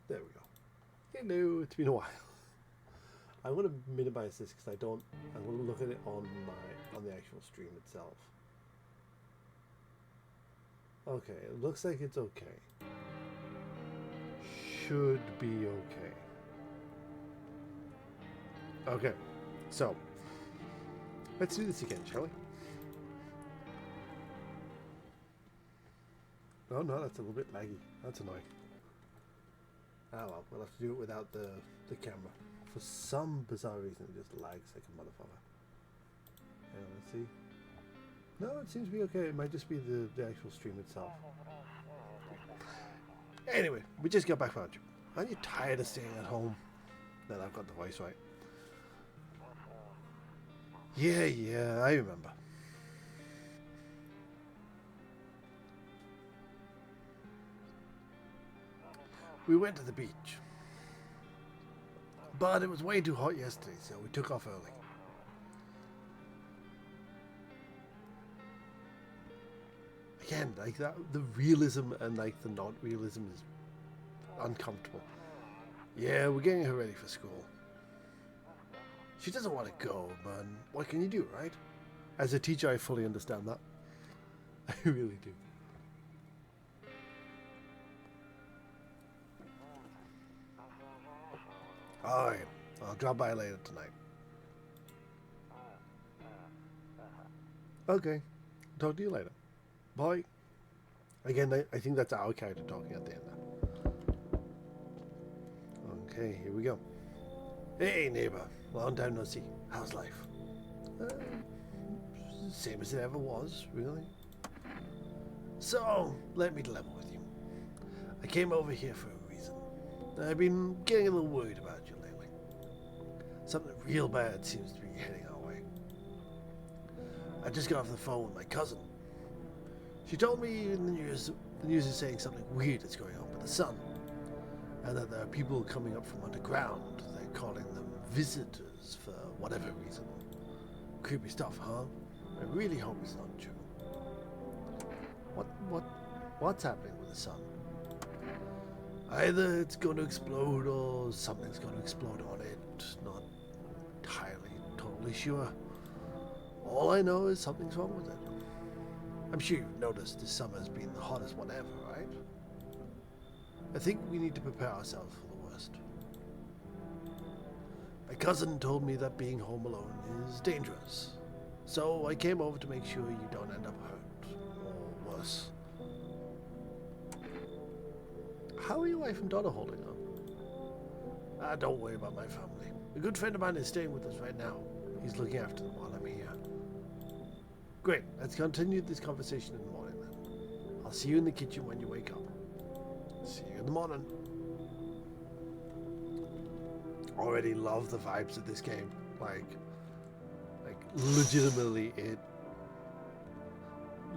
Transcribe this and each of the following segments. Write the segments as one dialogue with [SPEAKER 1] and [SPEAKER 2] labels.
[SPEAKER 1] There we go. Hello, it's been a while. I want to minimize this because I want to look at it on the actual stream itself. Okay, it looks like it's okay. Should be okay. Okay, so let's do this again, shall we? Oh no, that's a little bit laggy. That's annoying. Ah well, we'll have to do it without the camera. For some bizarre reason, it just lags like a motherfucker. Anyway, let's see. No, it seems to be okay. It might just be the actual stream itself. Anyway, we just got back from our trip. Aren't you tired of staying at home? Then I've got the voice right. Yeah, I remember. We went to the beach. But it was way too hot yesterday, so we took off early. Again, like that, the realism and like the not realism is uncomfortable. Yeah, we're getting her ready for school. She doesn't want to go, but what can you do, right? As a teacher, I fully understand that. I really do. Alright, I'll drop by later tonight. Okay, talk to you later. Bye. Again, I think that's our character talking at the end there. Okay, here we go. Hey, neighbor. Long time no see. How's life? Same as it ever was, really. So, let me level with you. I came over here for a reason. I've been getting a little worried about you lately. Something real bad seems to be heading our way. I just got off the phone with my cousin. She told me in the news is saying something weird is going on with the sun, and that there are people coming up from underground. They're calling them visitors for whatever reason. Creepy stuff, huh? I really hope it's not true. What's happening with the sun? Either it's going to explode or something's going to explode on it. Not entirely, totally sure. All I know is something's wrong with it. I'm sure you've noticed this summer's been the hottest one ever, right? I think we need to prepare ourselves for the worst. My cousin told me that being home alone is dangerous. So I came over to make sure you don't end up hurt, or worse. How are your wife and daughter holding up? Don't worry about my family. A good friend of mine is staying with us right now. He's looking after them while I'm here. Great, let's continue this conversation in the morning then. I'll see you in the kitchen when you wake up. See you in the morning. Already love the vibes of this game. Like legitimately, it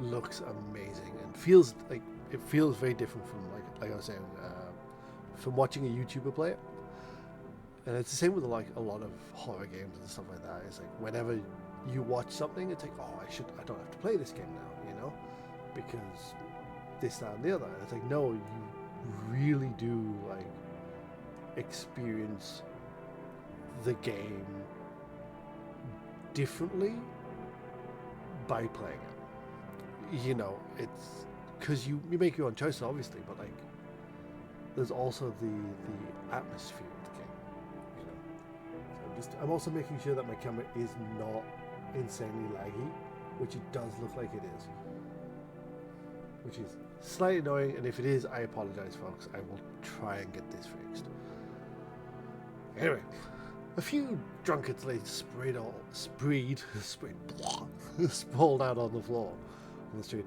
[SPEAKER 1] looks amazing and feels like it feels very different from like I was saying from watching a YouTuber play it. And it's the same with like a lot of horror games and stuff like that. It's like whenever you watch something, it's like, oh, I don't have to play this game now, you know, because this, that, and the other. And it's like, no, you really do like experience the game differently by playing it. You know, it's because you make your own choices, obviously, but like there's also the atmosphere of the game. You know, so I'm also making sure that my camera is not insanely laggy, which it does look like it is, which is slightly annoying, and if it is, I apologize, folks. I will try and get this fixed. Anyway, a few drunkards lay sprawled out on the floor on the street.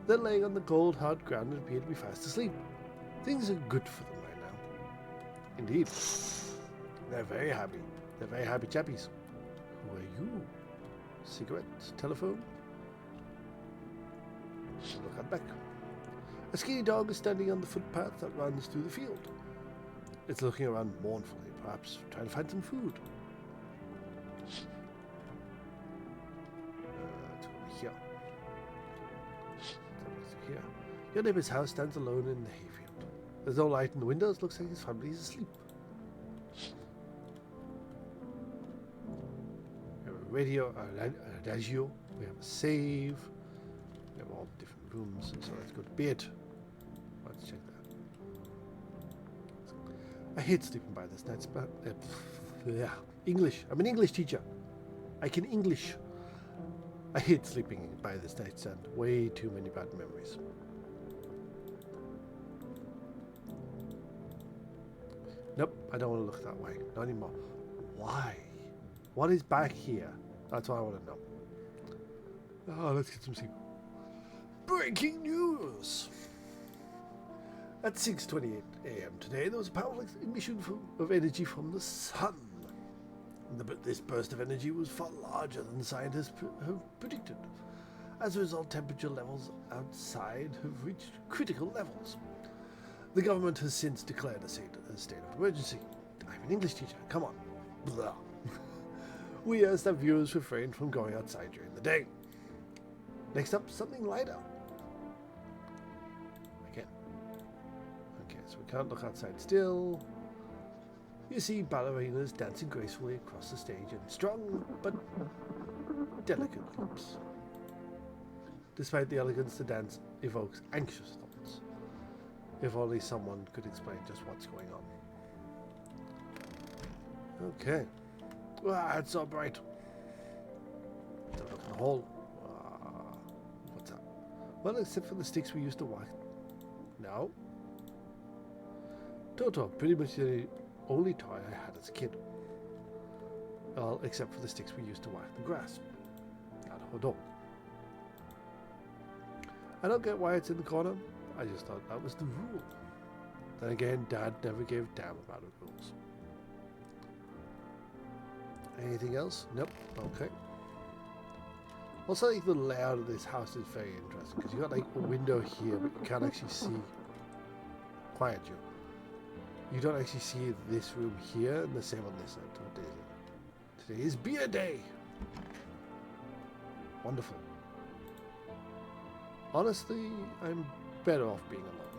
[SPEAKER 1] They're laying on the cold, hard ground and appear to be fast asleep. Things are good for them right now. Indeed. They're very happy. They're very happy chappies. Who are you? Cigarette? Telephone? Look at back. A skinny dog is standing on the footpath that runs through the field. It's looking around mournfully, perhaps trying to find some food. It's over here. It's over here. Your neighbor's house stands alone in the hayfield. There's no light in the windows. Looks like his family is asleep. We have a radio, a radio. We have a save. We have all different rooms. So let's go to bed. Let's check that. I hate sleeping by this night. Yeah, English. I'm an English teacher. I can English. I hate sleeping by this nightstand. Way too many bad memories. Nope, I don't want to look that way. Not anymore. Why? What is back here? That's what I want to know. Oh, let's get some sleep. Breaking news! At 6:28 a.m. today, there was a powerful emission of energy from the sun. This burst of energy was far larger than scientists have predicted. As a result, temperature levels outside have reached critical levels. The government has since declared a state of emergency. I'm an English teacher, come on. Blah. We ask that viewers refrain from going outside during the day. Next up, something lighter. Again. Okay, so we can't look outside still. You see ballerinas dancing gracefully across the stage in strong but delicate leaps. Despite the elegance, the dance evokes anxious thoughts. If only someone could explain just what's going on. Okay. Ah, it's so bright. Don't look in the hole. What's that? Well, except for the sticks we used to whack. No. Toto, pretty much the only toy I had as a kid. Well, except for the sticks we used to whack the grass. Not I don't get why it's in the corner. I just thought that was the rule. Then again, Dad never gave a damn about the rules. Anything else? Nope. Okay. Also, like the layout of this house is very interesting because you got like a window here, but you can't actually see. Quiet, you. You don't actually see this room here, and the same on this side. Today is beer day. Wonderful. Honestly, I'm better off being alone.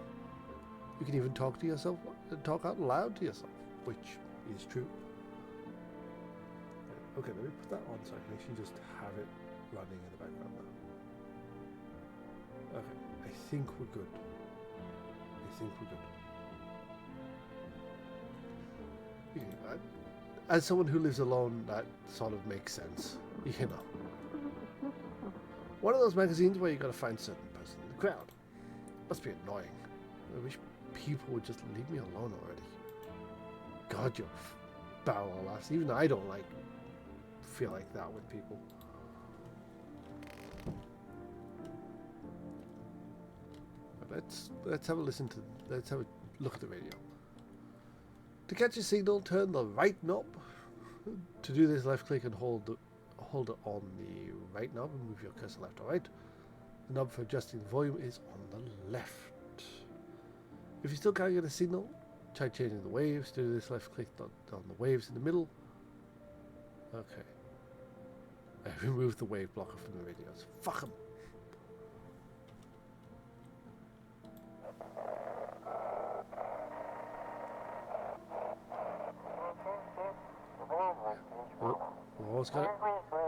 [SPEAKER 1] You can even talk to yourself, talk out loud to yourself, which is true. Okay, let me put that on so I can actually just have it running in the background now. Okay, I think we're good. As someone who lives alone, that sort of makes sense, you know. One of those magazines where you gotta find a certain person in the crowd. Must be annoying. I wish people would just leave me alone already. God, you're foul ass. Even I don't feel like that with people. But let's have a look at the radio. To catch a signal, turn the right knob. To do this, left click and hold it on the right knob and move your cursor left or right. The knob for adjusting the volume is on the left. If you still can't get a signal, try changing the waves. To do this, left click on the waves in the middle. Okay. I removed the wave blocker from the radios. Fuck 'em.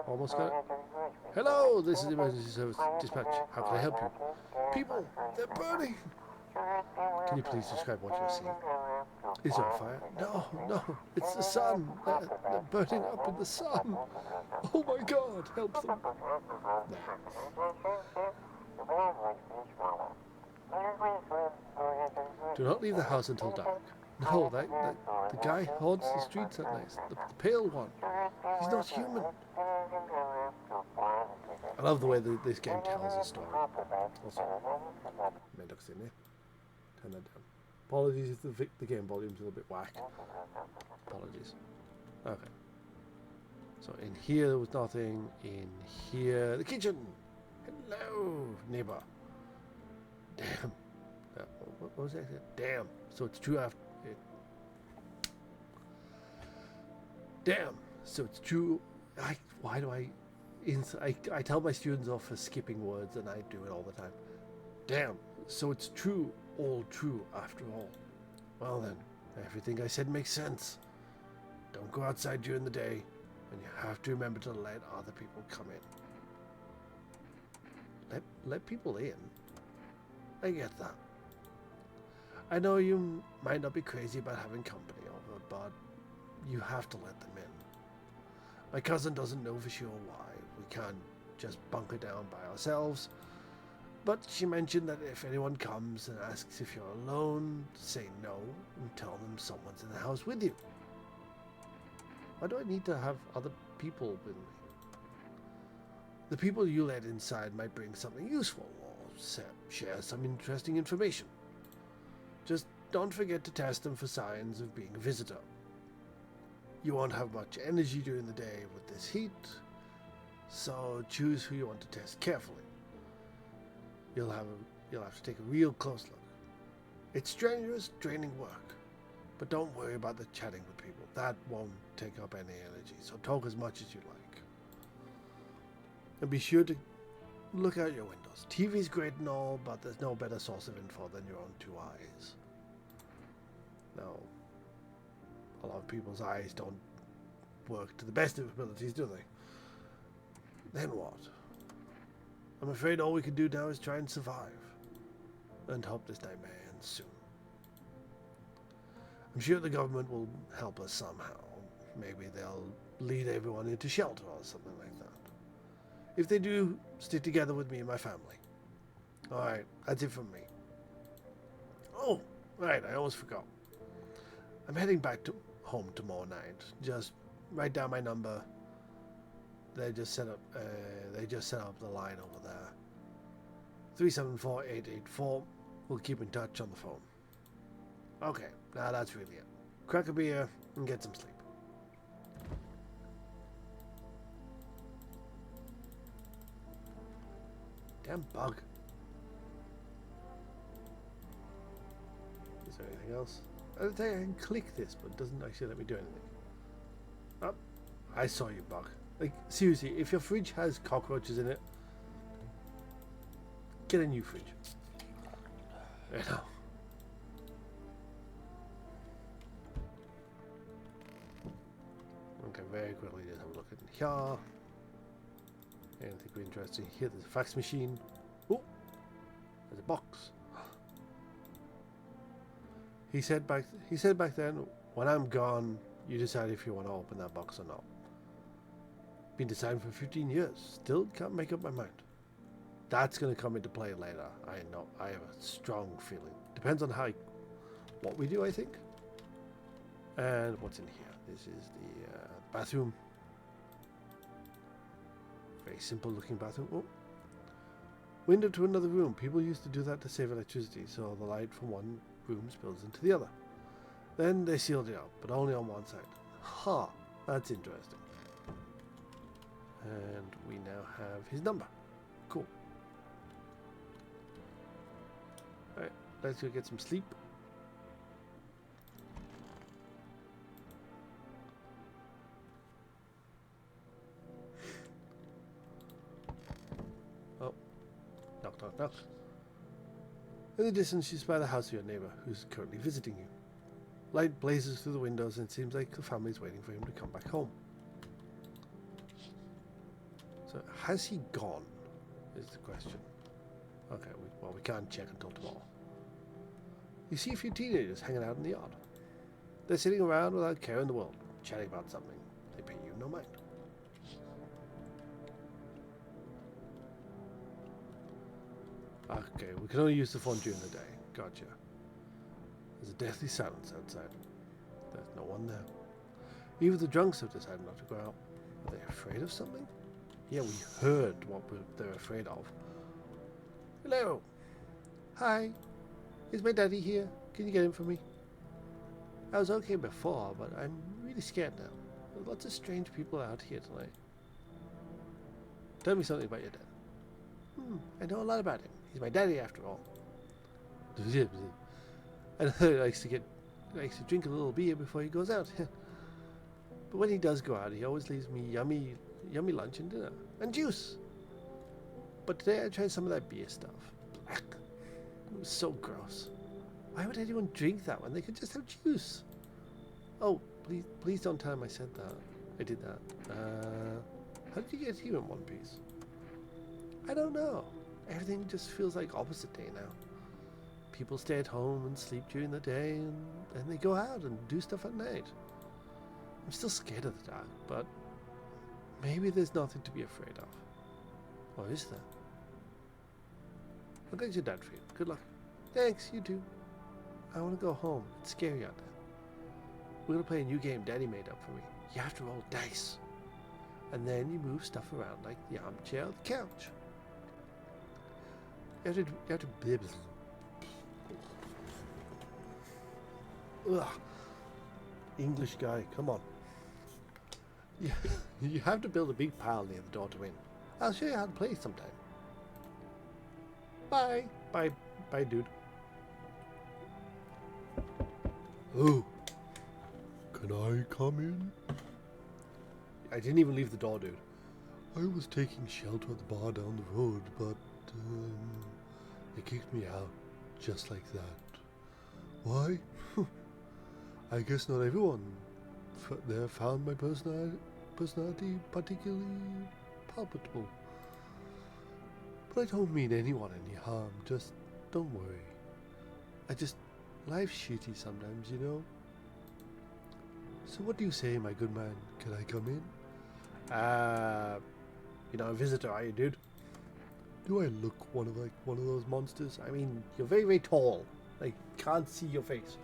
[SPEAKER 1] Almost got it. Hello, this is emergency service dispatch. How can I help you? People, they're burning. Can you please describe what you're seeing? Is there a fire? No, it's the sun. They're burning up in the sun. Oh my God, help them. Do not leave the house until dark. No, the guy haunts the streets at night. The pale one. He's not human. I love the way this game tells a story. Also, Medoc's in there. Turn that down. Apologies if the game volume's a little bit whack. Apologies. Okay. So in here there was nothing. In here, the kitchen. Hello, neighbor. Damn. What was that? Damn. So it's true after. Damn. So it's true. Why do I tell my students off for skipping words, and I do it all the time. Damn. So it's true. All true after all. Well then, everything I said makes sense. Don't go outside during the day, and you have to remember to let other people come in. Let people in? I get that. I know you might not be crazy about having company over, but you have to let them in. My cousin doesn't know for sure why. We can't just bunker down by ourselves. But she mentioned that if anyone comes and asks if you're alone, say no and tell them someone's in the house with you. Why do I need to have other people with me? The people you let inside might bring something useful or share some interesting information. Just don't forget to test them for signs of being a visitor. You won't have much energy during the day with this heat, so choose who you want to test carefully. You'll have to take a real close look. It's strenuous, draining work, but don't worry about the chatting with people. That won't take up any energy, so talk as much as you like. And be sure to look out your windows. TV's great and all, but there's no better source of info than your own two eyes. Now, a lot of people's eyes don't work to the best of abilities, do they? Then what? I'm afraid all we can do now is try and survive. And hope this nightmare ends soon. I'm sure the government will help us somehow. Maybe they'll lead everyone into shelter or something like that. If they do, stick together with me and my family. Alright, that's it from me. Oh, right, I almost forgot. I'm heading back to home tomorrow night. Just write down my number. They just set up the line over there. 374-884. We'll keep in touch on the phone. Okay, now that's really it. Crack a beer and get some sleep. Damn bug. Is there anything else? I think I can click this, but it doesn't actually let me do anything. Oh, I saw you, bug. Like, seriously, if your fridge has cockroaches in it, get a new fridge. You know. Okay, very quickly, just have a look at here. Anything interesting here? There's a fax machine. Oh, there's a box. He said back then, when I'm gone, you decide if you want to open that box or not. Been deciding for 15 years. Still can't make up my mind. That's going to come into play later. I know. I have a strong feeling. Depends on what we do, I think. And what's in here? This is the bathroom. Very simple looking bathroom. Oh. Window to another room. People used to do that to save electricity, so the light from one room spills into the other. Then they sealed it up, but only on one side. Ha! That's interesting. And we now have his number. Cool. Alright, let's go get some sleep. Oh. Knock, knock, knock. In the distance, you spy the house of your neighbor, who's currently visiting you. Light blazes through the windows, and it seems like the family's waiting for him to come back home. So, has he gone? Is the question. Okay, we can't check until tomorrow. You see a few teenagers hanging out in the yard. They're sitting around without care in the world, chatting about something. They pay you no mind. Okay, we can only use the phone during the day. Gotcha. There's a deathly silence outside. There's no one there. Even the drunks have decided not to go out. Are they afraid of something? Yeah, we heard what they're afraid of. Hello. Hi. Is my daddy here? Can you get him for me? I was okay before, but I'm really scared now. There's lots of strange people out here tonight. Tell me something about your dad. I know a lot about him. He's my daddy after all. I know he likes to drink a little beer before he goes out. But when he does go out, he always leaves me yummy lunch and dinner. And juice. But today I tried some of that beer stuff. Black. It was so gross. Why would anyone drink that when they could just have juice? Oh, please don't tell him I said that. I did that. How did you get here in one piece? I don't know. Everything just feels like opposite day now. People stay at home and sleep during the day, and they go out and do stuff at night. I'm still scared of the dark, but maybe there's nothing to be afraid of. Or is there? I'll get your dad for you. Good luck. Thanks, you too. I want to go home. It's scary out there. We're going to play a new game Daddy made up for me. You have to roll dice. And then you move stuff around like the armchair or the couch. You have to Ugh. English guy, come on. Yeah, you have to build a big pile near the door to win. I'll show you how to play sometime. Bye. Bye, dude. Oh. Can I come in? I didn't even leave the door, dude. I was taking shelter at the bar down the road, but they kicked me out just like that. Why? I guess not everyone there found my personality particularly palpable. But I don't mean anyone any harm, just don't worry. Life's shitty sometimes, you know? So what do you say, my good man? Can I come in? You're not a visitor, are you, dude? Do I look one of those monsters? I mean, you're very, very tall. I can't see your face.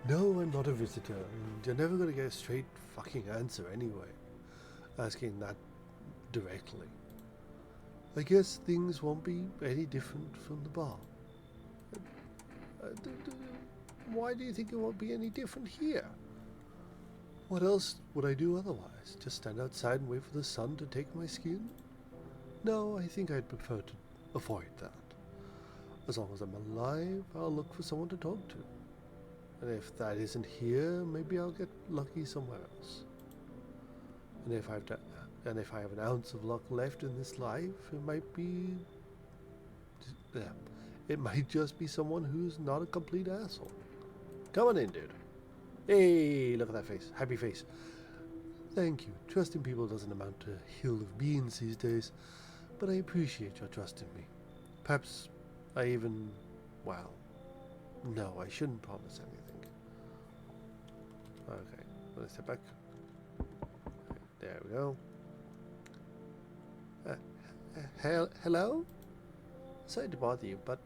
[SPEAKER 1] No, I'm not a visitor. You're never going to get a straight fucking answer anyway. Asking that directly. I guess things won't be any different from the bar. Why do you think it won't be any different here? What else would I do otherwise? Just stand outside and wait for the sun to take my skin? No, I think I'd prefer to avoid that. As long as I'm alive, I'll look for someone to talk to. And if that isn't here, maybe I'll get lucky somewhere else. And if I have an ounce of luck left in this life, it might be... it might just be someone who's not a complete asshole. Come on in, dude. Hey, look at that face. Happy face. Thank you. Trusting people doesn't amount to a hill of beans these days, but I appreciate your trust in me. Perhaps I even... well... no, I shouldn't promise anything. Okay, let's step back. There we go. Hello? Sorry to bother you, but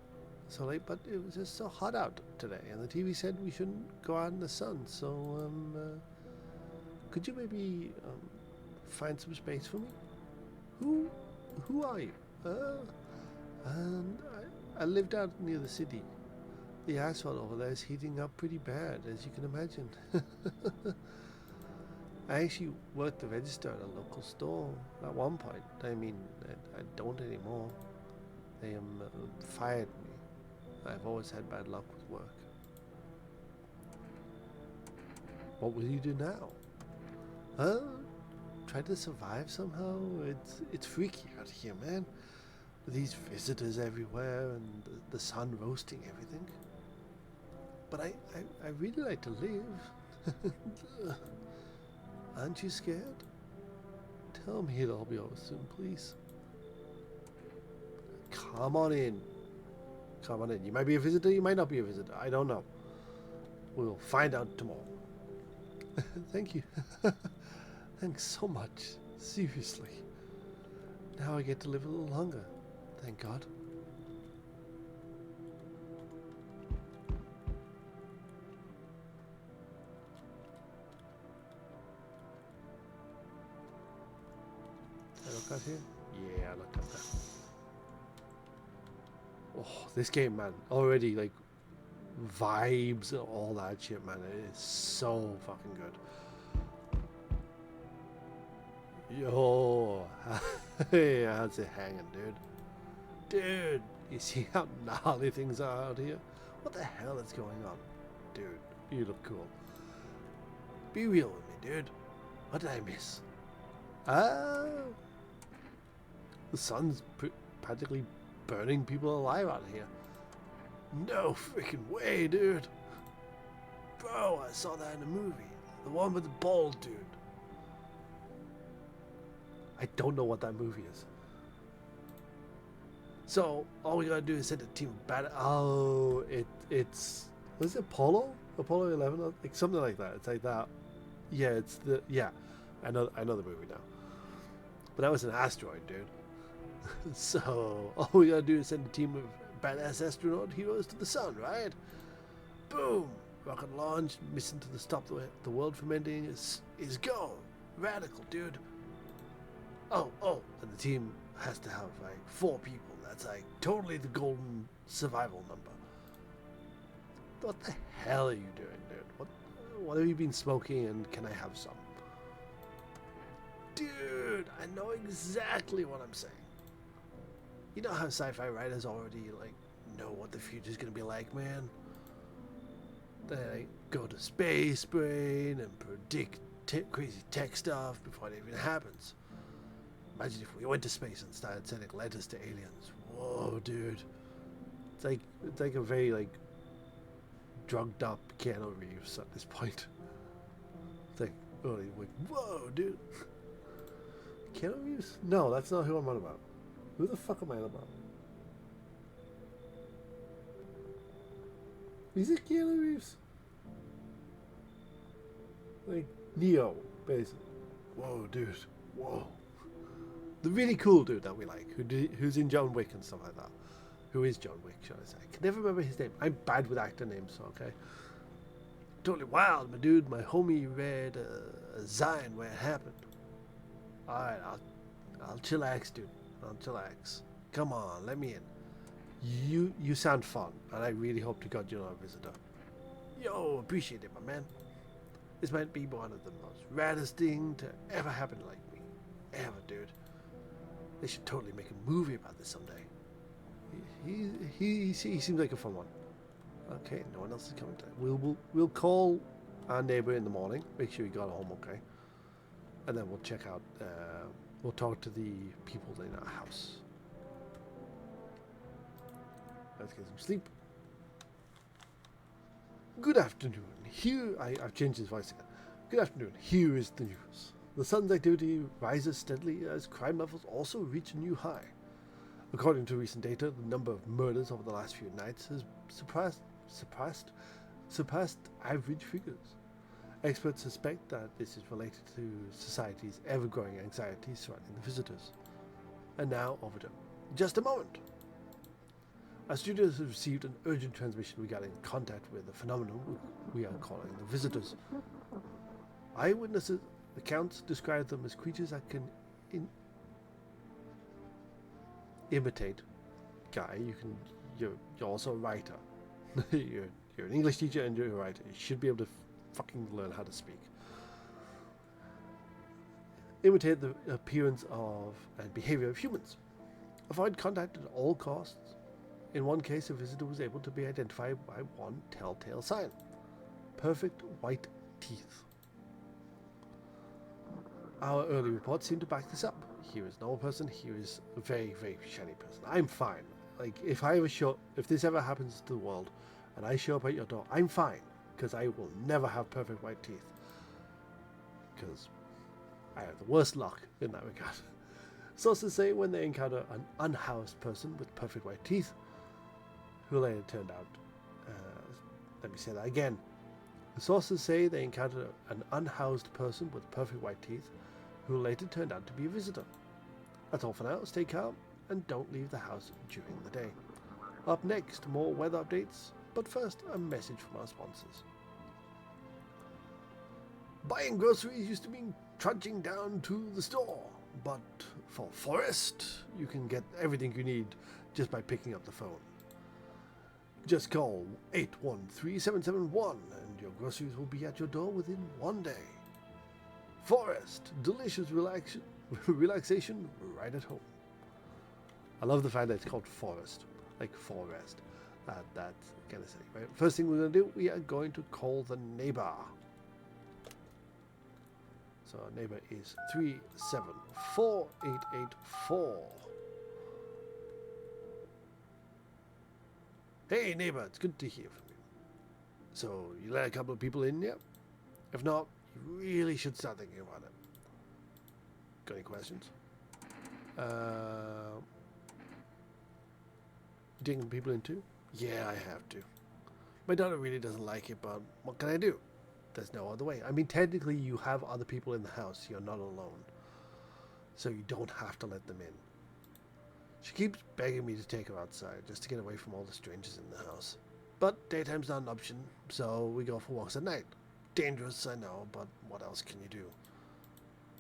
[SPEAKER 1] it was just so hot out today, and the TV said we shouldn't go out in the sun. So, could you maybe find some space for me? Who are you? I lived out near the city. The asphalt over there is heating up pretty bad, as you can imagine. I actually worked the register at a local store at one point. I mean, I don't anymore. They fired me. I've always had bad luck with work. What will you do now? Try to survive somehow? It's freaky out here, man. These visitors everywhere and the sun roasting everything. But I really like to live. Aren't you scared? Tell me it'll all be over soon, please. Come on in. Come on in. You might be a visitor, you might not be a visitor. I don't know. We'll find out tomorrow. Thank you. Thanks so much. Seriously. Now I get to live a little longer. Thank God. I look out here? Yeah, I looked out there. Oh, this game, man. Already, like, vibes and all that shit, man. It is so fucking good. Yo. Hey, how's it hanging, dude? Dude, you see how gnarly things are out here? What the hell is going on? Dude, you look cool. Be real with me, dude. What did I miss? Oh. The sun's practically burning people alive out here. No freaking way, dude. Bro, I saw that in a movie. The one with the bald dude. I don't know what that movie is. So all we gotta do is send a team of bad. Oh, it's was it Apollo 11, like something like that. It's like that. Yeah, it's the I know the movie now. But that was an asteroid, dude. So all we gotta do is send a team of badass astronaut heroes to the sun, right? Boom! Rocket launched, mission to stop the world from ending is go. Radical, dude. Oh, and the team has to have like 4 people. That's like totally the golden survival number. What the hell are you doing, dude? What have you been smoking, and can I have some? Dude, I know exactly what I'm saying. You know how sci-fi writers already like know what the future's gonna be like, man? They go to space brain and predict crazy tech stuff before it even happens. Imagine if we went to space and started sending letters to aliens. Whoa, dude. It's like a very like drugged up Keanu Reeves at this point. It's like, oh, like, whoa, dude. Keanu Reeves? No, that's not who I'm on about. Who the fuck am I on about? Is it Keanu Reeves? Like Neo, basically. Whoa, dude. Whoa. The really cool dude that we like, who's in John Wick and stuff like that. Who is John Wick, should I say? I can never remember his name. I'm bad with actor names, okay? Totally wild, my dude. My homie read Zion where it happened. Alright, I'll chillax, dude. I'll chillax. Come on, let me in. You sound fun, and I really hope to God you're not a visitor. Yo, appreciate it, my man. This might be one of the most raddest thing to ever happen like me. Ever, dude. They should totally make a movie about this someday. He seems like a fun one. Okay, no one else is coming today. We'll call our neighbor in the morning, make sure he got home okay, and then we'll check out. We'll talk to the people in our house. Let's get some sleep. Good afternoon. I've changed his voice again. Good afternoon. Here is the news. The sun's activity rises steadily as crime levels also reach a new high. According to recent data, the number of murders over the last few nights has surpassed average figures. Experts suspect that this is related to society's ever-growing anxieties surrounding the visitors. And now, over to just a moment. Our studios have received an urgent transmission regarding contact with the phenomenon we are calling the visitors. Eyewitnesses accounts describe them as creatures that can imitate. Guy, you're also a writer. you're an English teacher and you're a writer. You should be able to fucking learn how to speak. Imitate the appearance of and behavior of humans. Avoid contact at all costs. In one case, a visitor was able to be identified by one telltale sign: perfect white teeth. Our early reports seem to back this up. Here is a normal person, here is a very, very shiny person. I'm fine. Like, if this ever happens to the world, and I show up at your door, I'm fine, because I will never have perfect white teeth. Because I have the worst luck in that regard. Sources say when they encounter an unhoused person with perfect white teeth, who later turned out, let me say that again. The sources say they encountered an unhoused person with perfect white teeth, who later turned out to be a visitor. That's all for now. Stay calm and don't leave the house during the day. Up next, more weather updates, but first, a message from our sponsors. Buying groceries used to mean trudging down to the store, but for Forest, you can get everything you need just by picking up the phone. Just call 813-771 and your groceries will be at your door within one day. Forest, delicious relaxation right at home. I love the fact that it's called Forest, like forest. That's kind of silly, right? First thing we're going to do, we are going to call the neighbor. So our neighbor is 374884. Hey, neighbor, it's good to hear from you. So, you let a couple of people in yet? If not, you really should start thinking about it. Got any questions? You taking people in too? Yeah, I have to. My daughter really doesn't like it, but what can I do? There's no other way. I mean, technically, you have other people in the house. You're not alone. So you don't have to let them in. She keeps begging me to take her outside, just to get away from all the strangers in the house. But daytime's not an option, so we go for walks at night. Dangerous, I know, but what else can you do?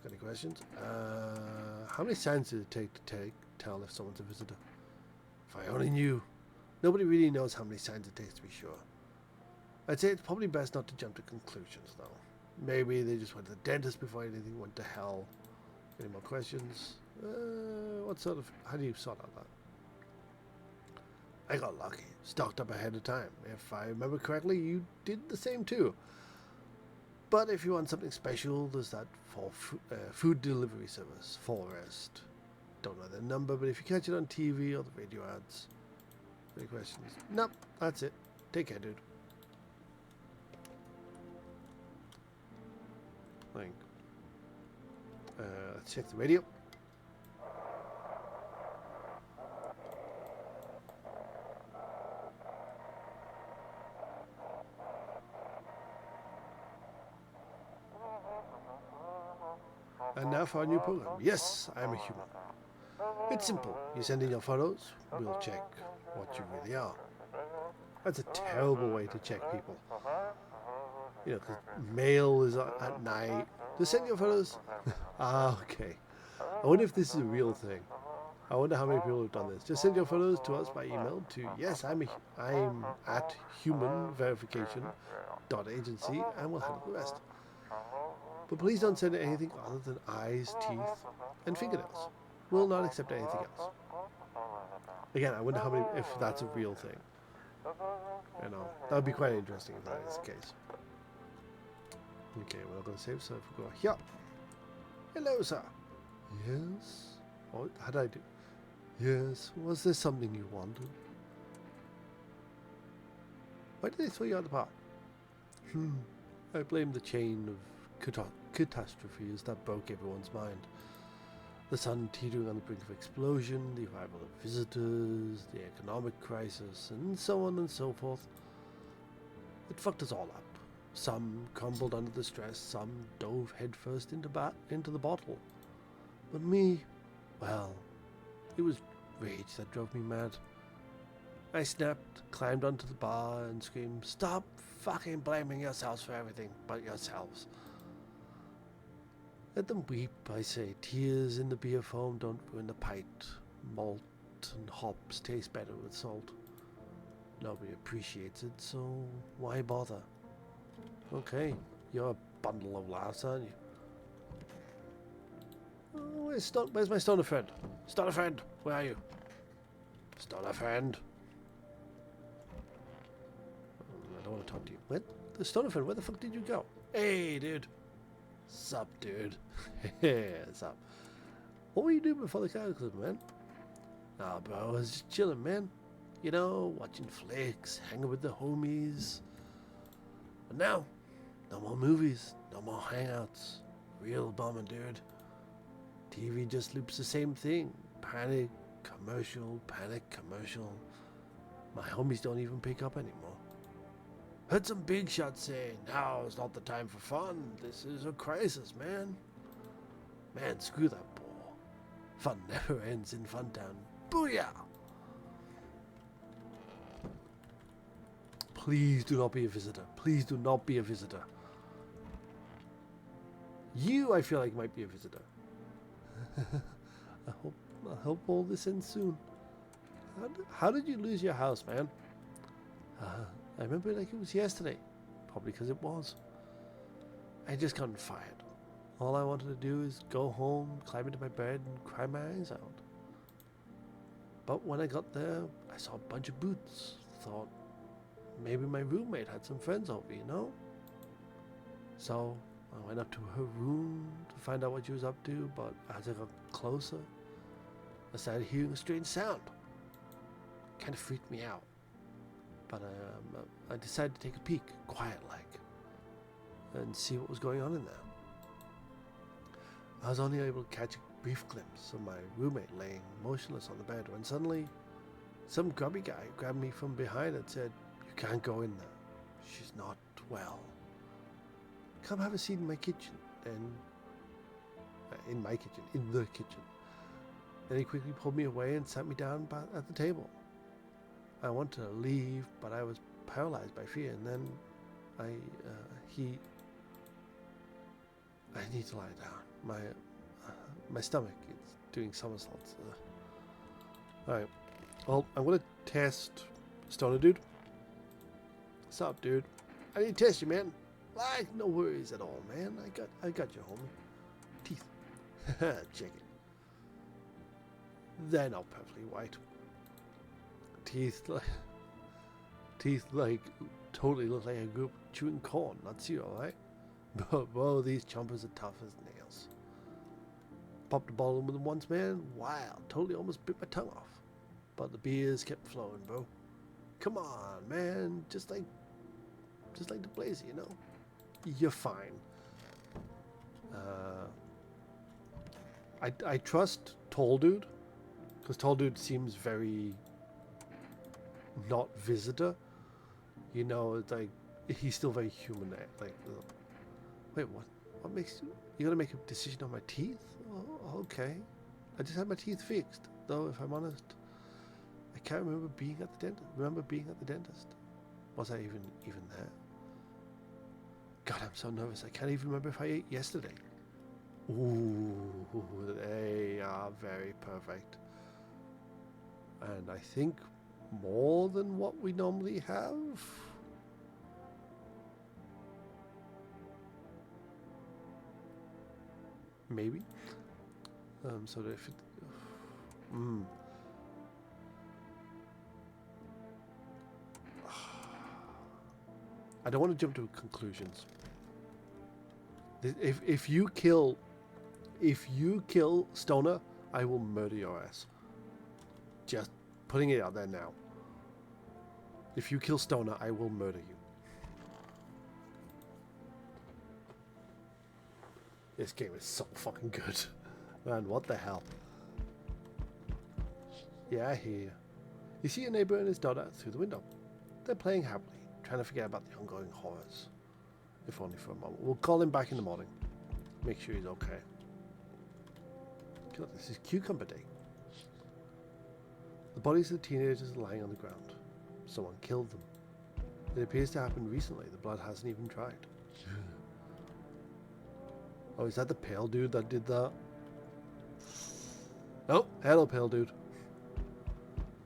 [SPEAKER 1] Got any questions? How many signs does it take to tell if someone's a visitor? If I only knew. Nobody really knows how many signs it takes to be sure. I'd say it's probably best not to jump to conclusions, though. Maybe they just went to the dentist before anything went to hell. Any more questions? How do you sort out that? I got lucky. Stocked up ahead of time. If I remember correctly, you did the same too. But if you want something special, there's that for food delivery service, Forest. Don't know the number, but if you catch it on TV or the radio ads. Any questions? Nope, that's it. Take care, dude. Let's check the radio. And now for our new program. Yes, I am a human. It's simple. You send in your photos, we'll check what you really are. That's a terrible way to check people. You know, 'cause mail is at night. Just send your photos. Okay. I wonder if this is a real thing. I wonder how many people have done this. Just send your photos to us by email to I'm at humanverification.agency and we'll handle the rest. But please don't send anything other than eyes, teeth, and fingernails. We'll not accept anything else. Again, I wonder if that's a real thing. You know, that would be quite interesting if that is the case. Okay, we're not going to save, so if we go here. Hello, sir. Yes? Oh, how did I do? Yes, was there something you wanted? Why did they throw you out of the park? I blame the chain of catastrophes that broke everyone's mind. The sun teetering on the brink of explosion, the arrival of visitors, the economic crisis, and so on and so forth. It fucked us all up. Some crumbled under the stress, some dove headfirst into the bottle. But me, well, it was rage that drove me mad. I snapped, climbed onto the bar, and screamed, "Stop fucking blaming yourselves for everything but yourselves." Let them weep, I say. Tears in the beer foam don't ruin the pint. Malt and hops taste better with salt. Nobody appreciates it, so why bother? Okay, you're a bundle of laughs, aren't you? Oh, where's my stoner friend? Stoner friend, where are you? Stoner friend. I don't want to talk to you. What? The stoner friend, where the fuck did you go? Hey, dude. Sup, dude? Sup? What were you doing before the cataclysm, man? Nah, bro, I was just chilling, man. You know, watching flicks, hanging with the homies. But now, no more movies, no more hangouts. Real bummer, dude. TV just loops the same thing. Panic, commercial, panic, commercial. My homies don't even pick up anymore. Heard some big shots say, now is not the time for fun. This is a crisis, man. Man, screw that ball. Fun never ends in Funtown. Booyah! Please do not be a visitor. Please do not be a visitor. You, I feel like, might be a visitor. I hope all this ends soon. How did you lose your house, man? I remember it like it was yesterday. Probably because it was. I just got fired. All I wanted to do is go home, climb into my bed, and cry my eyes out. But when I got there, I saw a bunch of boots. Thought maybe my roommate had some friends over, you know? So I went up to her room to find out what she was up to, but as I got closer, I started hearing a strange sound. Kind of freaked me out. But I decided to take a peek, quiet-like, and see what was going on in there. I was only able to catch a brief glimpse of my roommate laying motionless on the bed when suddenly some grubby guy grabbed me from behind and said, "You can't go in there. She's not well. Come have a seat in my kitchen." And in the kitchen. Then he quickly pulled me away and sat me down at the table. I wanted to leave, but I was paralyzed by fear. And then I need to lie down. My stomach is doing somersaults. All right. Well, I'm gonna test Stoner Dude. What's up, dude? I need to test you, man. No worries at all, man. I got you, homie. Teeth. Check it. They're not perfectly white. Teeth like totally look like a group chewing corn, not cereal, right? But whoa, these chompers are tough as nails. Popped a bottle with them once, man. Wow, totally almost bit my tongue off. But the beers kept flowing, bro. Come on, man. Just like the blazer, you know? You're fine. I trust Tall Dude, because Tall Dude seems very not visitor. You know, it's like he's still very human. Like, wait, what makes you gotta make a decision on my teeth? Oh, okay. I just had my teeth fixed, though. If I'm honest, I can't remember being at the dentist. Was I even there? God, I'm so nervous. I can't even remember if I ate yesterday. Ooh, they are very perfect. And I think more than what we normally have. Maybe. So if it... I don't want to jump to conclusions. If you kill Stoner, I will murder your ass. Just putting it out there now. If you kill Stoner, I will murder you. This game is so fucking good. Man, what the hell? Yeah, I hear you. You see your neighbor and his daughter through the window. They're playing happily, trying to forget about the ongoing horrors. If only for a moment. We'll call him back in the morning. Make sure he's okay. God, this is cucumber day. The bodies of the teenagers are lying on the ground. Someone killed them. It appears to happen recently. The blood hasn't even dried. Oh, is that the pale dude that did that? Oh, hello, pale dude.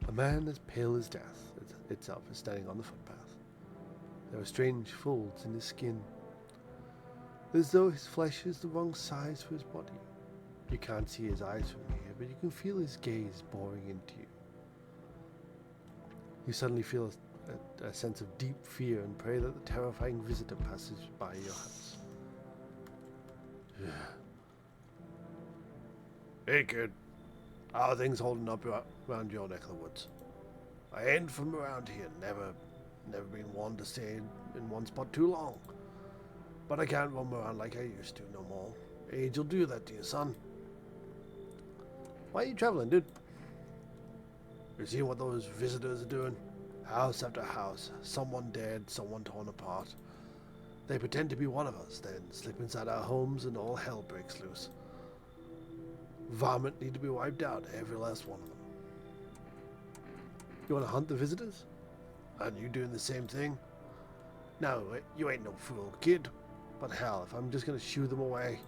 [SPEAKER 1] A man as pale as death itself is standing on the footpath. There are strange folds in his skin, as though his flesh is the wrong size for his body. You can't see his eyes from here, but you can feel his gaze boring into you. You suddenly feel a sense of deep fear and pray that the terrifying visitor passes by your house. Hey kid, how are things holding up around your neck of the woods? I ain't from around here, never been one to stay in one spot too long. But I can't roam around like I used to no more. Age will do that to you, son. Why are you traveling, dude? You see what those visitors are doing? House after house, someone dead, someone torn apart. They pretend to be one of us, then slip inside our homes and all hell breaks loose. Varmint need to be wiped out, every last one of them. You want to hunt the visitors? Aren't you doing the same thing? No, you ain't no fool, kid. But hell, if I'm just gonna shoo them away,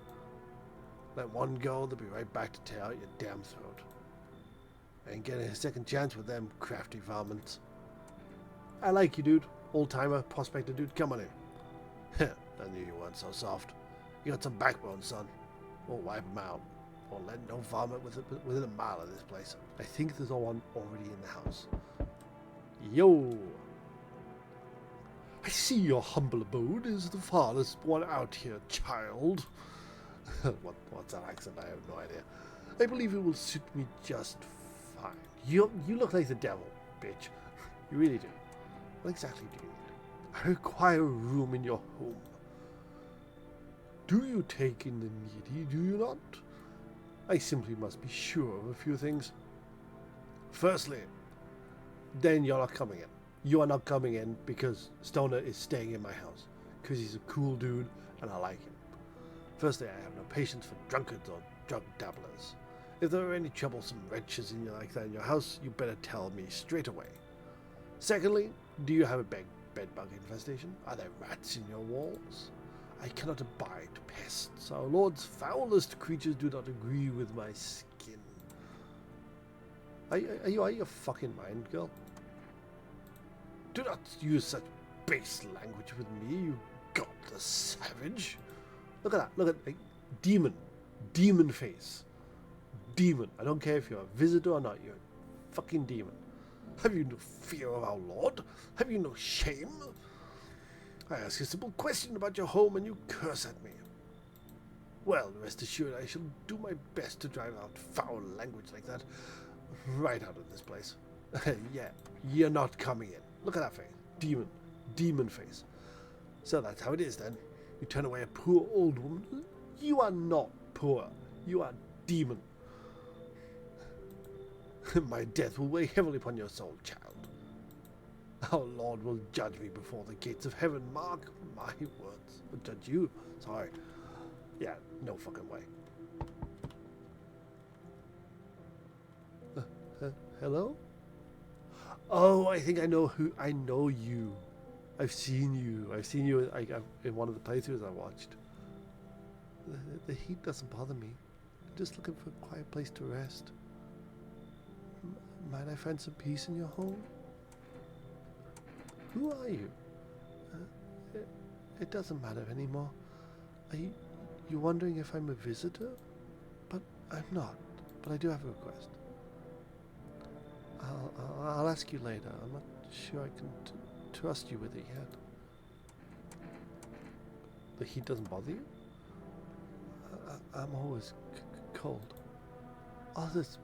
[SPEAKER 1] let one go, they'll be right back to tear out your damn throat. Ain't getting a second chance with them crafty varmints. I like you, dude. Old-timer, prospector dude, come on in. I knew you weren't so soft. You got some backbone, son. We'll wipe them out. Won't let no varmint within a mile of this place. I think there's one already in the house. Yo! I see your humble abode is the farthest one out here, child. What's that accent? I have no idea. I believe it will suit me just fine. You look like the devil, bitch. You really do. What exactly do you need? I require room in your home. Do you take in the needy, do you not? I simply must be sure of a few things. Firstly, then you're not coming in. You are not coming in because Stoner is staying in my house. Because he's a cool dude and I like him. Firstly, I have no patience for drunkards or drug dabblers. If there are any troublesome wretches like that in your house, you better tell me straight away. Secondly, do you have a bedbug infestation? Are there rats in your walls? I cannot abide pests. Our Lord's foulest creatures do not agree with my skin. Are you out of your fucking mind, girl? Do not use such base language with me, you godless savage. Look at that. Look at demon. Demon face. Demon. I don't care if you're a visitor or not. You're a fucking demon. Have you no fear of our Lord? Have you no shame? I ask a simple question about your home and you curse at me. Well, rest assured I shall do my best to drive out foul language like that right out of this place. Yeah, you're not coming in. Look at that face. Demon. Demon face. So that's how it is then. You turn away a poor old woman. You are not poor. You are demon. My death will weigh heavily upon your soul, child. Our Lord will judge me before the gates of heaven. Mark my words. Will judge you. Sorry. Yeah, no fucking way. Hello? Oh, I think I know who. I know you. I've seen you. I've seen you in one of the playthroughs I watched. The heat doesn't bother me. I'm just looking for a quiet place to rest. Might I find some peace in your home? Who are you? It doesn't matter anymore. Are you wondering if I'm a visitor? But I'm not. But I do have a request. I'll ask you later. I'm not sure I can trust you with it yet. The heat doesn't bother you? I'm always cold. All this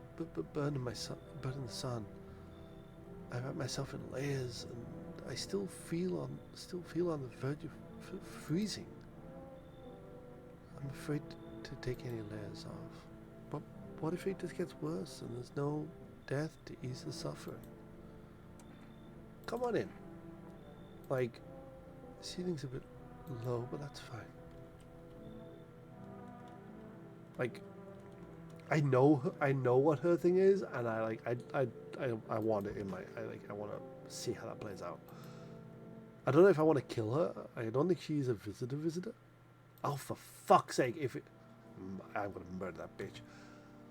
[SPEAKER 1] burn in the sun. I wrap myself in layers, and I still feel on the verge of freezing. I'm afraid to take any layers off. But what if it just gets worse and there's no death to ease the suffering? Come on in. Like, ceiling's a bit low, but that's fine. Like, I know what her thing is, and I want it in my I want to see how that plays out. I don't know if I want to kill her. I don't think she's a visitor. Oh, for fuck's sake! I'm gonna murder that bitch.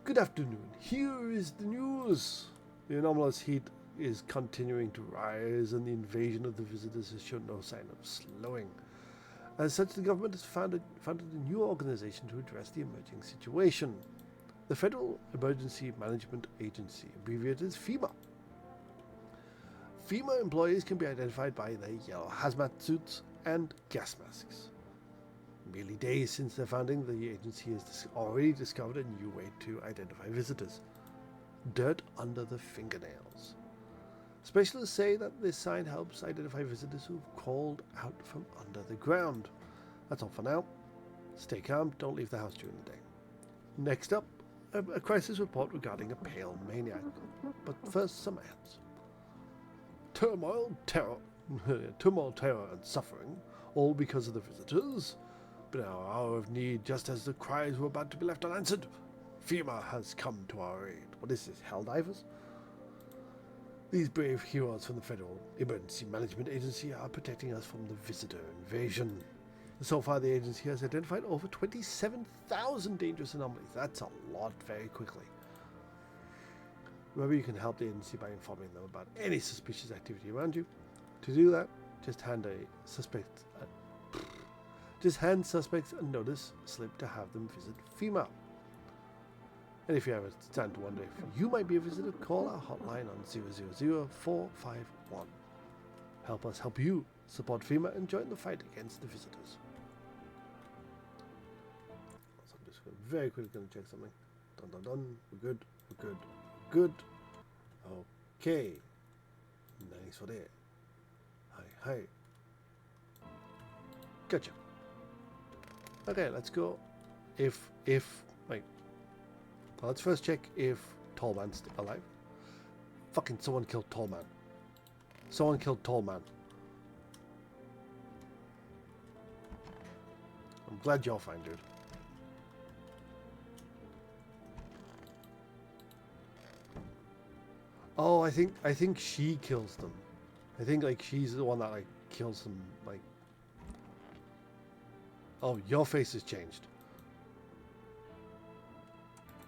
[SPEAKER 1] Good afternoon. Here is the news. The anomalous heat is continuing to rise, and the invasion of the visitors has shown no sign of slowing. As such, the government has founded a new organization to address the emerging situation. The Federal Emergency Management Agency, abbreviated as FEMA. FEMA employees can be identified by their yellow hazmat suits and gas masks. Merely days since their founding, the agency has already discovered a new way to identify visitors. Dirt under the fingernails. Specialists say that this sign helps identify visitors who've crawled out from under the ground. That's all for now. Stay calm, don't leave the house during the day. Next up, a crisis report regarding a pale maniac. But first, some ads. Turmoil, terror, and suffering, all because of the visitors. But in our hour of need, just as the cries were about to be left unanswered, FEMA has come to our aid. What is this, Helldivers? These brave heroes from the Federal Emergency Management Agency are protecting us from the visitor invasion. So far, the agency has identified over 27,000 dangerous anomalies. That's a lot very quickly. Remember, you can help the agency by informing them about any suspicious activity around you. To do that, just hand suspects a notice slip to have them visit FEMA. And if you ever stand to wonder if you might be a visitor, call our hotline on 00451. Help us help you. Support FEMA and join the fight against the visitors. So I'm just very quickly going to check something. Done. We're good. Okay. Nice for that. Hi. Gotcha. Okay, let's go. If like, well, let's first check if Tall Man's alive. Fucking someone killed Tall Man. Someone killed Tall Man. I'm glad you're fine, dude. Oh, I think she kills them. I think like she's the one that like kills them. Like, oh, your face has changed.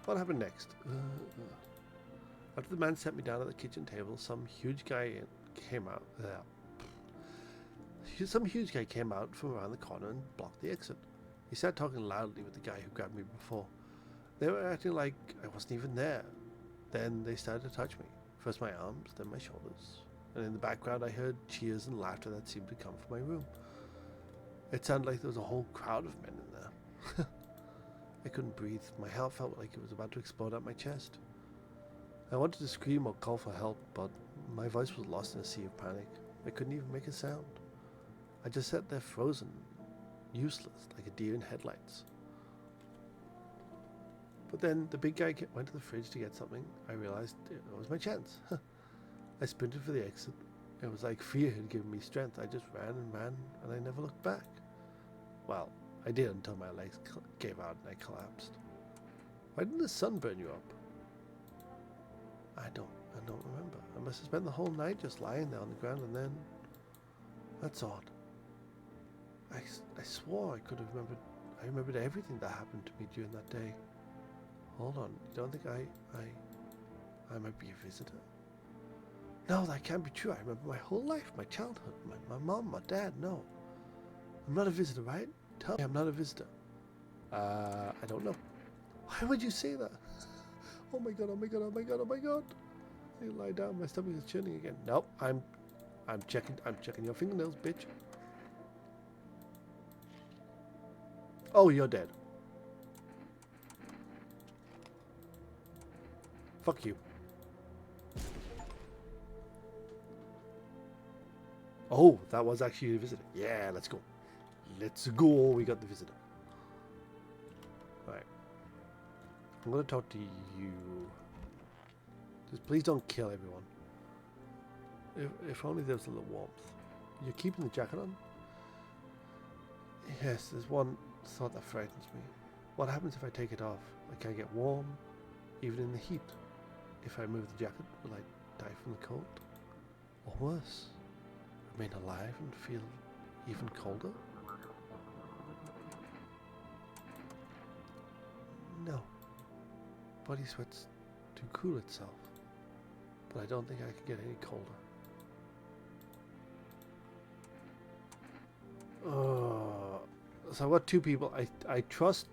[SPEAKER 1] What happened next? After the man set me down at the kitchen table, some huge guy came out. Some huge guy came out from around the corner and blocked the exit. He started talking loudly with the guy who grabbed me before. They were acting like I wasn't even there. Then they started to touch me. First my arms, then my shoulders. And in the background I heard cheers and laughter that seemed to come from my room. It sounded like there was a whole crowd of men in there. I couldn't breathe. My heart felt like it was about to explode out my chest. I wanted to scream or call for help, but my voice was lost in a sea of panic. I couldn't even make a sound. I just sat there frozen, useless, like a deer in headlights. But then the big guy went to the fridge to get something. I realized it was my chance. I sprinted for the exit. It was like fear had given me strength. I just ran, and I never looked back. Well, I did until my legs gave out and I collapsed. Why didn't the sun burn you up? I don't remember. I must have spent the whole night just lying there on the ground, and then... That's odd. I swore I could have remembered... I remembered everything that happened to me during that day. Hold on, you don't think I might be a visitor? No, that can't be true. I remember my whole life, my childhood, my mom, my dad. No. I'm not a visitor, right? Tell me I'm not a visitor. I don't know. Why would you say that? Oh my god, oh my god, oh my god, oh my god. I lie down, my stomach is churning again. Nope, I'm checking your fingernails, bitch. Oh, you're dead. Fuck you. Oh, that was actually a visitor. Yeah, let's go. Let's go. We got the visitor. Alright. I'm going to talk to you. Just please don't kill everyone. If only there was a little warmth. You're keeping the jacket on? Yes, there's one thought that frightens me. What happens if I take it off? Like, can I get warm, even in the heat? If I remove the jacket, will I die from the cold? Or worse, remain alive and feel even colder? No. Body sweats to cool itself. But I don't think I can get any colder. So I've got two people. I trust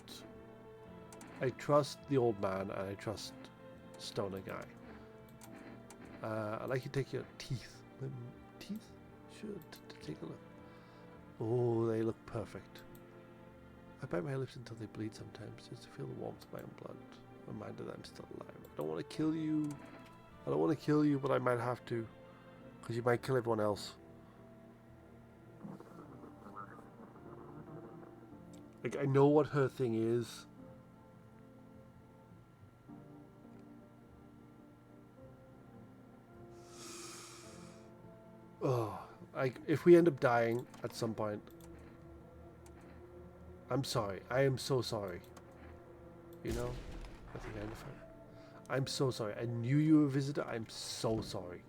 [SPEAKER 1] the old man, and I trust Stoner guy. I'd like you to take your teeth. Teeth? Sure, take a look. Oh, they look perfect. I bite my lips until they bleed sometimes, just to feel the warmth of my own blood. Reminder that I'm still alive. I don't want to kill you. I don't want to kill you, but I might have to. Because you might kill everyone else. Like, I know what her thing is. Oh, like, if we end up dying at some point, I'm sorry. I am so sorry. You know? I think I understand. I'm so sorry. I knew you were a visitor. I'm so sorry.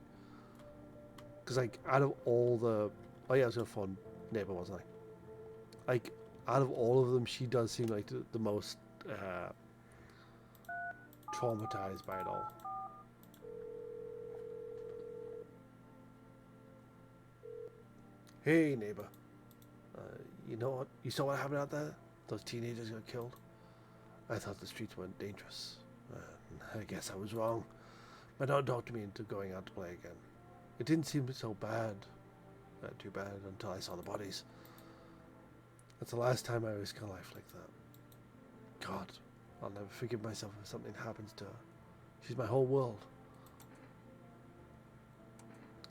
[SPEAKER 1] Because, like, out of all the... Oh, yeah, I was going to phone neighbor, wasn't I? Like, out of all of them, she does seem like the most traumatized by it all. Hey, neighbor. You know what? You saw what happened out there? Those teenagers got killed. I thought the streets weren't dangerous. I guess I was wrong. My dad talked me into going out to play again. It didn't seem so bad. Too bad until I saw the bodies. That's the last time I risk a life like that. God, I'll never forgive myself if something happens to her. She's my whole world.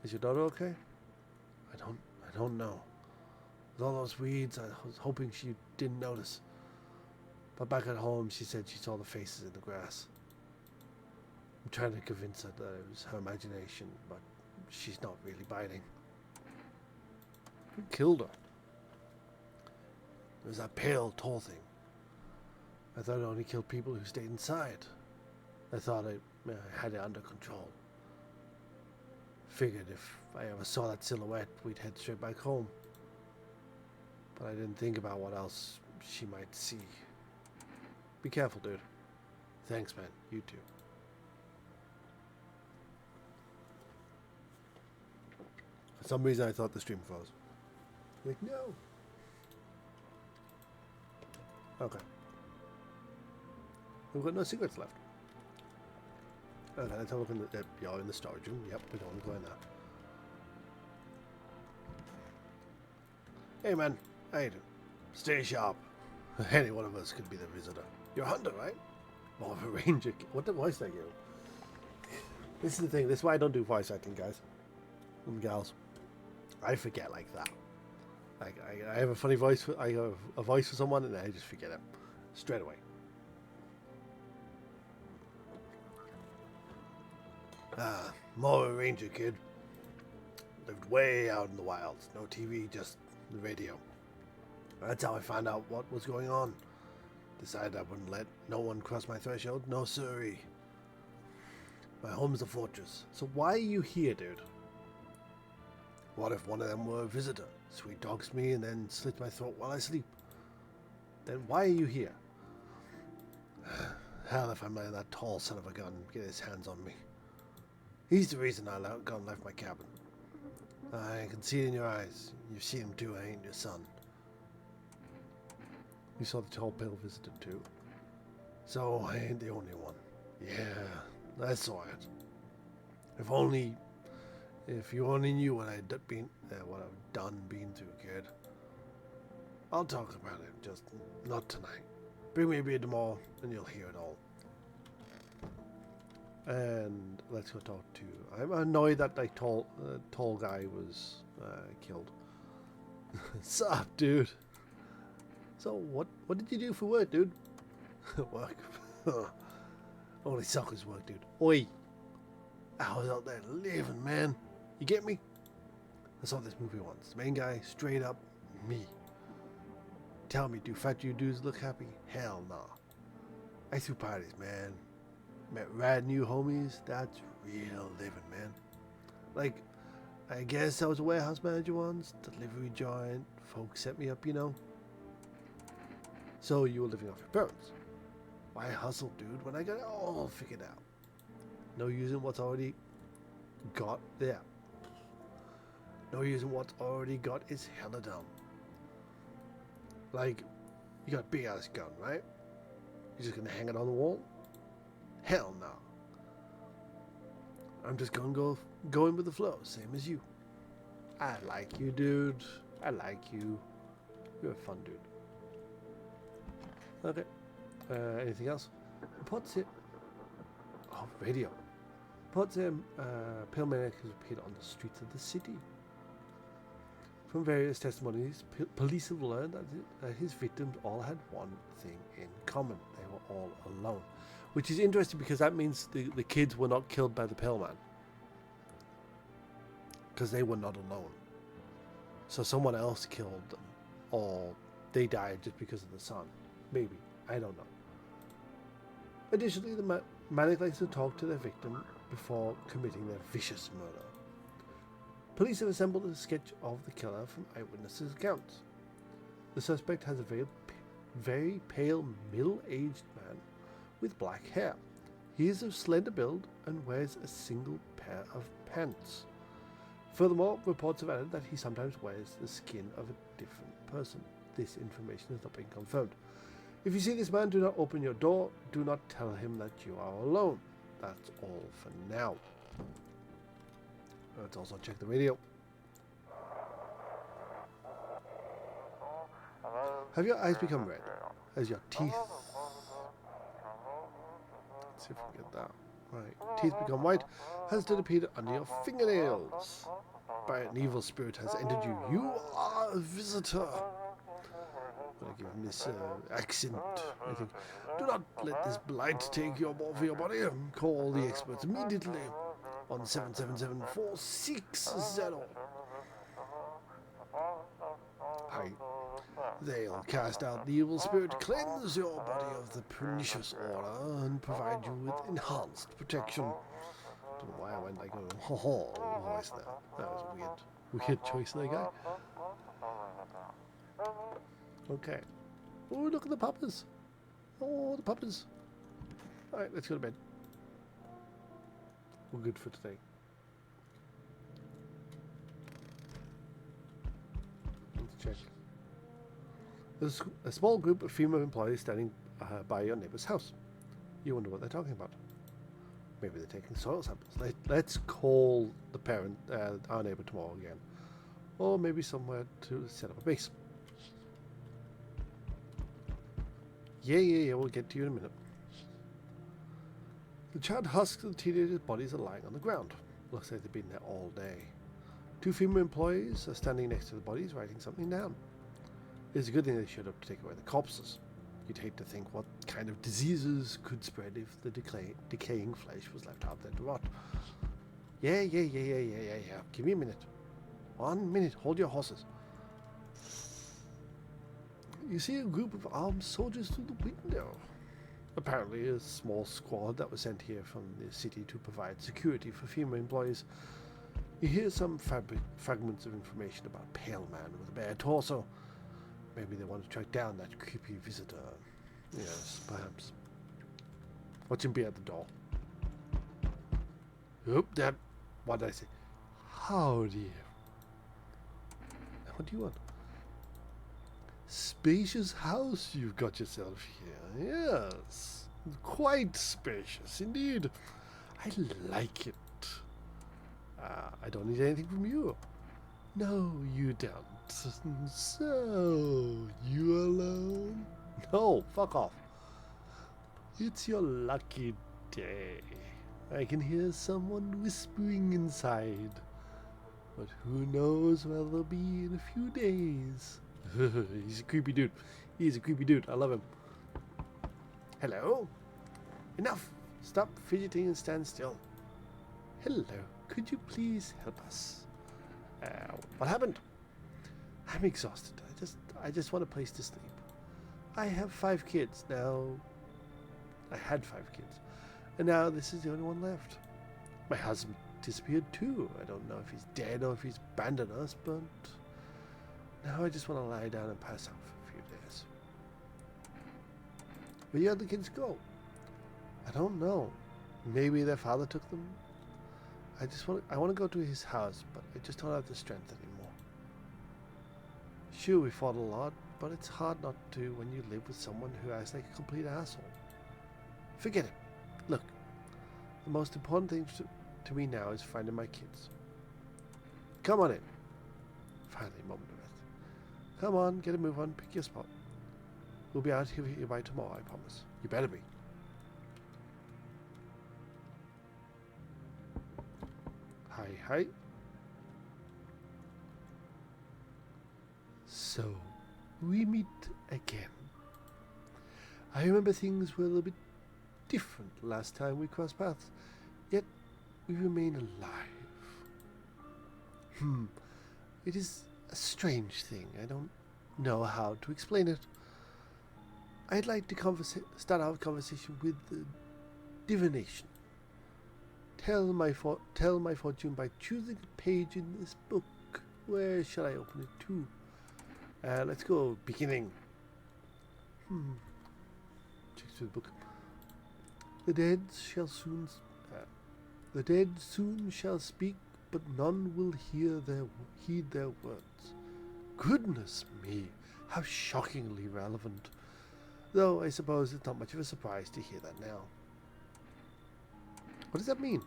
[SPEAKER 1] Is your daughter okay? I don't know. With all those weeds, I was hoping she didn't notice. But back at home, she said she saw the faces in the grass. I'm trying to convince her that it was her imagination, but she's not really biting. Who killed her? It was that pale, tall thing. I thought it only killed people who stayed inside. I thought I had it under control. Figured if I ever saw that silhouette, we'd head straight back home. But I didn't think about what else she might see. Be careful, dude. Thanks, man. You too. For some reason, I thought the stream froze. Like, no. Okay. We've got no cigarettes left. Okay, let's have a look in the... you're in the storage room. Yep, we don't want to go in there. Hey, man. How you doing? Stay sharp. Any one of us could be the visitor. You're a hunter, right? More of a ranger. What the voice did I give? This is the thing. This is why I don't do voice acting, guys. And gals. I forget like that. Like, I have a funny voice. I have a voice for someone and I just forget it. Straight away. More of a ranger, kid. Lived way out in the wilds. No TV, just the radio. That's how I found out what was going on. Decided I wouldn't let no one cross my threshold. No siree. My home's a fortress. So why are you here, dude? What if one of them were a visitor? Sweet dogs me and then slit my throat while I sleep. Then why are you here? Hell if I'm letting that tall son of a gun get his hands on me. He's the reason I gone and left my cabin. I can see it in your eyes. You've seen him too, I ain't your son. You saw the tall pale visitor too. So I ain't the only one. Yeah, I saw it. If you only knew what I'd done been through, kid. I'll talk about it, just not tonight. Bring me a beer tomorrow and you'll hear it all. And let's go talk to... I'm annoyed that like tall guy was killed. Sup, dude? So what did you do for work, dude? Work? Only suckers work, dude. Oi! I was out there living, man. You get me? I saw this movie once. The main guy, straight up, me. Tell me, do fat you dudes look happy? Hell nah. I threw parties, man. Met rad new homies. That's real living, man. Like, I guess I was a warehouse manager once. Delivery giant. Folks set me up, you know. So you were living off your parents. Why hustle, dude, when I got it all figured out? No using what's already got there. No using what's already got is hella dumb. Like, you got a big ass gun, right? You're just gonna hang it on the wall? Hell no. I'm just gonna go in with the flow, same as you. I like you, dude. I like you. You're a fun dude. Okay. Anything else? Reports it. Oh, radio. Reports pale maniac has appeared on the streets of the city. From various testimonies, police have learned that his victims all had one thing in common. They were all alone. Which is interesting because that means the kids were not killed by the pale man. Because they were not alone. So someone else killed them. Or they died just because of the sun. Maybe. I don't know. Additionally, the manic likes to talk to their victim before committing their vicious murder. Police have assembled a sketch of the killer from eyewitnesses' accounts. The suspect has a very pale, middle-aged man with black hair. He is of slender build and wears a single pair of pants. Furthermore, reports have added that he sometimes wears the skin of a different person. This information has not been confirmed. If you see this man, do not open your door. Do not tell him that you are alone. That's all for now. Let's also check the radio. Have your eyes become red? Has your teeth... Let's see if we can get that. Right. Teeth become white. Has it appeared under your fingernails? by an evil spirit has entered you. You are a visitor. I'm gonna give him this accent, I think. Do not let this blight take your over your body. Call the experts immediately on 777460. Hi. They'll cast out the evil spirit, cleanse your body of the pernicious aura, and provide you with enhanced protection. I don't know why I went like a voice there. That was a weird choice there, guy. Okay. Oh, look at the puppers. Oh, the puppers. Alright, let's go to bed. We're good for today. Let's check. There's a small group of female employees standing by your neighbor's house. You wonder what they're talking about. Maybe they're taking soil samples. Let's call the parent, our neighbor, tomorrow again. Or maybe somewhere to set up a base. Yeah, we'll get to you in a minute. The charred husks of the teenagers' bodies are lying on the ground. Looks like they've been there all day. 2 female employees are standing next to the bodies, writing something down. It's a good thing they showed up to take away the corpses. You'd hate to think what kind of diseases could spread if the decaying flesh was left out there to rot. Yeah. Give me a minute. 1 minute. Hold your horses. You see a group of armed soldiers through the window. Apparently a small squad that was sent here from the city to provide security for female employees. You hear some fragments of information about a pale man with a bare torso. Maybe they want to track down that creepy visitor. Yes, perhaps. Watch him be at the door. Oop, that. What did I say? Howdy. What do you want? Spacious house you've got yourself here. Yes. Quite spacious indeed. I like it. I don't need anything from you. No, you don't. So, you alone? No, fuck off. It's your lucky day. I can hear someone whispering inside. But who knows where they'll be in a few days. He's a creepy dude. He's a creepy dude. I love him. Hello? Enough. Stop fidgeting and stand still. Hello. Could you please help us? What happened? I'm exhausted. I just want a place to sleep. I have 5 kids now. I had 5 kids, and now this is the only one left. My husband disappeared too. I don't know if he's dead or if he's abandoned us, but now I just want to lie down and pass out for a few days. Where the other kids go? I don't know. Maybe their father took them. I want to go to his house, but I just don't have the strength anymore. Sure, we fought a lot, but it's hard not to when you live with someone who acts like a complete asshole. Forget it. Look, the most important thing to me now is finding my kids. Come on in. Finally, a moment of rest. Come on, get a move on, pick your spot. We'll be out here by tomorrow, I promise. You better be. Hi. So, we meet again. I remember things were a little bit different last time we crossed paths, yet we remain alive. It is a strange thing. I don't know how to explain it. I'd like to start our conversation with divination. Tell my fortune by choosing a page in this book. Where shall I open it to? Let's go beginning. Check through the book. The dead soon shall speak, but none will heed their words. Goodness me, how shockingly relevant. Though I suppose it's not much of a surprise to hear that now. What does that mean?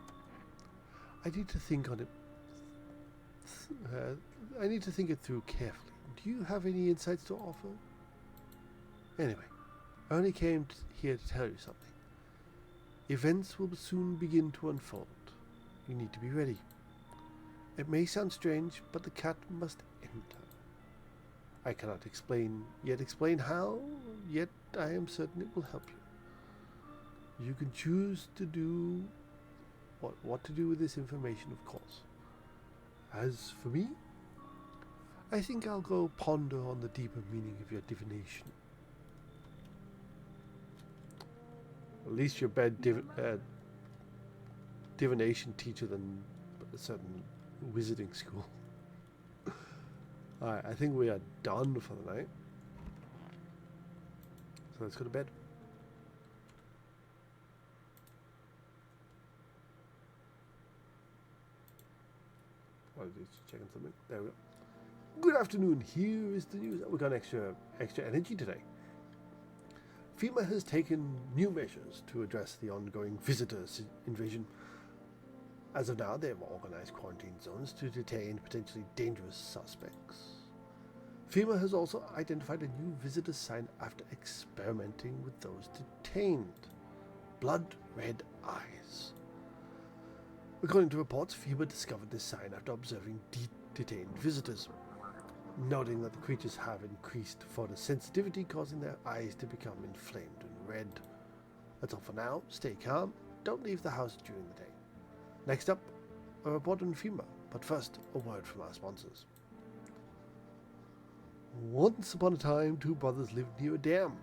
[SPEAKER 1] I need to think on it. I need to think it through carefully. Do you have any insights to offer? Anyway, I only came here to tell you something. Events will soon begin to unfold. You need to be ready. It may sound strange, but the cat must enter. I cannot explain how, yet I am certain it will help you. You can choose to do what to do with this information, of course. As for me, I think I'll go ponder on the deeper meaning of your divination. At least you're a better divination teacher than a certain wizarding school. Alright, I think we are done for the night. So let's go to bed. Well, just checking something. There we go. Good afternoon. Here is the news. We got extra energy today. FEMA has taken new measures to address the ongoing visitor invasion. As of now, they have organized quarantine zones to detain potentially dangerous suspects. FEMA has also identified a new visitor sign after experimenting with those detained. Blood red eyes. According to reports, FEMA discovered this sign after observing detained visitors, noting that the creatures have increased photosensitivity, causing their eyes to become inflamed and red. That's all for now. Stay calm. Don't leave the house during the day. Next up, a report on FEMA, but first, a word from our sponsors. Once upon a time, two brothers lived near a dam.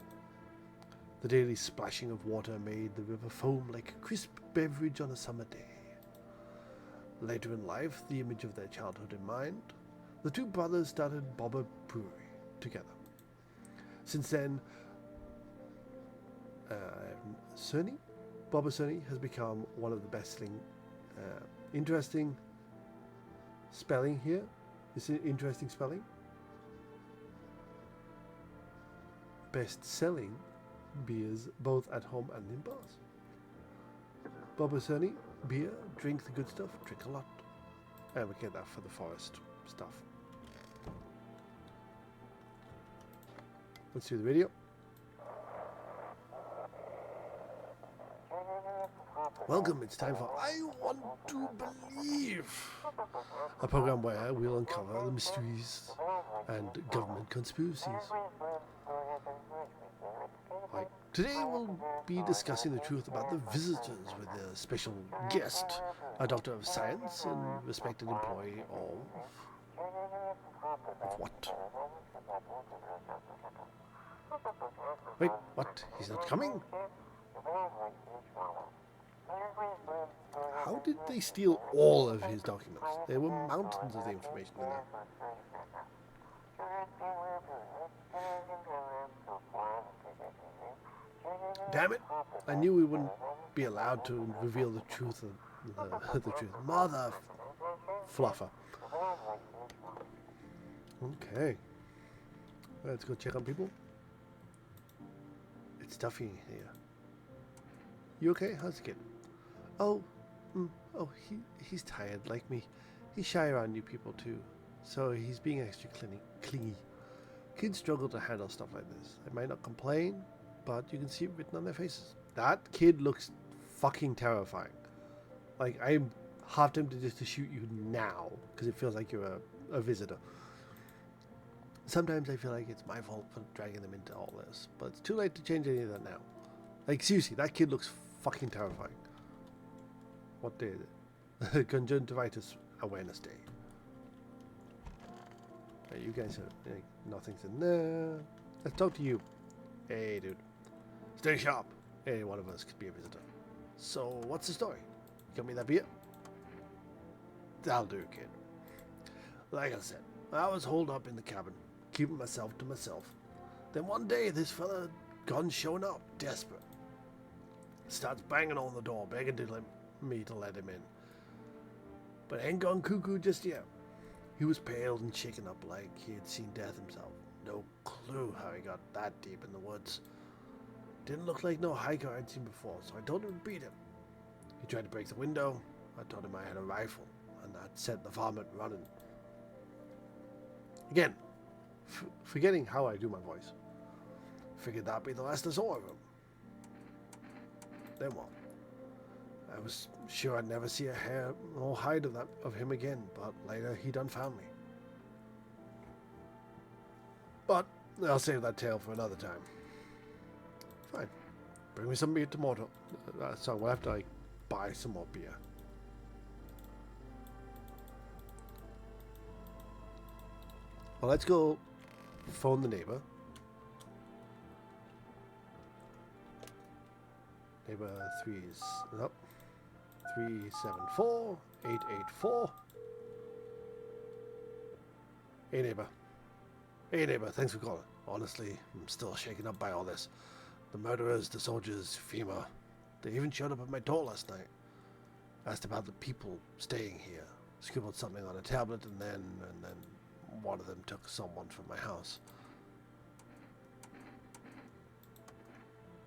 [SPEAKER 1] The daily splashing of water made the river foam like a crisp beverage on a summer day. Later in life, the image of their childhood in mind, the two brothers started Bobber Brewery together. Since then, Bobber Cerny has become one of the best-selling, interesting spelling here. Is it interesting spelling? Best-selling beers both at home and in bars. Bobber Cerny beer, drink the good stuff, drink a lot. And we get that for the forest stuff. Let's do the video. Welcome, it's time for I Want to Believe, a program where we'll uncover the mysteries and government conspiracies. Right. Today we'll be discussing the truth about the visitors with a special guest, a doctor of science and respected employee of what? Wait, what? He's not coming? How did they steal all of his documents? There were mountains of information in there. Damn it! I knew we wouldn't be allowed to reveal the truth of the truth. Mother fluffer. Okay. Let's go check on people. It's stuffy in here. You okay? How's the kid? He's tired like me. He's shy around new people too, so he's being extra clingy. Kids struggle to handle stuff like this. They might not complain, but you can see it written on their faces. That kid looks fucking terrifying. Like, I'm half tempted just to shoot you now, because it feels like you're a visitor. Sometimes I feel like it's my fault for dragging them into all this, but it's too late to change any of that now. Like, seriously, that kid looks fucking terrifying. What day is it? Conjunctivitis Awareness Day. Hey, you guys are, like, nothing's in there. Let's talk to you. Hey, dude. Stay sharp. Any one of us could be a visitor. So, what's the story? You got me that beer? That'll do, kid. Like I said, I was holed up in the cabin, keeping myself to myself. Then one day, this fella gone showing up, desperate. Starts banging on the door, begging me to let him in. But ain't gone cuckoo just yet. He was pale and shaken up like he had seen death himself. No clue how he got that deep in the woods. Didn't look like no hiker I'd seen before, so I told him to beat him. He tried to break the window. I told him I had a rifle, and that set the varmint running. Again, forgetting how I do my voice. Figured that'd be the last I saw of him. Then what? I was sure I'd never see a hair or hide of him again, but later he done found me. But I'll save that tale for another time. Fine. Bring me some beer tomorrow. So we'll have to like buy some more beer. Well, let's go phone the neighbor. Neighbor 374 884. Hey neighbor. Hey neighbor, thanks for calling. Honestly, I'm still shaken up by all this. The murderers, the soldiers, FEMA. They even showed up at my door last night. Asked about the people staying here. Scribbled something on a tablet and then one of them took someone from my house.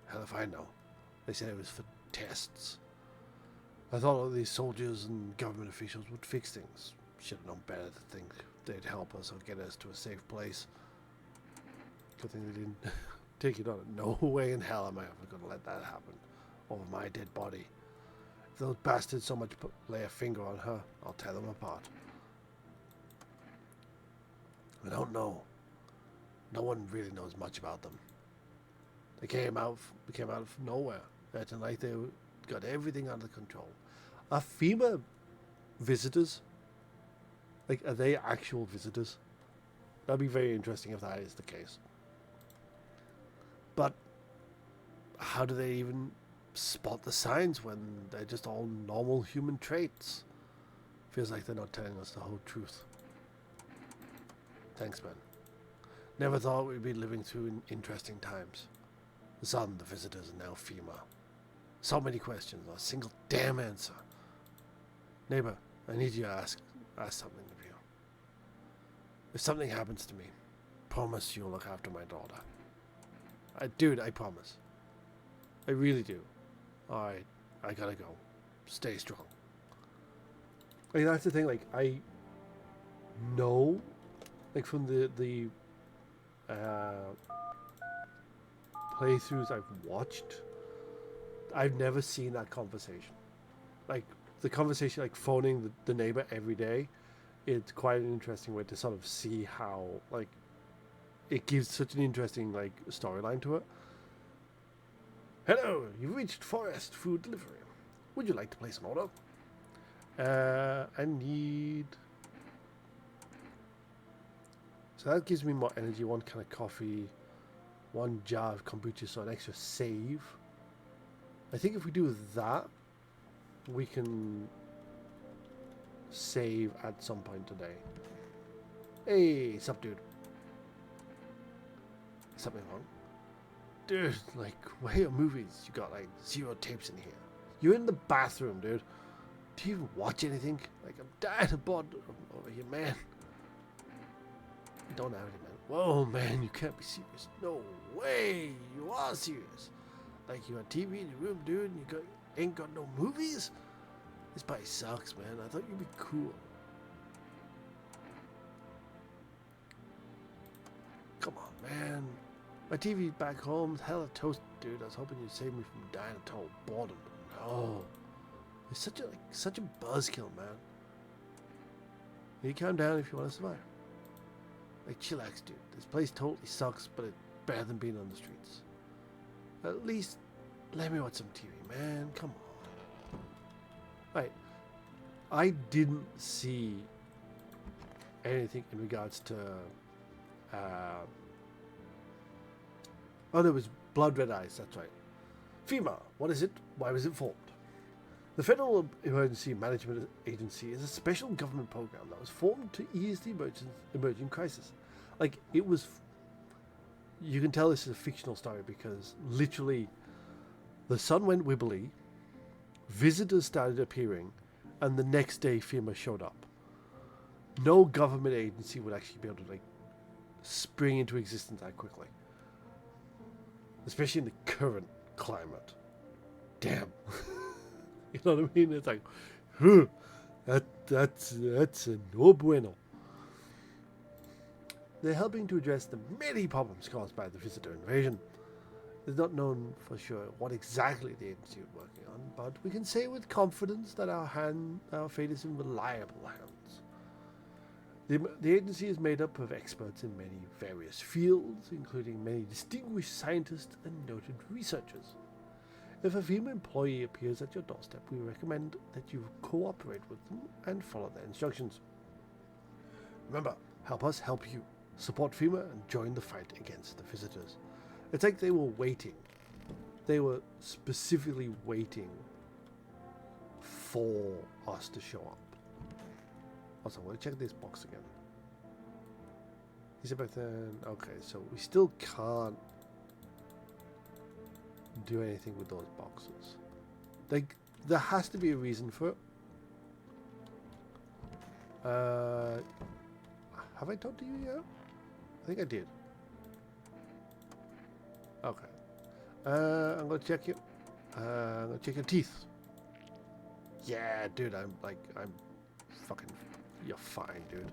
[SPEAKER 1] Hell if I know. They said it was for tests. I thought all these soldiers and government officials would fix things. Should have known better to think they'd help us or get us to a safe place. Good thing they didn't take it on. No way in hell am I ever going to let that happen over my dead body. If those bastards so much lay a finger on her, I'll tear them apart. I don't know. No one really knows much about them. They came out of nowhere. Acting like they got everything under control. Are FEMA visitors? Like, are they actual visitors? That'd be very interesting if that is the case. But how do they even spot the signs when they're just all normal human traits? Feels like they're not telling us the whole truth. Thanks, man. Never thought we'd be living through interesting times. The sun, the visitors, and now FEMA. So many questions, not a single damn answer. Neighbor, I need you to ask something of you. If something happens to me, promise you'll look after my daughter. Dude, I promise. I really do. Alright, I gotta go. Stay strong. Like, that's the thing, like, I know, like, from the playthroughs I've watched, I've never seen that conversation. Like, the conversation, like, phoning the neighbor every day, it's quite an interesting way to sort of see how, like, it gives such an interesting, like, storyline to it. Hello, you've reached Forest Food Delivery. Would you like to place an order? I need... So that gives me more energy, one kind of coffee, one jar of kombucha, so an extra save. I think if we do that, we can save at some point today. Hey, sup, dude? Something wrong? Dude, like, where are your movies? You got, like, 0 tapes in here. You're in the bathroom, dude. Do you even watch anything? Like, I'm dying of blood over here, man. You don't have any, man. Whoa, man, you can't be serious. No way. You are serious. Like, you got TV in your room, dude, and you ain't got no movies? This place sucks, man. I thought you'd be cool. Come on, man. My TV's back home. Hella toast, dude. I was hoping you'd save me from dying of total boredom. No. It's such a buzzkill, man. You calm down if you want to survive. Like, chillax, dude. This place totally sucks, but it's better than being on the streets. At least let me watch some TV, man. Come on. Right. I didn't see anything in regards to oh, there was Blood Red Eyes, that's right. FEMA, what is it? Why was it formed? The Federal Emergency Management Agency is a special government program that was formed to ease the emerging crisis. Like, it was... You can tell this is a fictional story because literally the sun went wibbly, visitors started appearing, and the next day FEMA showed up. No government agency would actually be able to, like, spring into existence that quickly. Especially in the current climate. Damn. You know what I mean? It's like, that's a no bueno. They're helping to address the many problems caused by the visitor invasion. It's not known for sure what exactly the agency is working on, but we can say with confidence that our fate is in reliable hands. The agency is made up of experts in many various fields, including many distinguished scientists and noted researchers. If a female employee appears at your doorstep, we recommend that you cooperate with them and follow their instructions. Remember, help us help you. Support FEMA and join the fight against the visitors. It's like they were waiting. They were specifically waiting for us to show up. Also, I want to check this box again. Is it back then? Okay, so we still can't do anything with those boxes. Like, there has to be a reason for it. Have I talked to you yet? I think I did. Okay. I'm gonna check you. I'm gonna check your teeth. Yeah, dude, I'm fucking, you're fine, dude.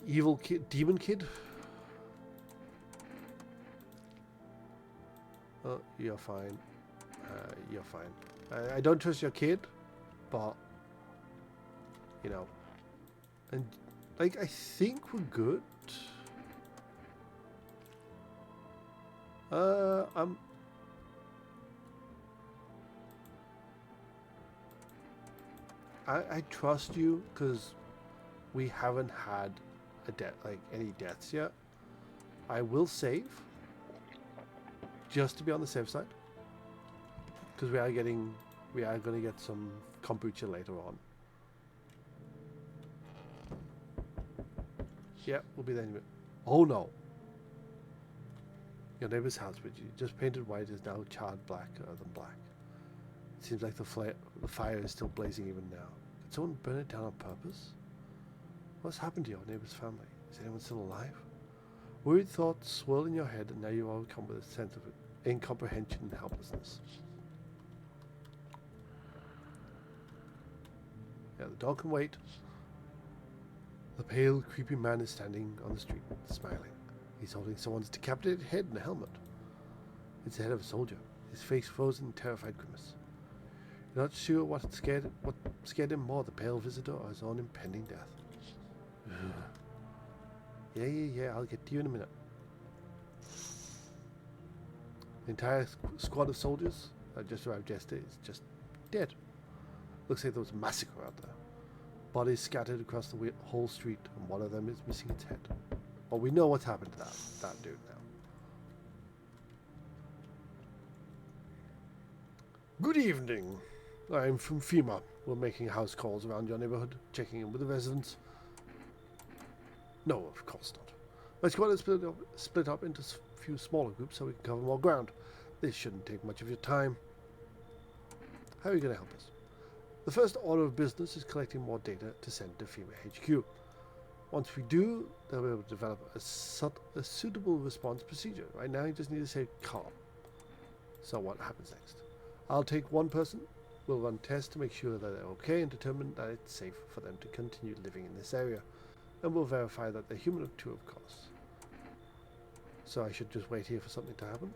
[SPEAKER 1] Evil kid, demon kid. Oh, you're fine. You're fine. I don't trust your kid, but, you know, and, like, I think we're good. I trust you because we haven't had a any deaths yet. I will save just to be on the safe side because we are going to get some kombucha later on. Yeah, we'll be there in a minute. Oh no. Your neighbor's house, which you just painted white, is now charred blacker than black. It seems like the fire is still blazing even now. Did someone burn it down on purpose? What's happened to your neighbor's family? Is anyone still alive? Worried thoughts swirl in your head, and now you overcome with a sense of incomprehension and helplessness. Yeah, the dog can wait. The pale, creepy man is standing on the street, smiling. He's holding someone's decapitated head in a helmet. It's the head of a soldier, his face frozen in terrified grimace. You're not sure what scared him more, the pale visitor or his own impending death. Yeah, I'll get to you in a minute. The entire squad of soldiers that just arrived yesterday is just dead. Looks like there was a massacre out there. Bodies scattered across the whole street, and one of them is missing its head. Well, we know what's happened to that dude now. Good evening. I'm from FEMA. We're making house calls around your neighborhood, checking in with the residents. No, of course not. My squad is split up into a few smaller groups so we can cover more ground. This shouldn't take much of your time. How are you going to help us? The first order of business is collecting more data to send to FEMA HQ. Once we do, they'll be able to develop a suitable response procedure. Right now, you just need to say calm. So what happens next? I'll take one person. We'll run tests to make sure that they're okay and determine that it's safe for them to continue living in this area. And we'll verify that they're human too, of course. So I should just wait here for something to happen?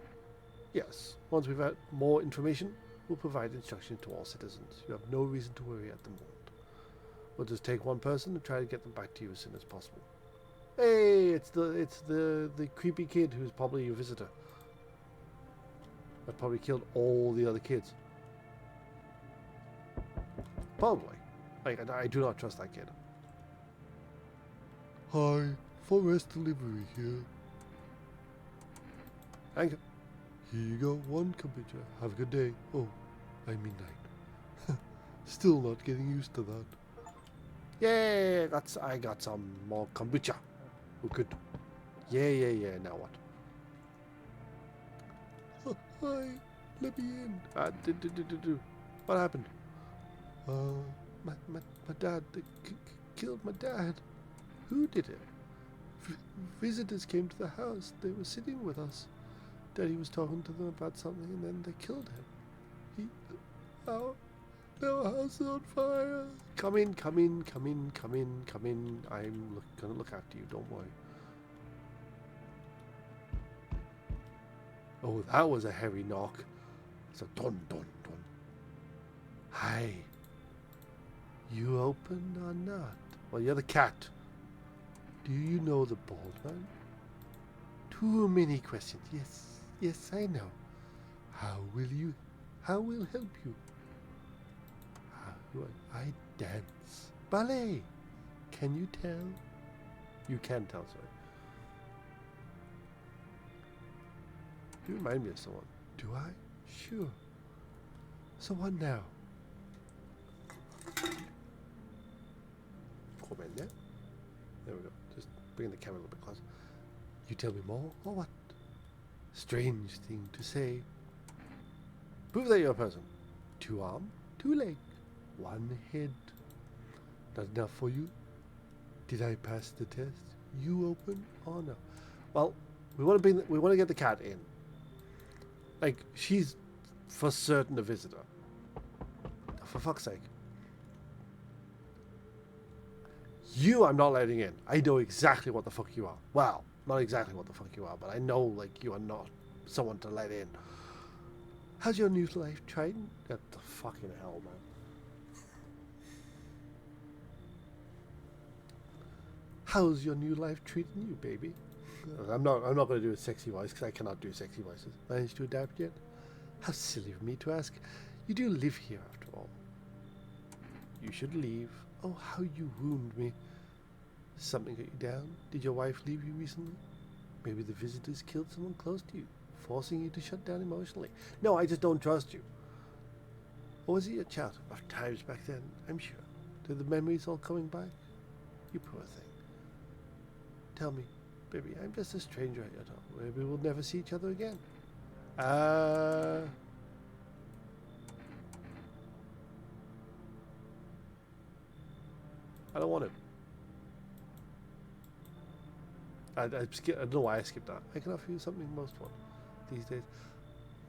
[SPEAKER 1] Yes. Once we've had more information, we'll provide instructions to all citizens. You have no reason to worry at the moment. We'll just take one person and try to get them back to you as soon as possible. Hey, it's the creepy kid who's probably your visitor. That probably killed all the other kids. Probably. Like, I do not trust that kid. Hi, forest delivery here. Thank you. Here you go, one kombucha. Have a good day. Oh, I mean night. Still not getting used to that. Yay! I got some more kombucha. Oh, good. Yeah. Now what? Oh, hi, let me in. What happened? My dad. They killed my dad. Who did it? Visitors came to the house. They were sitting with us. Daddy was talking to them about something, and then they killed him. Our house is on fire. Come in. I'm gonna look after you. Don't worry. Oh, that was a heavy knock. So dun dun dun. Hi. You open or not? Well, you're the cat. Do you know the bald man? Too many questions. Yes, yes, I know. How will help you? How do I dance? Ballet. Can you tell? You can tell, sorry. You remind me of someone. Do I? Sure. So what now? Come in there. There we go. Just bring the camera a little bit closer. You tell me more, or what? Strange thing to say. Prove that you're a person. 2 arm, 2 leg, 1 head. Not enough for you? Did I pass the test? You open or no? Well, we want to get the cat in. Like, she's for certain a visitor. For fuck's sake. You I'm not letting in. I know exactly what the fuck you are. Well, not exactly what the fuck you are, but I know, like, you are not someone to let in. How's your new life trading? What the fucking hell, man. How's your new life treating you, baby? I'm not going to do a sexy voice because I cannot do sexy voices. Managed to adapt yet? How silly of me to ask. You do live here after all. You should leave. Oh, how you wound me. Something got you down? Did your wife leave you recently? Maybe the visitors killed someone close to you, forcing you to shut down emotionally. No, I just don't trust you. Or was it a chat of times back then? I'm sure. Do the memories all coming back? You poor thing. Tell me, baby, I'm just a stranger at your door. Maybe we'll never see each other again. I don't want to. I don't know why I skipped that. I can offer you something most want these days.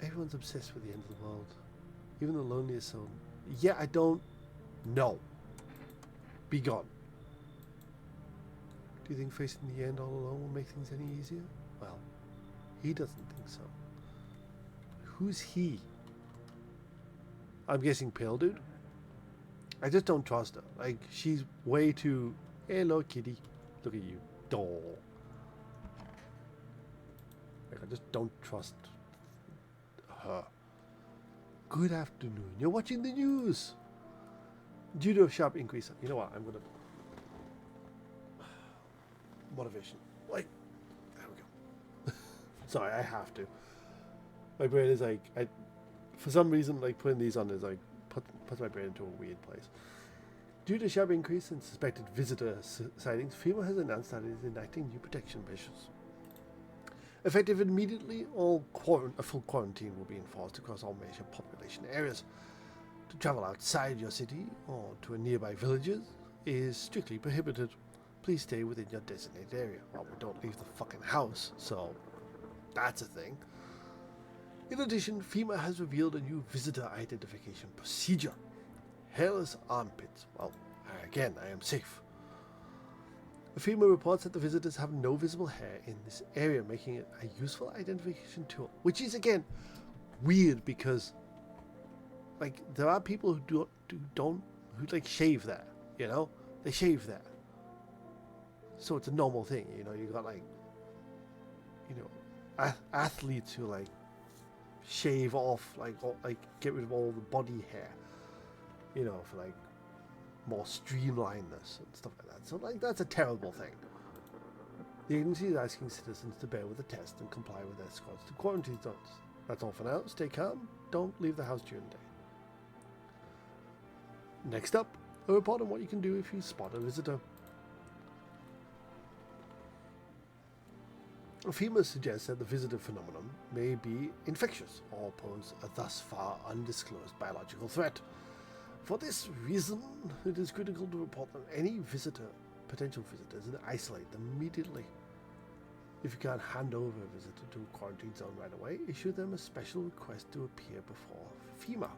[SPEAKER 1] Everyone's obsessed with the end of the world. Even the loneliest soul. Yeah, I don't know. Be gone. Do you think facing the end all alone will make things any easier? Well, he doesn't think so. Who's he? I'm guessing pale dude. I just don't trust her. Like, she's way too... Hello, kitty. Look at you. Doll. Like, I just don't trust her. Good afternoon. You're watching the news. Due to a sharp increase... You know what? I'm going to... Motivation. Like, there we go. Sorry, I have to. My brain is like... for some reason, like, putting these on is like... puts my brain into a weird place. Due to a sharp increase in suspected visitor sightings, FEMA has announced that it is enacting new protection measures. Effective immediately, a full quarantine will be enforced across all major population areas. To travel outside your city or to a nearby villages is strictly prohibited. Please stay within your designated area. Well, we don't leave the fucking house, so that's a thing. In addition, FEMA has revealed a new visitor identification procedure. Hairless armpits. Well, again, I am safe. FEMA reports that the visitors have no visible hair in this area, making it a useful identification tool. Which is, again, weird because, like, there are people who don't shave there, you know? They shave there. So it's a normal thing, you know? You got, like, you know, athletes who, like, shave off, like get rid of all the body hair, you know, for like more streamlinedness and stuff like that. So like that's a terrible thing. The agency is asking citizens to bear with the test and comply with escorts to quarantine zones. That's all for now. Stay calm. Don't leave the house during the day. Next up, a report on what you can do if you spot a visitor. FEMA suggests that the visitor phenomenon may be infectious or pose a thus far undisclosed biological threat. For this reason, it is critical to report on any potential visitors, and isolate them immediately. If you can't hand over a visitor to a quarantine zone right away, issue them a special request to appear before FEMA.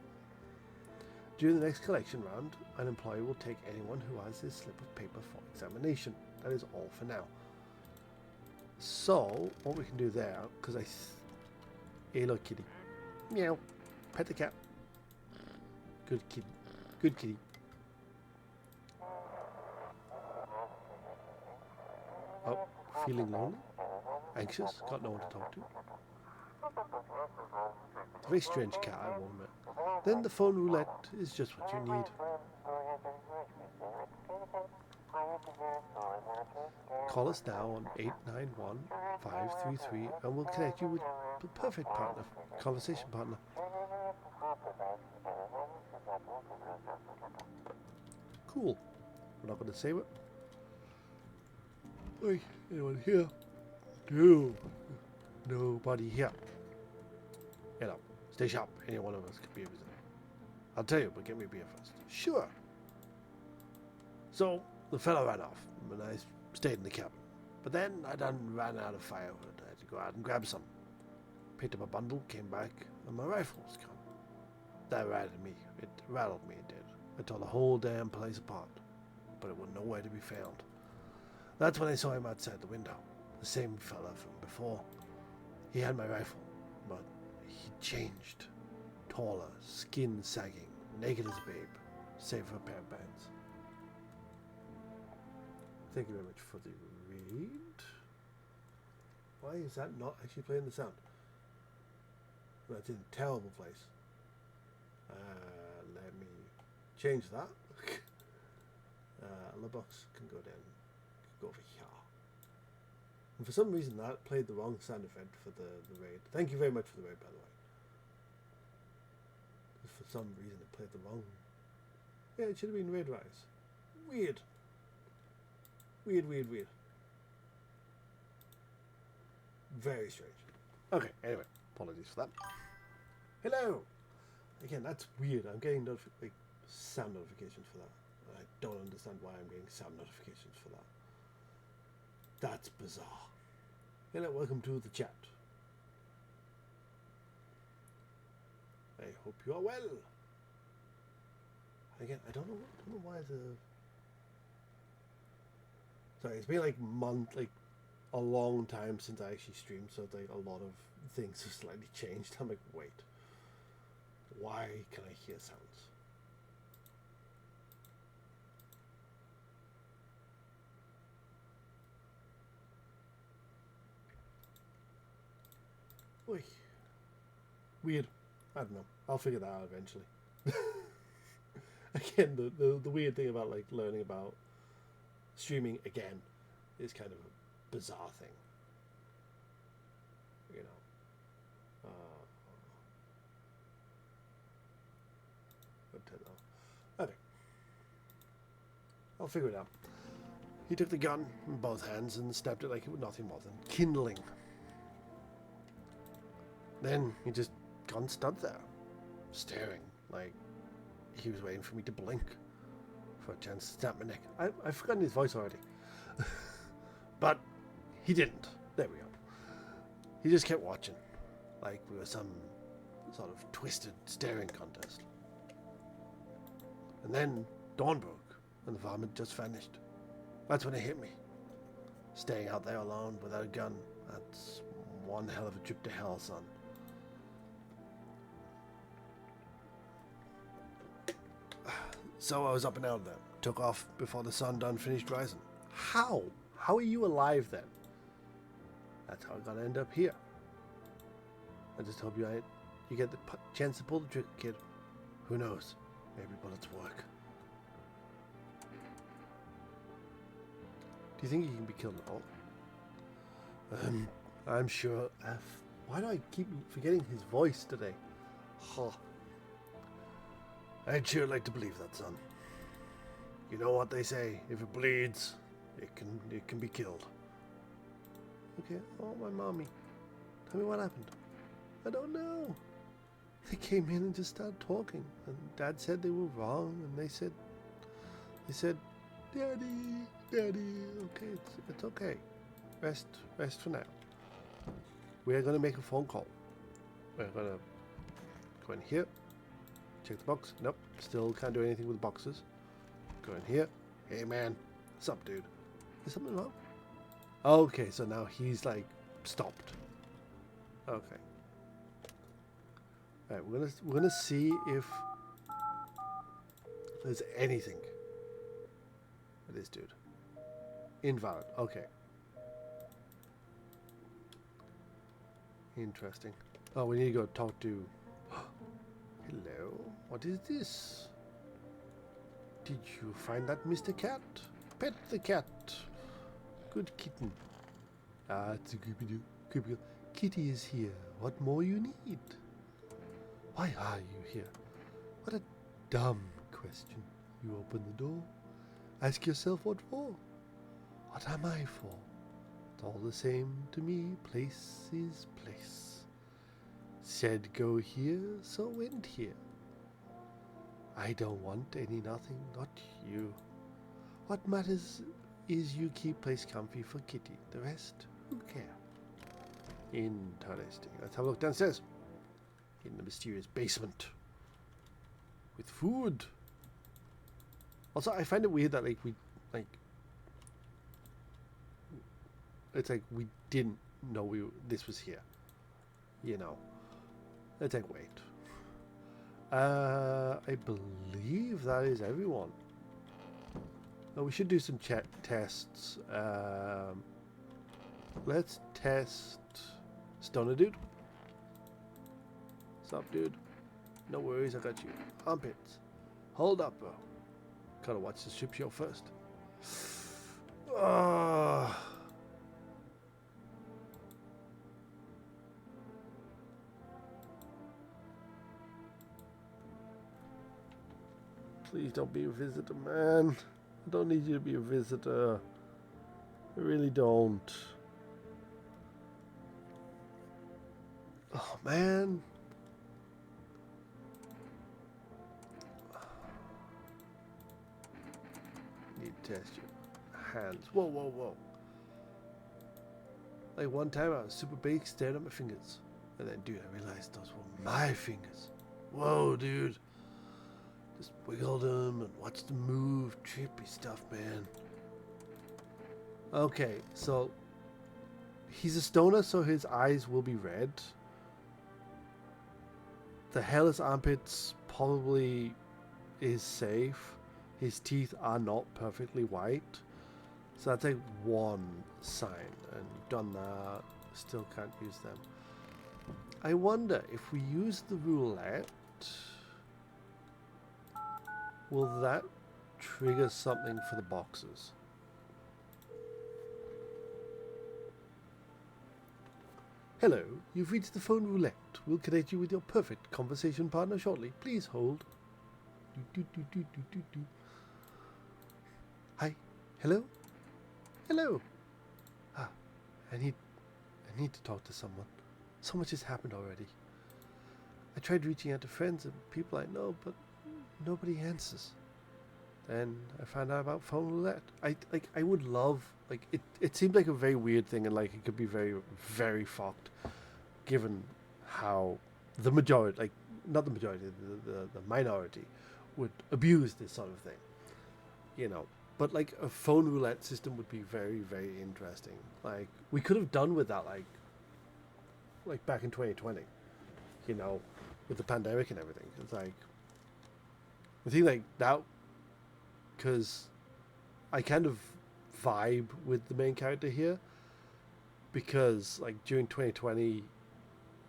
[SPEAKER 1] During the next collection round, an employee will take anyone who has this slip of paper for examination. That is all for now. So, what we can do there, because Hey, look, kitty. Meow. Pet the cat. Good kitty. Good kitty. Oh, feeling lonely? Anxious? Got no one to talk to? It's a very strange cat, I will admit. Then the phone roulette is just what you need. Call us now on 891-533 and we'll connect you with the perfect partner, conversation partner. Cool. We're not going to save it. Oi, anyone here? No. Nobody here. You know, stay sharp. Any one of us could be a visitor. I'll tell you, but get me a beer first. Sure. So, the fellow ran off, and I stayed in the cabin. But then I done ran out of firewood. I had to go out and grab some. Picked up a bundle, came back, and my rifle was gone. That rattled me. It rattled me, it did. I tore the whole damn place apart. But it was nowhere to be found. That's when I saw him outside the window. The same fella from before. He had my rifle, but he changed. Taller, skin sagging, naked as a babe, save for a pair of pants. Thank you very much for the read. Why is that not actually playing the sound? That's in a terrible place. Let me change that. The box can go down. Go over here. And for some reason that played the wrong sound effect for the raid. Thank you very much for the raid, by the way. For some reason it played the wrong. Yeah, it should have been Raid Rise. Weird. Weird. Very strange. Okay, anyway, apologies for that. Hello! Again, that's weird. I'm getting sound notifications for that. I don't understand why I'm getting sound notifications for that. That's bizarre. Hello, welcome to the chat. I hope you are well. Again, I don't know why Sorry, it's been a long time since I actually streamed, so a lot of things have slightly changed. I'm like, wait, why can I hear sounds? Oy. Weird. I don't know. I'll figure that out eventually. Again, the weird thing about learning about streaming again is kind of a bizarre thing. You know. Okay. I'll figure it out. He took the gun in both hands and snapped it like it was nothing more than kindling. Then he just stood there, staring, like he was waiting for me to blink for a chance to snap my neck. I've forgotten his voice already. But he didn't. There we go. He just kept watching, like we were some sort of twisted staring contest. And then dawn broke, and the varmint just vanished. That's when it hit me. Staying out there alone without a gun, that's one hell of a trip to hell, son. So I was up and out of there. Took off before the sun done finished rising. How? How are you alive then? That's how I gotta end up here. I just hope you get the chance to pull the trigger, kid. Who knows? Maybe bullets work. Do you think you can be killed at all? I'm sure. Why do I keep forgetting his voice today? Huh. I'd sure like to believe that, son. You know what they say, if it bleeds, it can be killed. Okay, oh my mommy. Tell me what happened. I don't know. They came in and just started talking, and Dad said they were wrong, and they said, Daddy, okay, it's okay. Rest for now. We're gonna make a phone call. We're gonna go in here. Check the box. Nope. Still can't do anything with the boxes. Go in here. Hey, man. What's up, dude? Is something wrong? Okay, so now he's, stopped. Okay. Alright, we're gonna see if there's anything with this dude. Invalid. Okay. Interesting. Oh, we need to go talk to... Hello? What is this? Did you find that, Mr. Cat? Pet the cat. Good kitten. Ah, it's a creepy. Kitty is here. What more you need? Why are you here? What a dumb question. You open the door. Ask yourself what for? What am I for? It's all the same to me. Place is place. Said go here, so went here. I don't want any nothing, not you. What matters is you keep place comfy for Kitty. The rest, who care? Interesting. Let's have a look downstairs. In the mysterious basement. With food. Also, I find it weird that it's like we didn't know this was here. You know. Let's wait. I believe that is everyone. Oh, we should do some tests. Let's test Stoner Dude. What's up, dude? No worries, I got you. Armpits. Hold up, bro. Gotta watch the strip show first. Please don't be a visitor, man. I don't need you to be a visitor. I really don't. Oh, man. Need to test your hands. Whoa, whoa, whoa. Like one time I was super big, staring at my fingers. And then, dude, I realized those were my fingers. Whoa, dude. Just wiggled them and watched them move. Trippy stuff, man. Okay, so he's a stoner, so his eyes will be red. The hairless armpits probably is safe. His teeth are not perfectly white. So that's like one sign. And done that. Still can't use them. I wonder if we use the roulette, will that trigger something for the boxes? Hello, you've reached the phone roulette. We'll connect you with your perfect conversation partner shortly. Please hold. Hi. Hello? Hello. Ah, I need to talk to someone. So much has happened already. I tried reaching out to friends and people I know, but nobody answers. Then I found out about phone roulette. I would love, like, it seems like a very weird thing, and like it could be very, very fucked, given how the majority, like not the majority, the minority would abuse this sort of thing, you know. But like a phone roulette system would be very, very interesting. Like we could have done with that, like back in 2020, you know, with the pandemic and everything. It's like I think like that. Because I kind of vibe with the main character here, because like during 2020,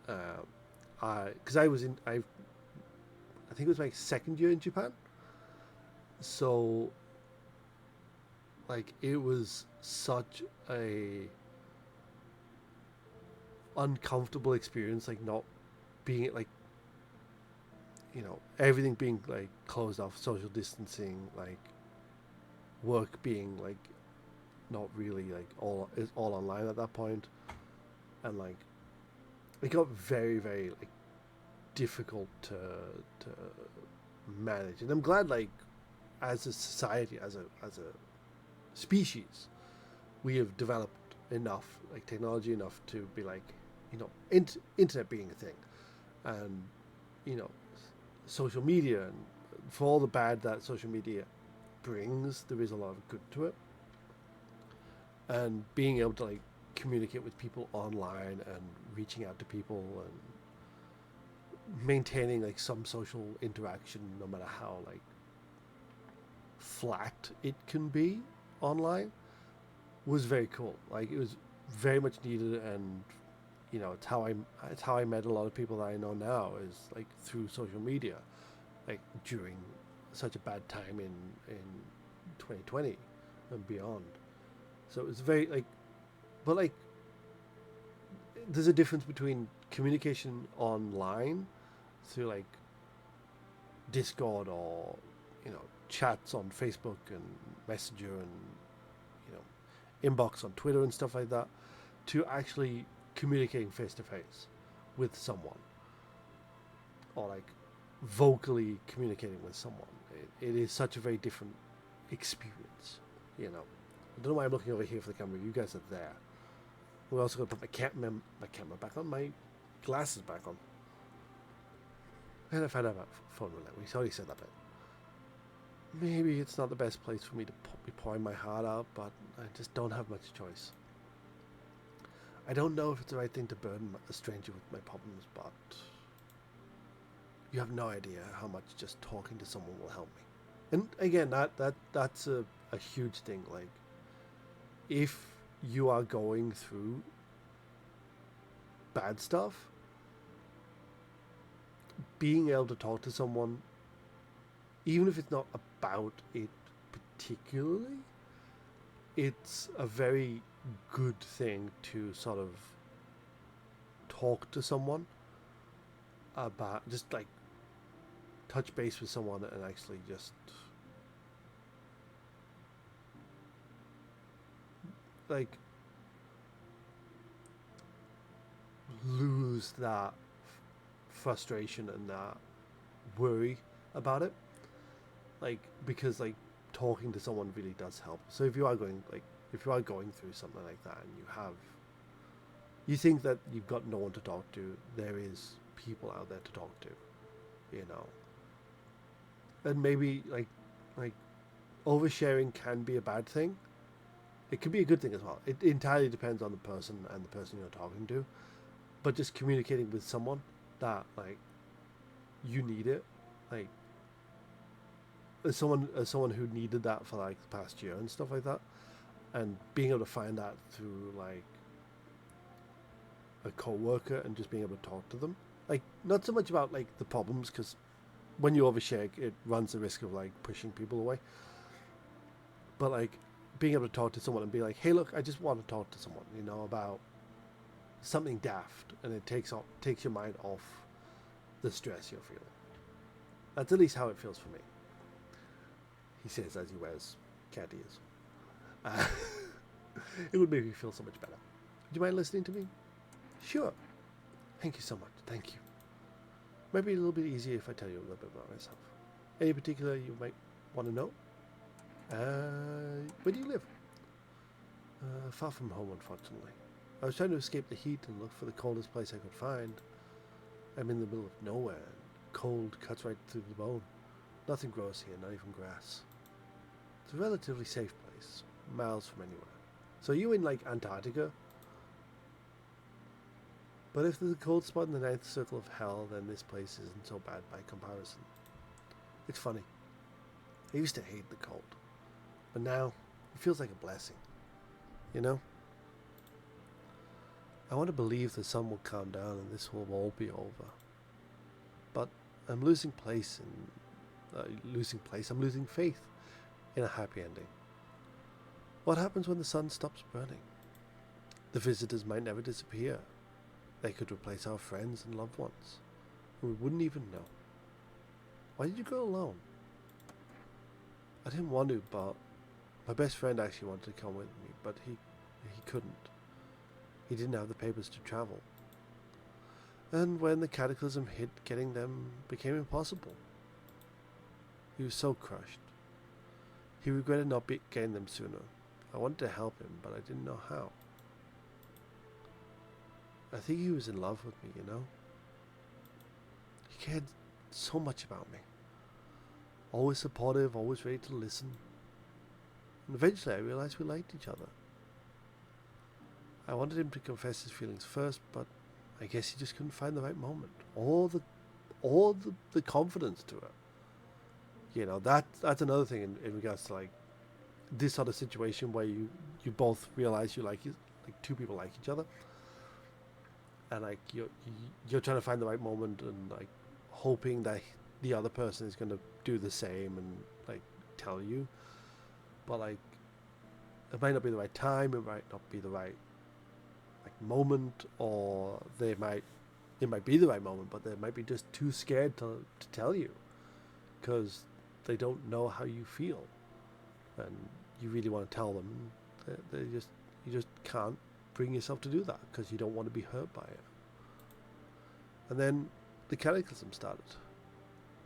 [SPEAKER 1] because I think it was my second year in Japan, so like it was such a uncomfortable experience, like not being like, you know, everything being like closed off, social distancing, like work being like not really like all online at that point, and like it got very, very like difficult to manage. And I'm glad, like, as a society, as a species, we have developed enough like technology enough to be like, you know, internet being a thing, and you know, social media, and for all the bad that social media brings, there is a lot of good to it, and being able to like communicate with people online and reaching out to people maintaining like some social interaction, no matter how like flat it can be online, was very cool. Like it was very much needed, and it's how I met a lot of people that I know now is like through social media, like during such a bad time in 2020 and beyond. So it was very like, but like there's a difference between communication online through like Discord or chats on Facebook and Messenger and inbox on Twitter and stuff like that, to actually communicating face to face with someone, or like vocally communicating with someone. It is such a very different experience. I don't know why I'm looking over here for the camera. You guys are there. We're also going to put my camera back on, my glasses back on. And I found out about phone roulette. We already said that bit. Maybe it's not the best place for me to be pouring my heart out, but I just don't have much choice. I don't know if it's the right thing to burden a stranger with my problems, but you have no idea how much just talking to someone will help me. And again, that's a huge thing. Like, if you are going through bad stuff, being able to talk to someone, even if it's not about it particularly, it's a very good thing to sort of talk to someone about, just like touch base with someone and actually just like lose that frustration and that worry about it, like, because like talking to someone really does help. So if you are going through something like that, and you think that you've got no one to talk to, there is people out there to talk to, and maybe like oversharing can be a bad thing. It can be a good thing as well. It entirely depends on the person and the person you're talking to, but just communicating with someone that like you need it, like as someone who needed that for like the past year and stuff like that, and being able to find that through like a co-worker and just being able to talk to them, like not so much about like the problems, because when you overshare it runs the risk of like pushing people away, but like being able to talk to someone and be like, hey look, I just want to talk to someone about something daft, and it takes your mind off the stress you're feeling. That's at least how it feels for me, he says as he wears cat ears. It would make me feel so much better. Would you mind listening to me? Sure. Thank you so much. Thank you. Might be a little bit easier if I tell you a little bit about myself. Any particular you might want to know? Where do you live? Far from home, unfortunately. I was trying to escape the heat and look for the coldest place I could find. I'm in the middle of nowhere, and cold cuts right through the bone. Nothing grows here, not even grass. It's a relatively safe place, miles from anywhere. So you in like Antarctica? But if there's a cold spot in the ninth circle of hell, then this place isn't so bad by comparison. It's funny. I used to hate the cold, but now it feels like a blessing. I want to believe the sun will calm down and this will all be over. But I'm losing faith in a happy ending. What happens when the sun stops burning? The visitors might never disappear. They could replace our friends and loved ones, and we wouldn't even know. Why did you go alone? I didn't want to, but my best friend actually wanted to come with me, but he couldn't. He didn't have the papers to travel. And when the cataclysm hit, getting them became impossible. He was so crushed. He regretted not getting them sooner. I wanted to help him, but I didn't know how. I think he was in love with me, He cared so much about me. Always supportive, always ready to listen. And eventually I realized we liked each other. I wanted him to confess his feelings first, but I guess he just couldn't find the right moment, or the or the confidence to it. You know, that's another thing in regards to like this sort of situation where you both realize you like two people like each other, and like you're trying to find the right moment and like hoping that the other person is going to do the same and like tell you, but like it might not be the right time, it might not be the right like moment, or it might be the right moment, but they might be just too scared to tell you because they don't know how you feel, and you really want to tell them. You just can't bring yourself to do that because you don't want to be hurt by it. And then the cataclysm started,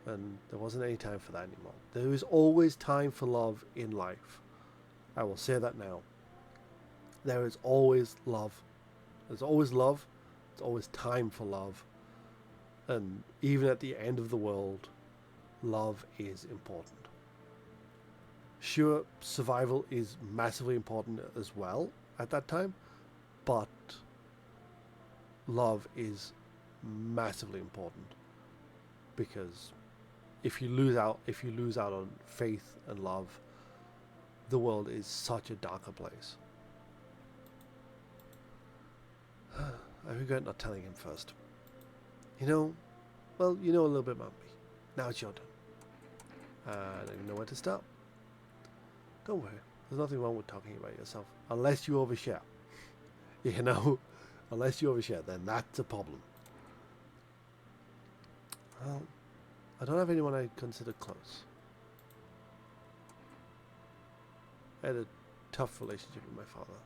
[SPEAKER 1] and there wasn't any time for that anymore. There is always time for love in life. I will say that now. There is always love. There's always love. There's always time for love. And even at the end of the world, love is important. Sure, survival is massively important as well at that time, but love is massively important, because if you lose out on faith and love, the world is such a darker place. I regret not telling him first. You know a little bit about me. Now it's your turn. I don't even know where to start. Don't worry, there's nothing wrong with talking about yourself, unless you overshare. You know, unless you overshare, then that's a problem. Well, I don't have anyone I consider close. I had a tough relationship with my father.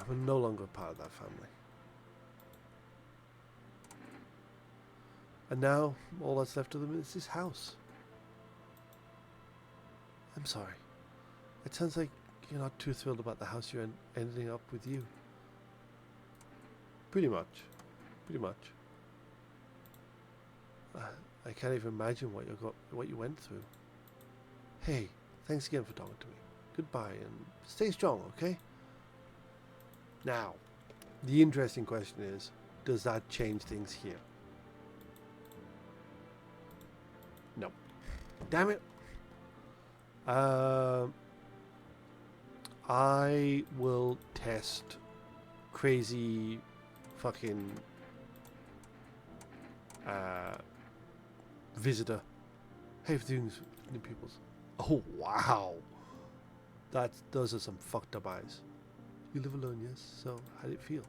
[SPEAKER 1] I'm no longer part of that family. And now, all that's left of them is this house. I'm sorry. It sounds like you're not too thrilled about the house you're ending up with you. Pretty much. I can't even imagine what you went through. Hey, thanks again for talking to me. Goodbye, and stay strong, okay? Now, the interesting question is, does that change things here? No. Damn it. I will test crazy fucking visitor. Hey, things new pupils. Oh wow. Those are some fucked up eyes. You live alone, yes? So how did it feel?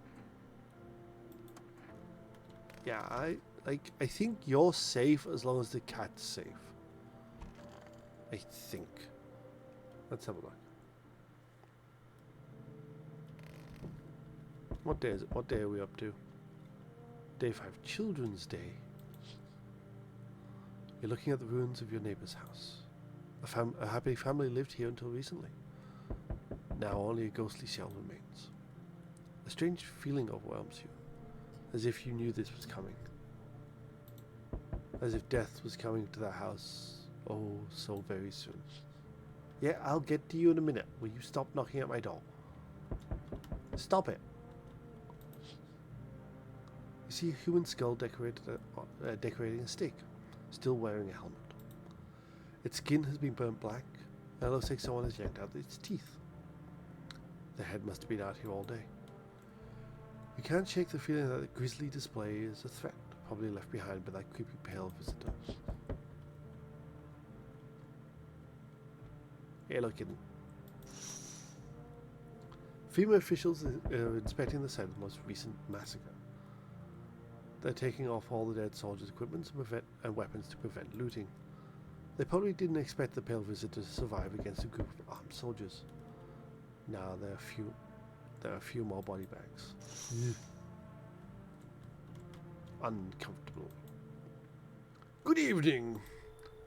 [SPEAKER 1] Yeah, I think you're safe as long as the cat's safe. I think. Let's have a look. What day is it? What day are we up to? Day 5, Children's Day. You're looking at the ruins of your neighbor's house. A happy family lived here until recently. Now only a ghostly shell remains. A strange feeling overwhelms you, as if you knew this was coming. As if death was coming to the house, oh, so very soon. Yeah, I'll get to you in a minute. Will you stop knocking at my door? Stop it. You see a human skull decorating a stake, still wearing a helmet. Its skin has been burnt black, and it looks like someone has yanked out its teeth. The head must have been out here all day. You can't shake the feeling that the grisly display is a threat, probably left behind by that creepy pale visitor. Hey, look, kitten. FEMA officials are inspecting the site of the most recent massacre. They're taking off all the dead soldiers' equipment and weapons to prevent looting. They probably didn't expect the pale visitor to survive against a group of armed soldiers. Now there are a few more body bags. Uncomfortable. Good evening.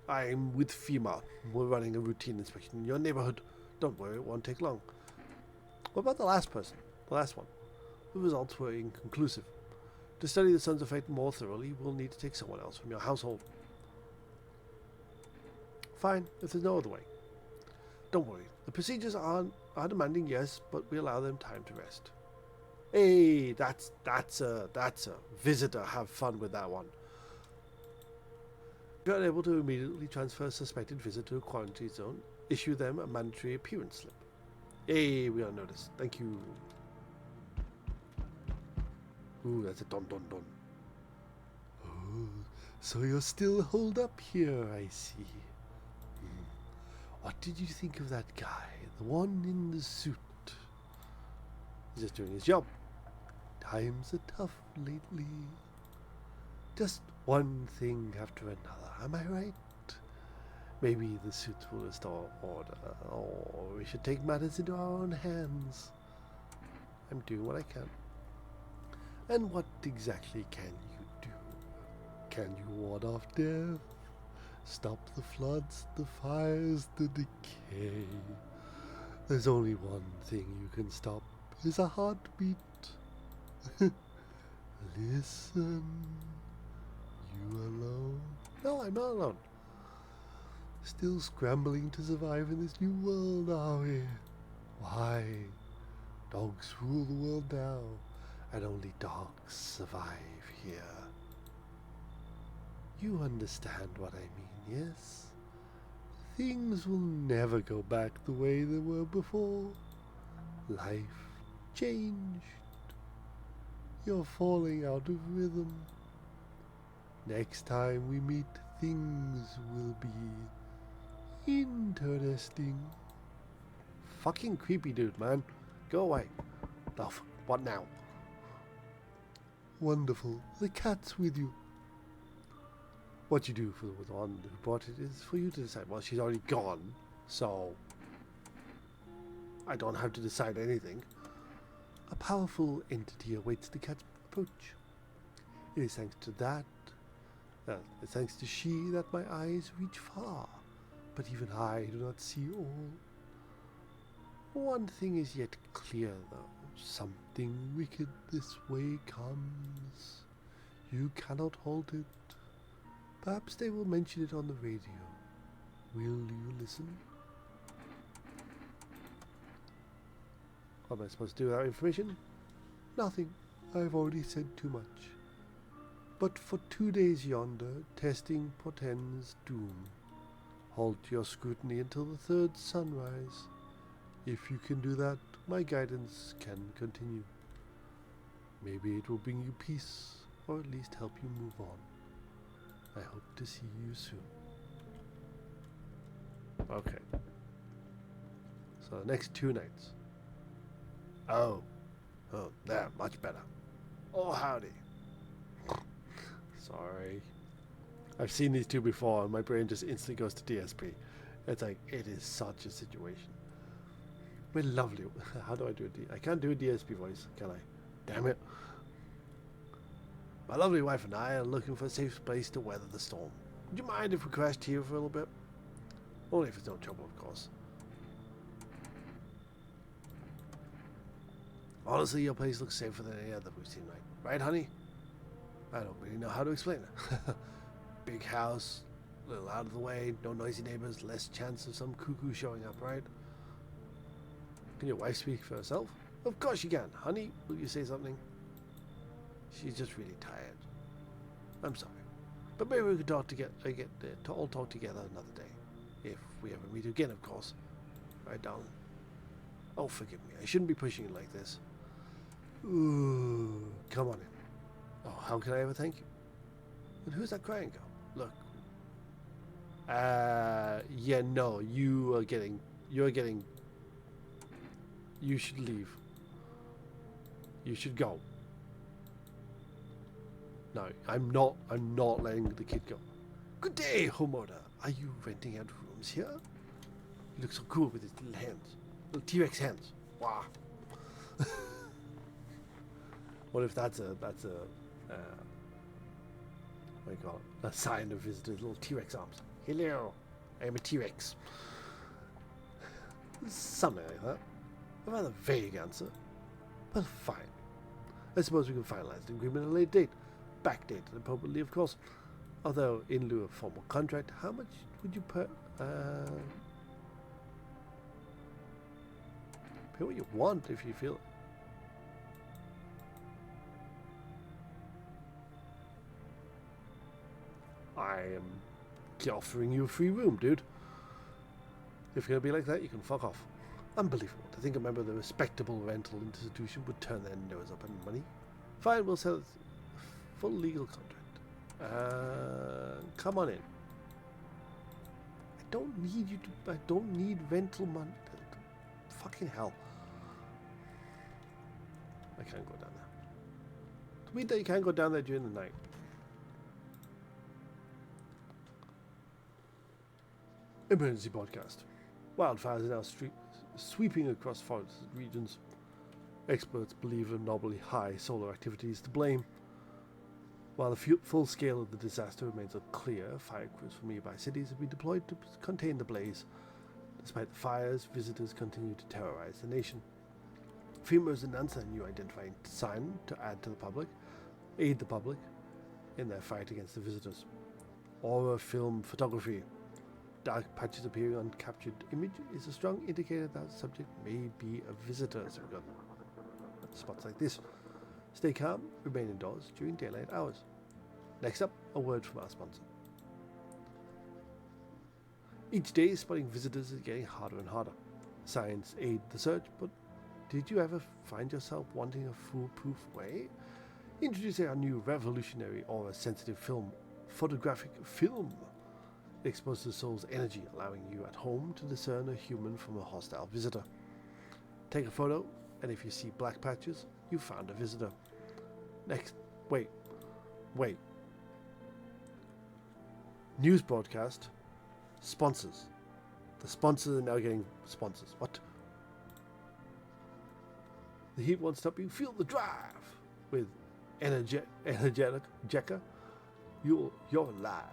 [SPEAKER 1] I'm with FEMA. We're running a routine inspection in your neighborhood. Don't worry, it won't take long. What about the last person? The last one? The results were inconclusive. To study the Sons of Fate more thoroughly, we'll need to take someone else from your household. Fine, if there's no other way. Don't worry. The procedures are demanding, yes, but we allow them time to rest. Hey, that's a visitor. Have fun with that one. You are able to immediately transfer a suspected visitor to a quarantine zone. Issue them a mandatory appearance slip. Hey, we are noticed. Thank you. Ooh, that's a don don don. Oh, so you're still holed up here, I see. What did you think of that guy? The one in the suit? He's just doing his job. Times are tough lately. Just one thing after another, am I right? Maybe the suit will restore order, or we should take matters into our own hands. I'm doing what I can. And what exactly can you do? Can you ward off death? Stop the floods, the fires, the decay? There's only one thing you can stop, is a heartbeat. Listen. You alone? No, I'm not alone. Still scrambling to survive in this new world, are we? Why? Dogs rule the world now, and only dogs survive here. You understand what I mean, yes? Things will never go back the way they were before. Life changed. You're falling out of rhythm. Next time we meet, things will be interesting. Fucking creepy dude, man. Go away. Oh, what now? Wonderful. The cat's with you. What you do for the one who brought it is for you to decide. Well, she's already gone, so I don't have to decide anything. A powerful entity awaits the cat's approach. It is thanks to that, it's thanks to she that my eyes reach far, but even I do not see all. One thing is yet clear, though. Something wicked this way comes. You cannot halt it. Perhaps they will mention it on the radio. Will you listen? What am I supposed to do with that information? Nothing. I've already said too much. But for 2 days yonder, testing portends doom. Halt your scrutiny until the third sunrise. If you can do that, my guidance can continue. Maybe it will bring you peace, or at least help you move on. I hope to see you soon. Okay. So the next 2 nights. Oh, there, much better. Oh, howdy. Sorry. I've seen these two before, and my brain just instantly goes to DSP. It's like, it is such a situation. We're lovely. How do I do I can't do a DSP voice, can I? Damn it. My lovely wife and I are looking for a safe place to weather the storm. Would you mind if we crashed here for a little bit? Only if it's no trouble, of course. Honestly, your place looks safer than any other we've seen, right, honey? I don't really know how to explain it. Big house, a little out of the way, no noisy neighbors, less chance of some cuckoo showing up, right? Can your wife speak for herself? Of course she can. Honey, will you say something? She's just really tired. I'm sorry. But maybe we could talk together, all talk together another day. If we ever meet again, of course. Right, darling? Oh, forgive me. I shouldn't be pushing you like this. Ooh, come on in. Oh, how can I ever thank you? And who's that crying girl? Look. Yeah, no, you're getting, you should leave. You should go. No, I'm not letting the kid go. Good day, Homoda. Are you renting out rooms here? You look so cool with his little hands. Little T-Rex hands. Wow. What if that's a what do you call it? A sign of his little T-Rex arms. Hello, I'm a T-Rex. Something like that. A rather vague answer. But fine. I suppose we can finalize the agreement at a later date. Backdated appropriately, of course. Although, in lieu of formal contract, how much would you pay what you want if you feel it. offering you a free room, dude. If you're going to be like that, you can fuck off. Unbelievable. To think a member of the respectable rental institution would turn their nose up on money. Fine, we'll sell a full legal contract. Come on in. I don't need rental money. Fucking hell. I can't go down there. It's weird that you can't go down there during the night. Emergency podcast. Wildfires are now sweeping across forest regions. Experts believe abnormally high solar activity is to blame. While the full scale of the disaster remains unclear, fire crews from nearby cities have been deployed to contain the blaze. Despite the fires, visitors continue to terrorize the nation. FEMA has announced a new identifying sign to aid the public in their fight against the visitors. Horror film photography. Dark patches appearing on captured image is a strong indicator that the subject may be a visitor. So we've got spots like this. Stay calm, remain indoors during daylight hours. Next up, a word from our sponsor. Each day, spotting visitors is getting harder and harder. Science aid the search, but did you ever find yourself wanting a foolproof way? Introducing our new revolutionary aura-sensitive photographic film. It exposes the soul's energy, allowing you at home to discern a human from a hostile visitor. Take a photo, and if you see black patches, you found a visitor. Next, wait. News broadcast. Sponsors. The sponsors are now getting sponsors. What? The heat won't stop you. Feel the drive with energetic Jekka. You're alive.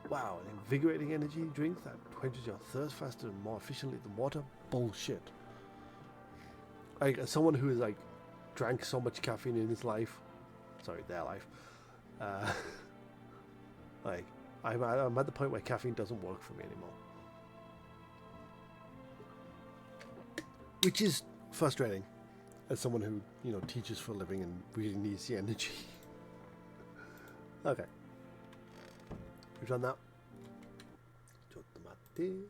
[SPEAKER 1] Wow, an invigorating energy drink that quenches your thirst faster and more efficiently than water? Bullshit. Like, as someone who has, like, drank so much caffeine in his life, sorry, their life, like, I'm at the point where caffeine doesn't work for me anymore. Which is frustrating, as someone who, you know, teaches for a living and really needs the energy. Okay. We've done that. Hey.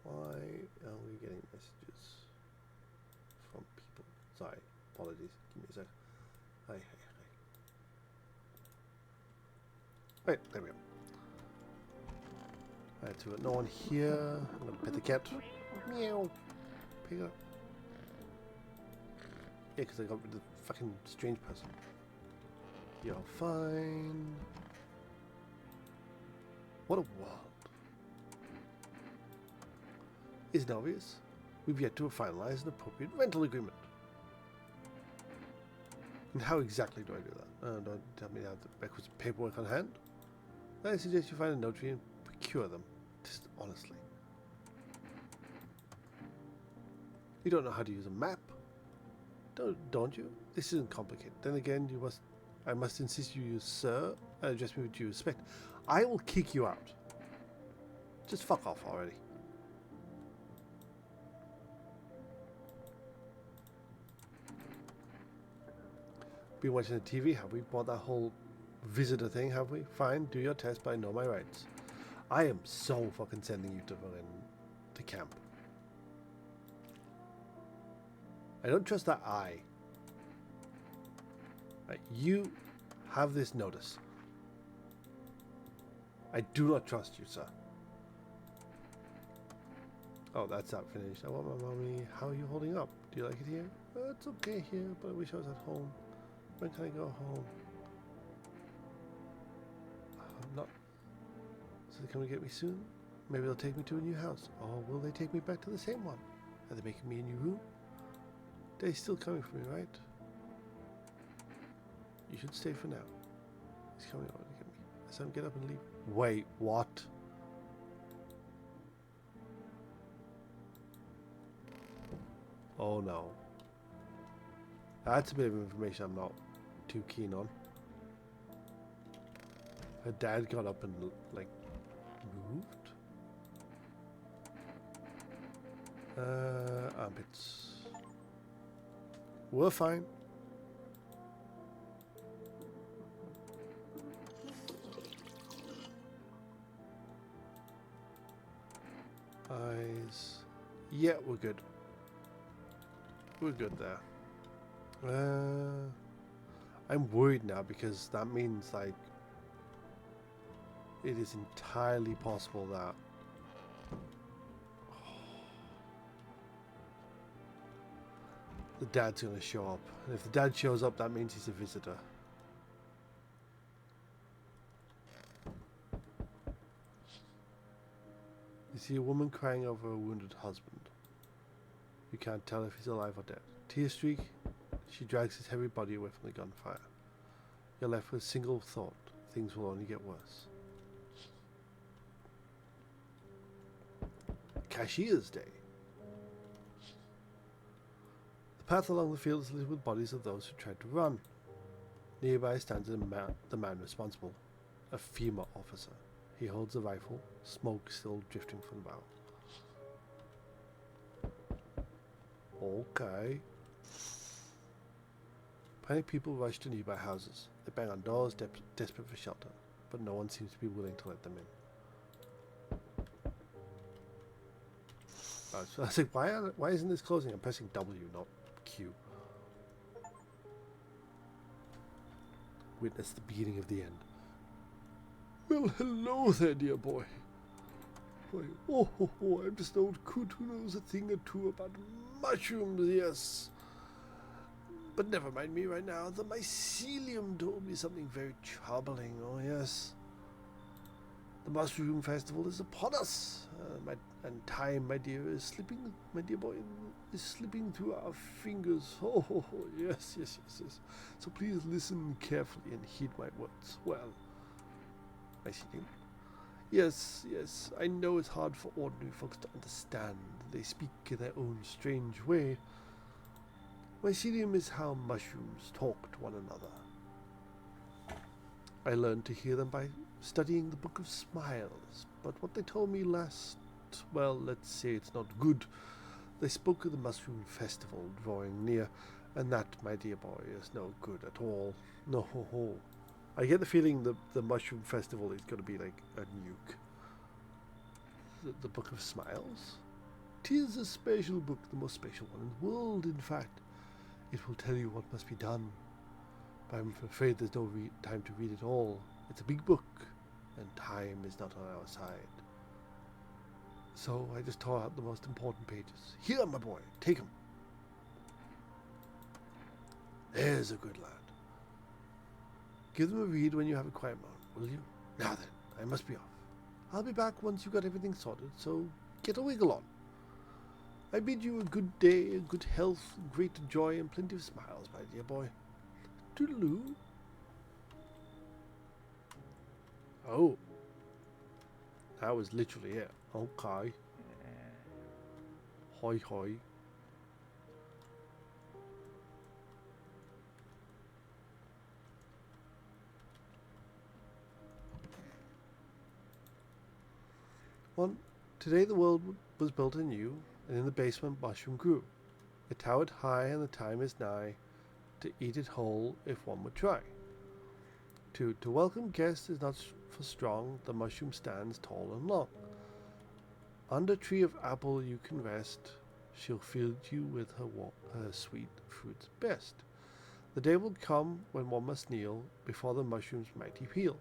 [SPEAKER 1] Why are we getting messages from people? Sorry, apologies. Give me a sec. Hey. Right, there we go. Alright, so no one here. I'm gonna pet the cat. Meow. Pick it up. Yeah, because I got rid of the fucking strange person. You're fine. What a world. Isn't obvious? We've yet to finalize an appropriate rental agreement. And how exactly do I do that? Don't tell me to have the requisite paperwork on hand. I suggest you find a notary and procure them. Just honestly. You don't know how to use a map? Don't you? This isn't complicated. Then again, I must insist you use sir and address me with due respect. I will kick you out. Just fuck off already. Been watching the TV, have we? Bought that whole visitor thing, have we? Fine, do your test, but I know my rights. I am so fucking sending you to camp. I don't trust that eye. Right, you have this notice. I do not trust you, sir. Oh, that's not finished. I want my mommy. How are you holding up? Do you like it here? It's okay here, but I wish I was at home. When can I go home? I'm not. So they're coming to get me soon? Maybe they'll take me to a new house. Or will they take me back to the same one? Are they making me a new room? They're still coming for me, right? You should stay for now. He's coming over to get me. I saw him get up and leave. Wait, what? Oh no. That's a bit of information I'm not too keen on. Her dad got up and, like, moved? Armpits. We're fine. is... Yeah, we're good. We're good there. I'm worried now because that means, like, it is entirely possible that... the dad's going to show up. And if the dad shows up, that means he's a visitor. You see a woman crying over a wounded husband. You can't tell if he's alive or dead. Tear streak, she drags his heavy body away from the gunfire. You're left with a single thought. Things will only get worse. Cashier's Day. The path along the field is littered with bodies of those who tried to run. Nearby stands the man responsible, a FEMA officer. He holds a rifle, smoke still drifting from the barrel. Okay. Panicked people rush to nearby houses. They bang on doors, desperate for shelter, but no one seems to be willing to let them in. I was like, why isn't this closing? I'm pressing W, not Q. Witness the beginning of the end. Well, hello there, dear boy. Why, I'm just an old coot who knows a thing or two about mushrooms, yes. But never mind me right now. The mycelium told me something very troubling, oh yes. The mushroom festival is upon us, and time, my dear, is slipping, my dear boy, is slipping through our fingers. Oh, yes. So please listen carefully and heed my words. Well, mycelium. Yes, I know it's hard for ordinary folks to understand. They speak in their own strange way. Mycelium is how mushrooms talk to one another. I learned to hear them by studying the Book of Smiles, but what they told me last, well, let's say it's not good. They spoke of the Mushroom Festival drawing near, and that, my dear boy, is no good at all. No. I get the feeling that the Mushroom Festival is going to be like a nuke. The Book of Smiles? 'Tis a special book, the most special one in the world, in fact. It will tell you what must be done. But I'm afraid there's no time to read it all. It's a big book, and time is not on our side. So I just tore out the most important pages. Here, my boy, take 'em. There's a good lad. Give them a read when you have a quiet moment, will you? Now then, I must be off. I'll be back once you've got everything sorted, so get a wiggle on. I bid you a good day, a good health, great joy, and plenty of smiles, my dear boy. Toodaloo. Oh. That was literally it. Okay. Hoi. Today the world was built anew, and in the basement mushroom grew. It towered high, and the time is nigh to eat it whole if one would try. To welcome guests is not for strong, the mushroom stands tall and long. Under tree of apple you can rest, she'll feed you with her sweet fruits best. The day will come when one must kneel before the mushroom's mighty peel.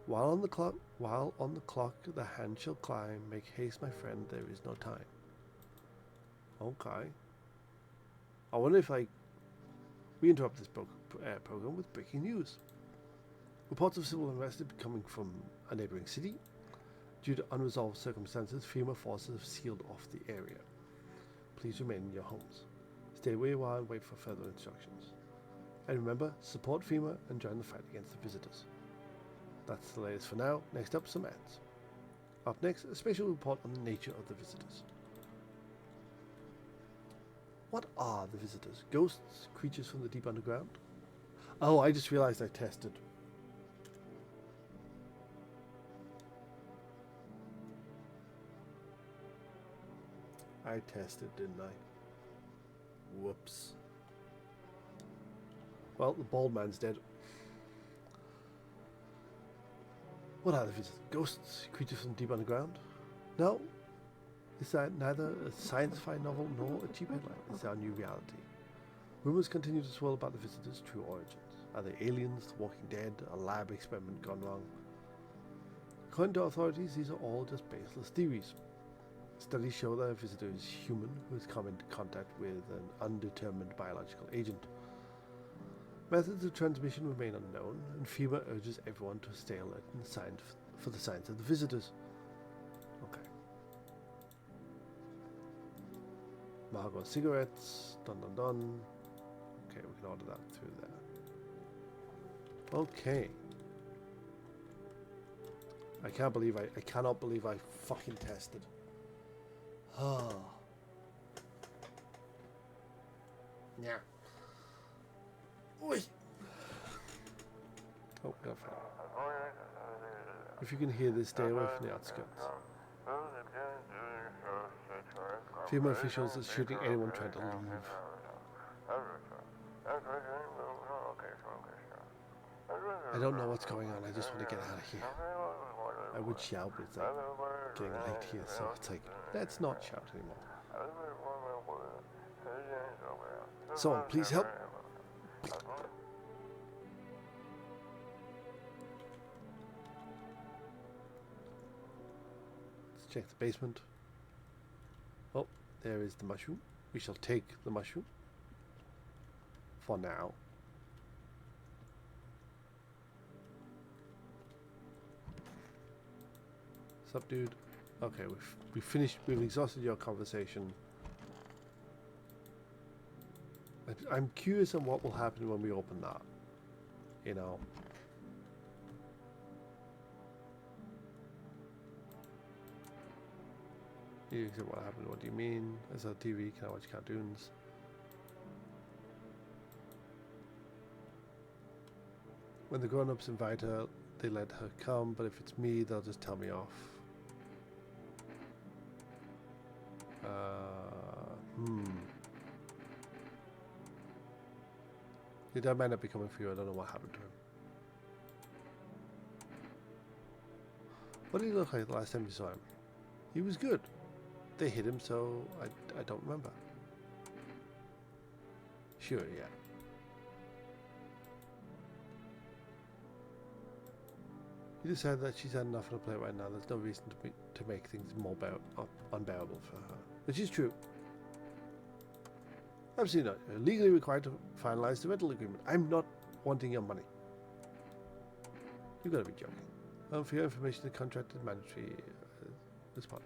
[SPEAKER 1] While on the clock the hand shall climb, make haste, my friend, there is no time. Okay. I wonder if we interrupt this program with breaking news. Reports of civil unrest coming from a neighboring city. Due to unresolved circumstances, FEMA forces have sealed off the area. Please remain in your homes. Stay where you are and wait for further instructions. And remember, support FEMA and join the fight against the visitors. That's the latest for now. Next up, some ads. Up next, a special report on the nature of the visitors. What are the visitors? Ghosts? Creatures from the deep underground? Oh, I just realized I tested. I tested, didn't I? Whoops. Well, the bald man's dead. What are the visitors? Ghosts? Creatures from deep underground? No. Is that neither a science-fi novel nor a cheap headline? It's our new reality. Rumors continue to swirl about the visitors' true origins. Are they aliens, the Walking Dead, a lab experiment gone wrong? According to authorities, these are all just baseless theories. Studies show that a visitor is human who has come into contact with an undetermined biological agent. Methods of transmission remain unknown, and FEMA urges everyone to stay alert and for the signs of the visitors. Okay. Margot cigarettes. Dun dun dun. Okay, we can order that through there. Okay. I cannot believe I fucking tested. Oh. Yeah. Oi. Oh, no. If you can hear this, stay away from the outskirts. FEMA officials are shooting anyone trying to leave. I don't know what's going on, I just want to get out of here. I would shout, but it's like getting late here, so it's like, let's not shout anymore. Someone, please help. Let's check the basement. Oh, there is the mushroom. We shall take the mushroom. For now. Sup, dude? Okay, we've finished. We've exhausted your conversation. I'm curious on what will happen when we open that. You know. You said what happened? What do you mean? As a TV, can I watch cartoons? When the grown-ups invite her, they let her come, but if it's me, they'll just tell me off. Your dad might not be coming for you. I don't know what happened to him. What did he look like the last time you saw him? He was good. They hit him, so I don't remember. Sure, yeah. You decided that she's had enough on her plate right now. There's no reason to make things more unbearable for her. Which is true. Absolutely not. You're legally required to finalize the rental agreement. I'm not wanting your money. You've got to be joking. For your information, the contract is mandatory this part.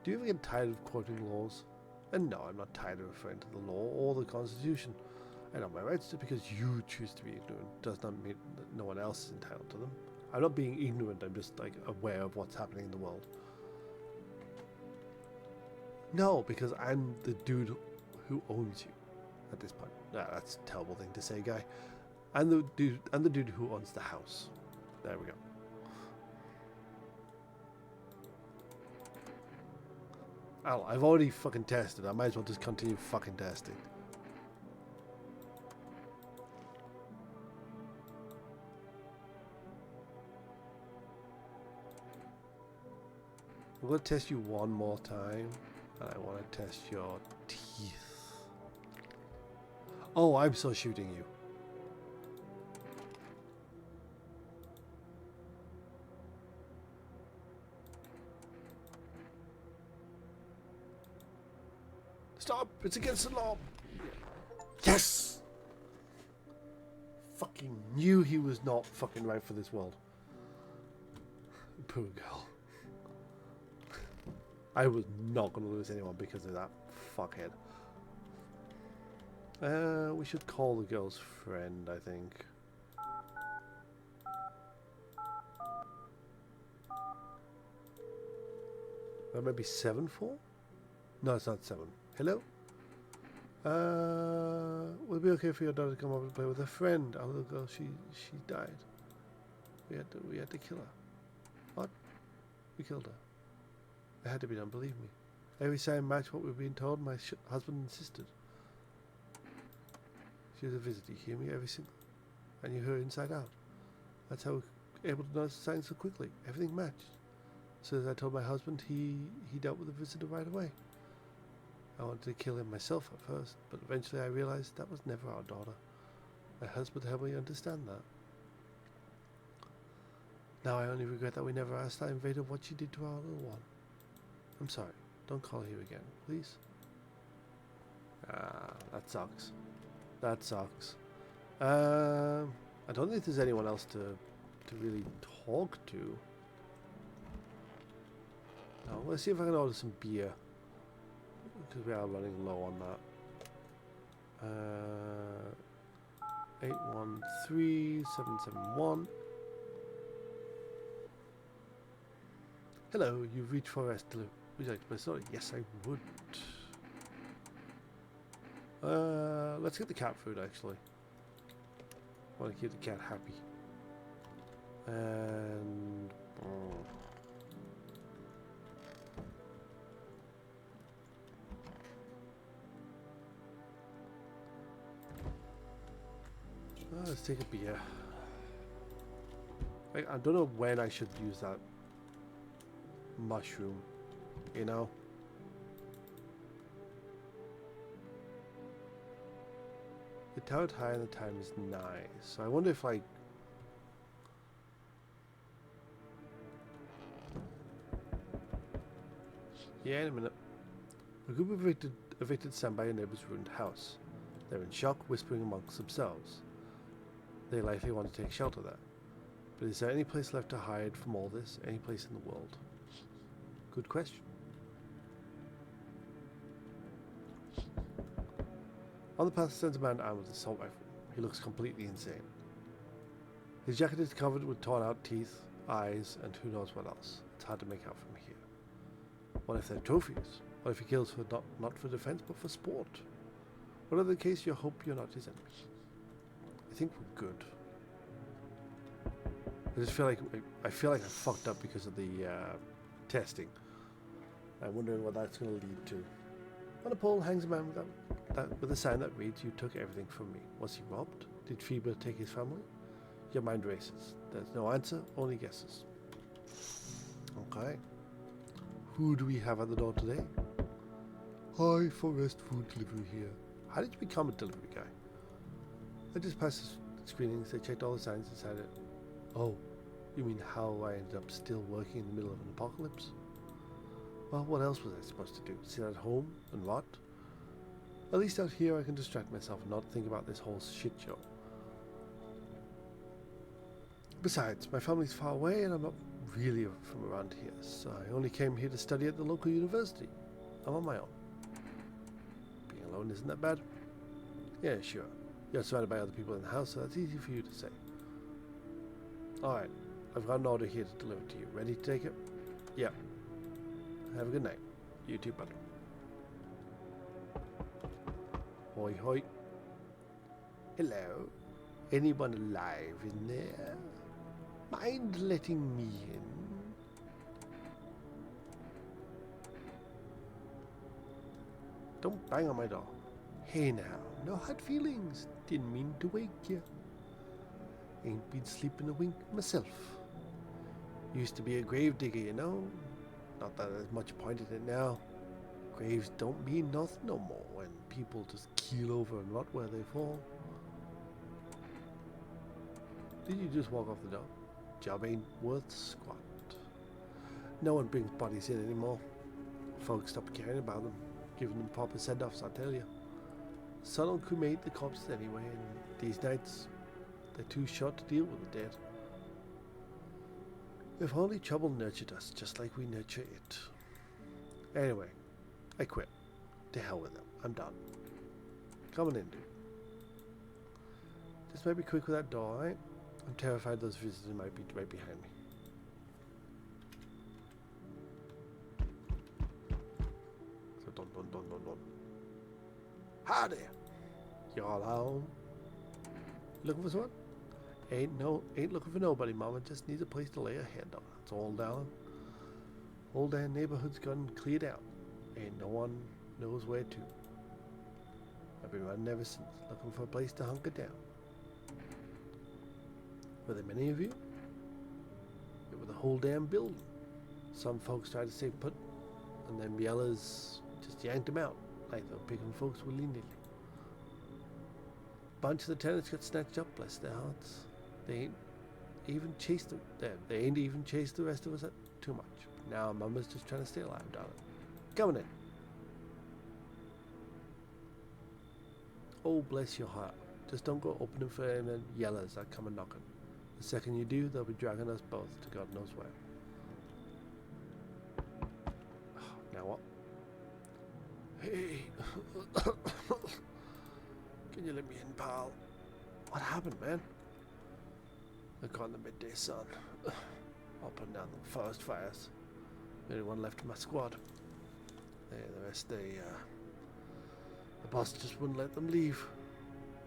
[SPEAKER 1] Do you ever get tired of quoting laws? And no, I'm not tired of referring to the law or the Constitution. I know my rights just because you choose to be ignorant does not mean that no one else is entitled to them. I'm not being ignorant, I'm just like aware of what's happening in the world. No, because I'm the dude who owns you at this point. That's a terrible thing to say, guy. I'm the dude who owns the house. There we go. Al, I've already fucking tested. I might as well just continue fucking testing. I'm going to test you one more time. And I want to test your teeth. Oh, I'm so shooting you. Stop! It's against the law! Yes! Fucking knew he was not fucking right for this world. Poor girl. I was not going to lose anyone because of that fuckhead. We should call the girl's friend, I think. That might be 7-4? No, it's not 7. Hello? Would it be okay for your daughter to come over and play with a friend? Our little girl, she died. We had to kill her. What? We killed her. It had to be done, believe me. Every sign matched what we've been told. My husband insisted. She was a visitor, you hear me? Every single... I knew her inside out. That's how we were able to notice the signs so quickly. Everything matched. So as I told my husband, he dealt with the visitor right away. I wanted to kill him myself at first, but eventually I realized that was never our daughter. My husband helped me understand that. Now I only regret that we never asked that invader what she did to our little one. I'm sorry. Don't call here again, please. Ah, that sucks. That sucks. I don't think there's anyone else to really talk to. No, let's see if I can order some beer. Because we are running low on that. 813771. Hello, you've reached Forest Delivery. Would you like my story? Yes, I would. Let's get the cat food actually. I want to keep the cat happy. And let's take a beer. I don't know when I should use that mushroom, you know? The towered high and the time is nice. So I wonder if like yeah, in a minute. A group of evicted stand by a neighbor's ruined house. They're in shock, whispering amongst themselves. They likely want to take shelter there. But is there any place left to hide from all this? Any place in the world? Good question. On the path stands a man armed with an assault rifle. He looks completely insane. His jacket is covered with torn out teeth, eyes, and who knows what else. It's hard to make out from here. What if they're trophies? What if he kills for not for defense but for sport? Whatever the case, you hope you're not his enemy. I think we're good. I just feel like I fucked up because of the testing. I'm wondering what that's going to lead to. On a pole hangs a man with a sign that reads, "You took everything from me." Was he robbed? Did Phoebe take his family? Your mind races. There's no answer, only guesses. Okay. Who do we have at the door today? Hi, Forest Food Delivery here. How did you become a delivery guy? I just passed the screenings. They checked all the signs and decided, oh, you mean how I ended up still working in the middle of an apocalypse? Well, what else was I supposed to do? Sit at home and rot? At least out here I can distract myself and not think about this whole shit show. Besides, my family's far away and I'm not really from around here, so I only came here to study at the local university. I'm on my own. Being alone isn't that bad? Yeah, sure. You're surrounded by other people in the house, so that's easy for you to say. Alright, I've got an order here to deliver to you. Ready to take it? Yeah. Have a good night. You too, buddy. Hoi hoi. Hello. Anyone alive in there? Mind letting me in? Don't bang on my door. Hey now, no hard feelings. Didn't mean to wake you. Ain't been sleeping a wink myself. Used to be a grave digger, you know. Not that there's much point in it now. Graves don't mean nothing no more when people just keel over and rot where they fall. Did you just walk off the door? Job ain't worth squat. No one brings bodies in anymore. Folks stopped caring about them, giving them proper send-offs, I tell you. Sun don't cremate the corpses anyway, and these nights, they're too short to deal with the dead. If only trouble nurtured us just like we nurture it. Anyway, I quit. To hell with them. I'm done. Come on in, dude. Just might be quick with that door, alright? I'm terrified those visitors might be right behind me. So dun. Hi there. Y'all home? Looking for someone? Ain't looking for nobody, Mama. Just needs a place to lay her head on. That's all, darling. Whole damn neighborhood's gone cleared out. Ain't no one knows where to. I've been running ever since, looking for a place to hunker down. Were there many of you? It was the whole damn building. Some folks tried to stay put, and then yellers just yanked them out, like they were picking folks willy-nilly. Bunch of the tenants got snatched up, bless their hearts. They ain't even chased them. They ain't even chased the rest of us too much. Now Mama's just trying to stay alive, darling. Coming in. Oh, bless your heart. Just don't go opening for any yellers that come and knocking. The second you do, they'll be dragging us both to God knows where. Now what? Hey. Can you let me in, pal? What happened, man? I caught in the midday sun. Up and down the forest fires. The only one left in my squad. The rest, the boss just wouldn't let them leave.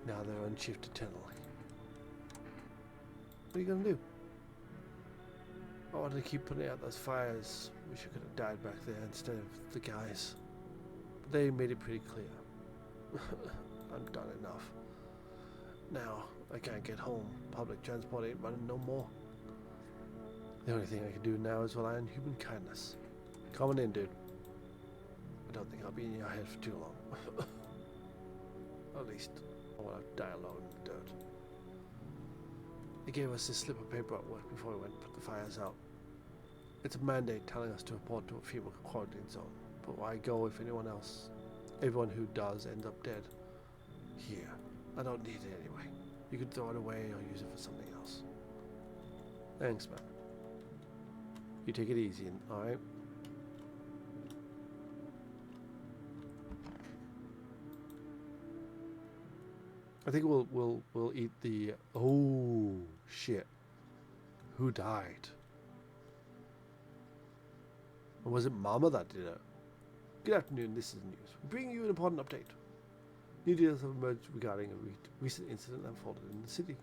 [SPEAKER 1] Now they're on shift eternally. What are you gonna do? I wanted to keep putting out those fires. Wish I could have died back there instead of the guys. But they made it pretty clear. I'm done enough. Now, I can't get home. Public transport ain't running no more. The only thing I can do now is rely on human kindness. Coming in, dude. I don't think I'll be in your head for too long. At least, I want to die alone in the dirt. They gave us this slip of paper at work before we went to put the fires out. It's a mandate telling us to report to a FEMA quarantine zone. But why go if everyone who does ends up dead? Here. I don't need it anyway. You can throw it away or use it for something else. Thanks, man. You take it easy, alright? I think we'll eat the... Oh, shit. Who died? Or was it Mama that did it? Good afternoon, this is news. We bring you an important update. New details have emerged regarding a recent incident that unfolded in the city.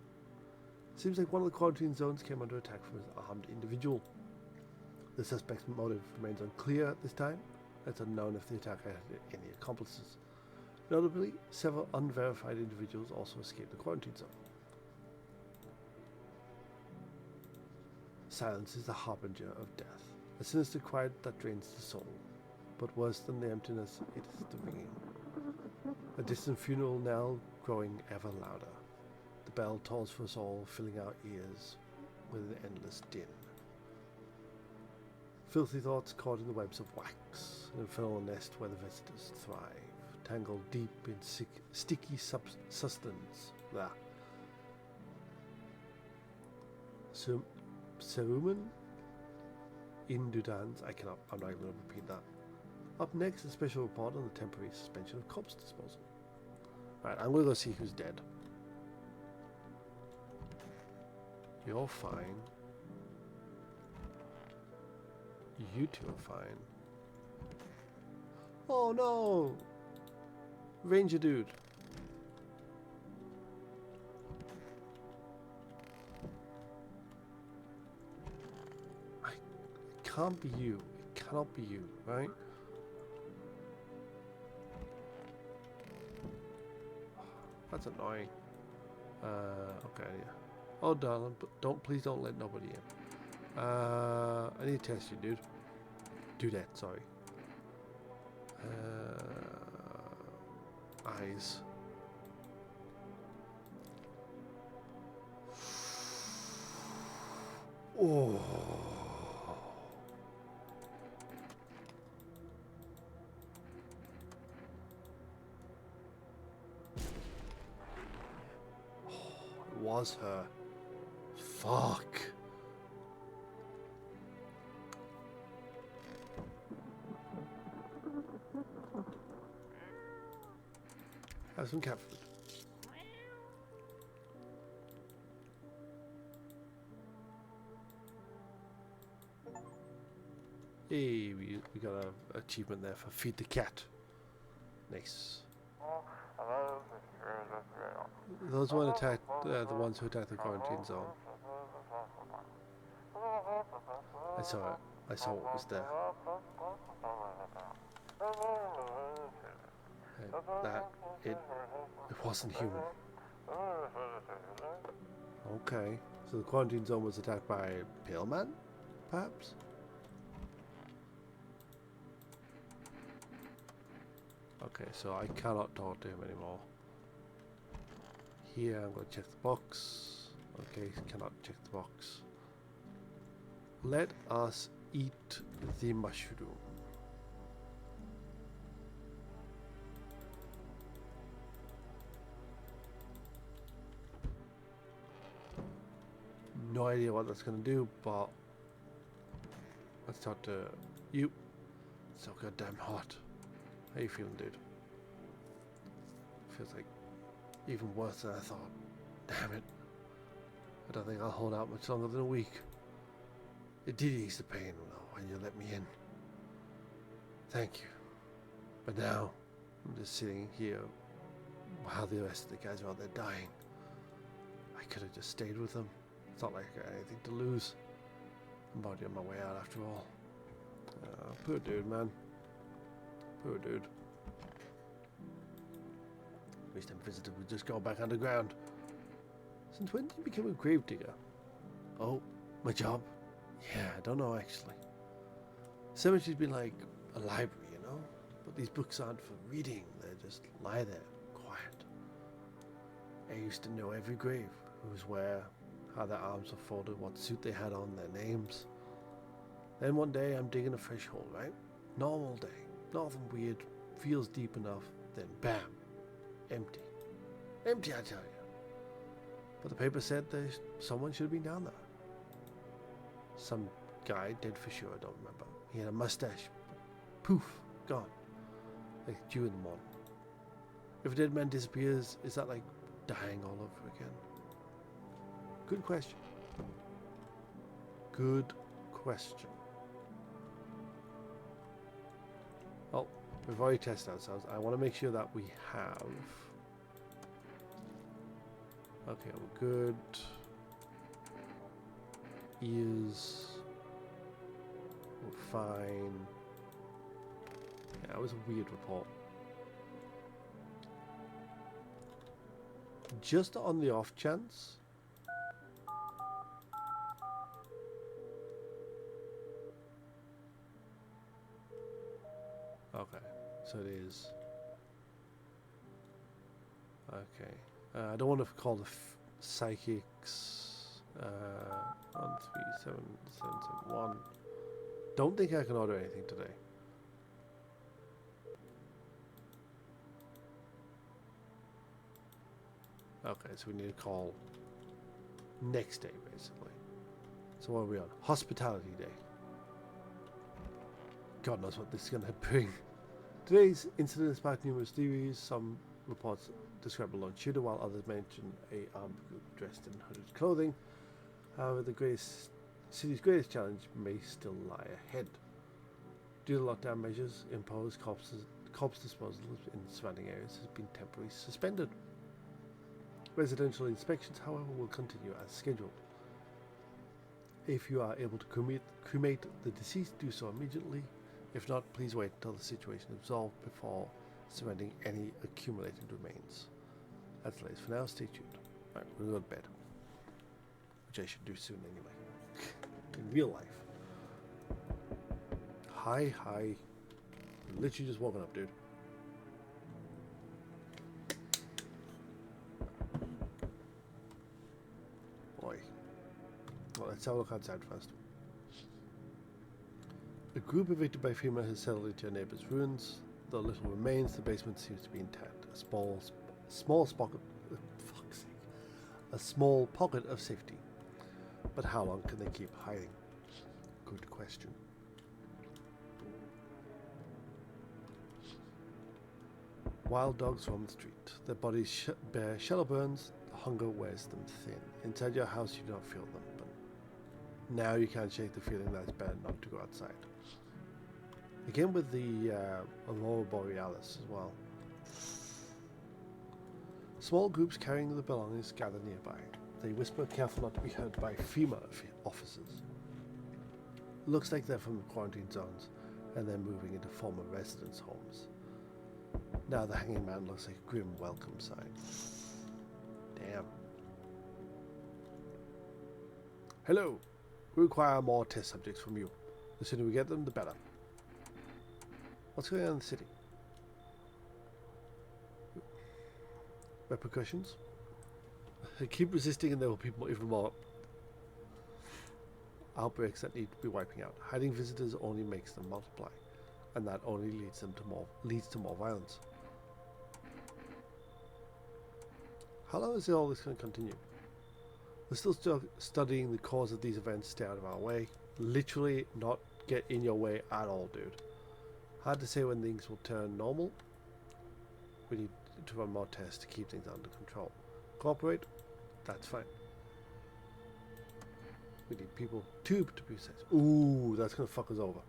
[SPEAKER 1] Seems like one of the quarantine zones came under attack from an armed individual. The suspect's motive remains unclear at this time. It's unknown if the attacker had any accomplices. Notably, several unverified individuals also escaped the quarantine zone. Silence is the harbinger of death, a sinister quiet that drains the soul. But worse than the emptiness, it is the ringing. A distant funeral knell growing ever louder. The bell tolls for us all, filling our ears with an endless din. Filthy thoughts caught in the webs of wax, an infernal nest where the visitors thrive, tangled deep in sticky sustenance. Serumen Indudans. I'm not going to repeat that. Up next, a special report on the temporary suspension of corpse disposal. Right, I'm going to go see who's dead. You're fine. You two are fine. Oh no! Ranger dude. It can't be you. It cannot be you, right? That's annoying. Okay, yeah. Oh, darling, but please don't let nobody in. I need to test you, dude. Do that, sorry. Eyes. Oh. It was her. Fuck. Have some cat food. Hey, we got an achievement there for feed the cat. Nice. Those one attacked the ones who attacked the quarantine zone. I saw it. I saw what was there. It wasn't human. Okay, so the quarantine zone was attacked by Pale Man, perhaps? Okay, so I cannot talk to him anymore. Here, I'm going to check the box. Okay, cannot check the box. Let us eat the mushroom. No idea what that's going to do, but let's talk to you. It's so goddamn hot. How you feeling, dude? Feels like even worse than I thought. Damn it. I don't think I'll hold out much longer than a week. It did ease the pain, though, when you let me in. Thank you. But now, I'm just sitting here while the rest of the guys are out there dying. I could have just stayed with them. It's not like I got anything to lose. I'm already on my way out after all. Poor dude, man. Poor dude. At least I'm visited with just go back underground. Since when did you become a gravedigger? Oh, my job? Yeah, I don't know actually. Cemetery's been like a library, you know? But these books aren't for reading, they just lie there, quiet. I used to know every grave, who's where, how their arms were folded, what suit they had on, their names. Then one day I'm digging a fresh hole, right? Normal day, nothing weird, feels deep enough, then bam, empty. Empty, I tell you. But the paper said someone should have been down there. Some guy, dead for sure, I don't remember. He had a mustache. Poof, gone. Like dew in the morning. If a dead man disappears, is that like dying all over again? Good question. Good question. Oh, we've already tested ourselves. I want to make sure that we have... Okay, we're good. Ears. We're fine. Yeah, that was a weird report. Just on the off chance. Okay, so it is. Okay. I don't want to call the psychics 137771. Don't think I can order anything today. Okay, so we need to call next day, basically. So what are we on? Hospitality Day. God knows what this is going to bring. Today's incident sparked numerous theories. Some reports describe a lone shooter, while others mention a armed group dressed in hooded clothing. However, the city's greatest challenge may still lie ahead. Due to lockdown measures imposed, corpse disposal in surrounding areas has been temporarily suspended. Residential inspections, however, will continue as scheduled. If you are able to cremate the deceased, do so immediately. If not, please wait until the situation is resolved before surrendering any accumulated remains. That's the latest for now. Stay tuned. Right, we'll go to bed. Which I should do soon anyway. In real life. Hi. Literally just woken up, dude. Boy. Well, let's have a look outside first. A group evicted by FEMA has settled into a neighbor's ruins. Though little remains, the basement seems to be intact. A small pocket of safety. But how long can they keep hiding? Good question. Wild dogs roam the street. Their bodies bear shallow burns. Hunger wears them thin. Inside your house you do not feel them, but now you can't shake the feeling that it's better not to go outside. Again with the Aurora Borealis as well. Small groups carrying the belongings gather nearby. They whisper, careful not to be heard by FEMA officers. Looks like they're from the quarantine zones, and they're moving into former residence homes. Now the hanging man looks like a grim welcome sign. Damn. Hello. We require more test subjects from you. The sooner we get them, the better. What's going on in the city? repercussions. Keep resisting and there will be even more outbreaks that need to be wiping out. Hiding visitors only makes them multiply, and that only leads to more violence. How long is all this going to continue? We're still studying the cause of these events. Stay out of our way. Literally not get in your way at all, dude. Hard to say when things will turn normal. We need to run more tests to keep things under control. Cooperate? That's fine. We need people to be safe. Ooh, that's going to fuck us over.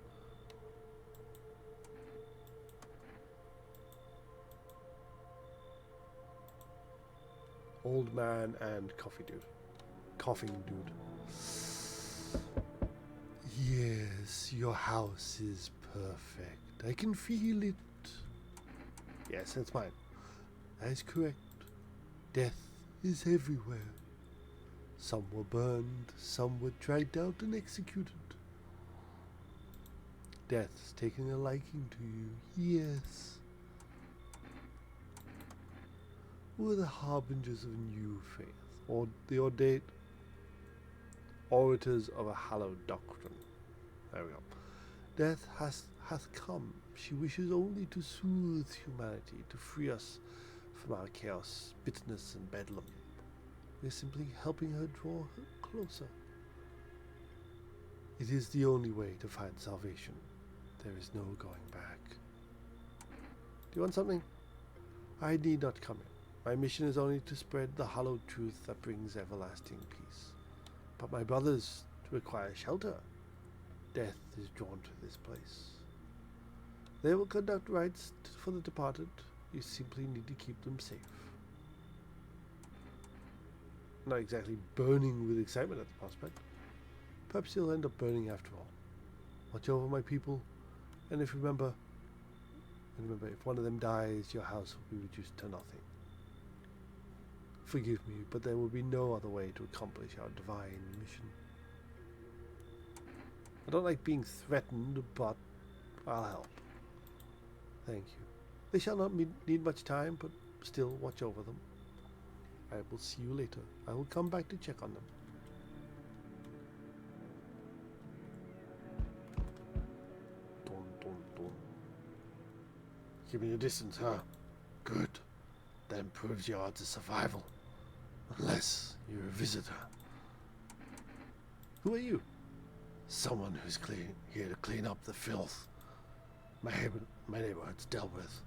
[SPEAKER 1] Old man and coffee dude. Coughing dude. Yes, your house is perfect. I can feel it. Yes, it's mine. That is correct. Death is everywhere. Some were burned, some were dragged out and executed. Death's taking a liking to you, yes. We're the harbingers of a new faith, or the ornate orators of a hallowed doctrine. There we go. Death hath come. She wishes only to soothe humanity, to free us from our chaos, bitterness, and bedlam. We're simply helping her draw her closer. It is the only way to find salvation. There is no going back. Do you want something? I need not come in. My mission is only to spread the hallowed truth that brings everlasting peace. But my brothers require shelter. Death is drawn to this place. They will conduct rites for the departed. You simply need to keep them safe. Not exactly burning with excitement at the prospect. Perhaps you'll end up burning after all. Watch over my people, and remember, if one of them dies, your house will be reduced to nothing. Forgive me, but there will be no other way to accomplish our divine mission. I don't like being threatened, but I'll help. Thank you. They shall not need much time, but still watch over them. I will see you later. I will come back to check on them. Dun, dun, dun. Keeping a distance, huh? Good. That improves your odds of survival. Unless you're a visitor. Who are you? Someone who's here to clean up the filth my neighborhood's dealt with.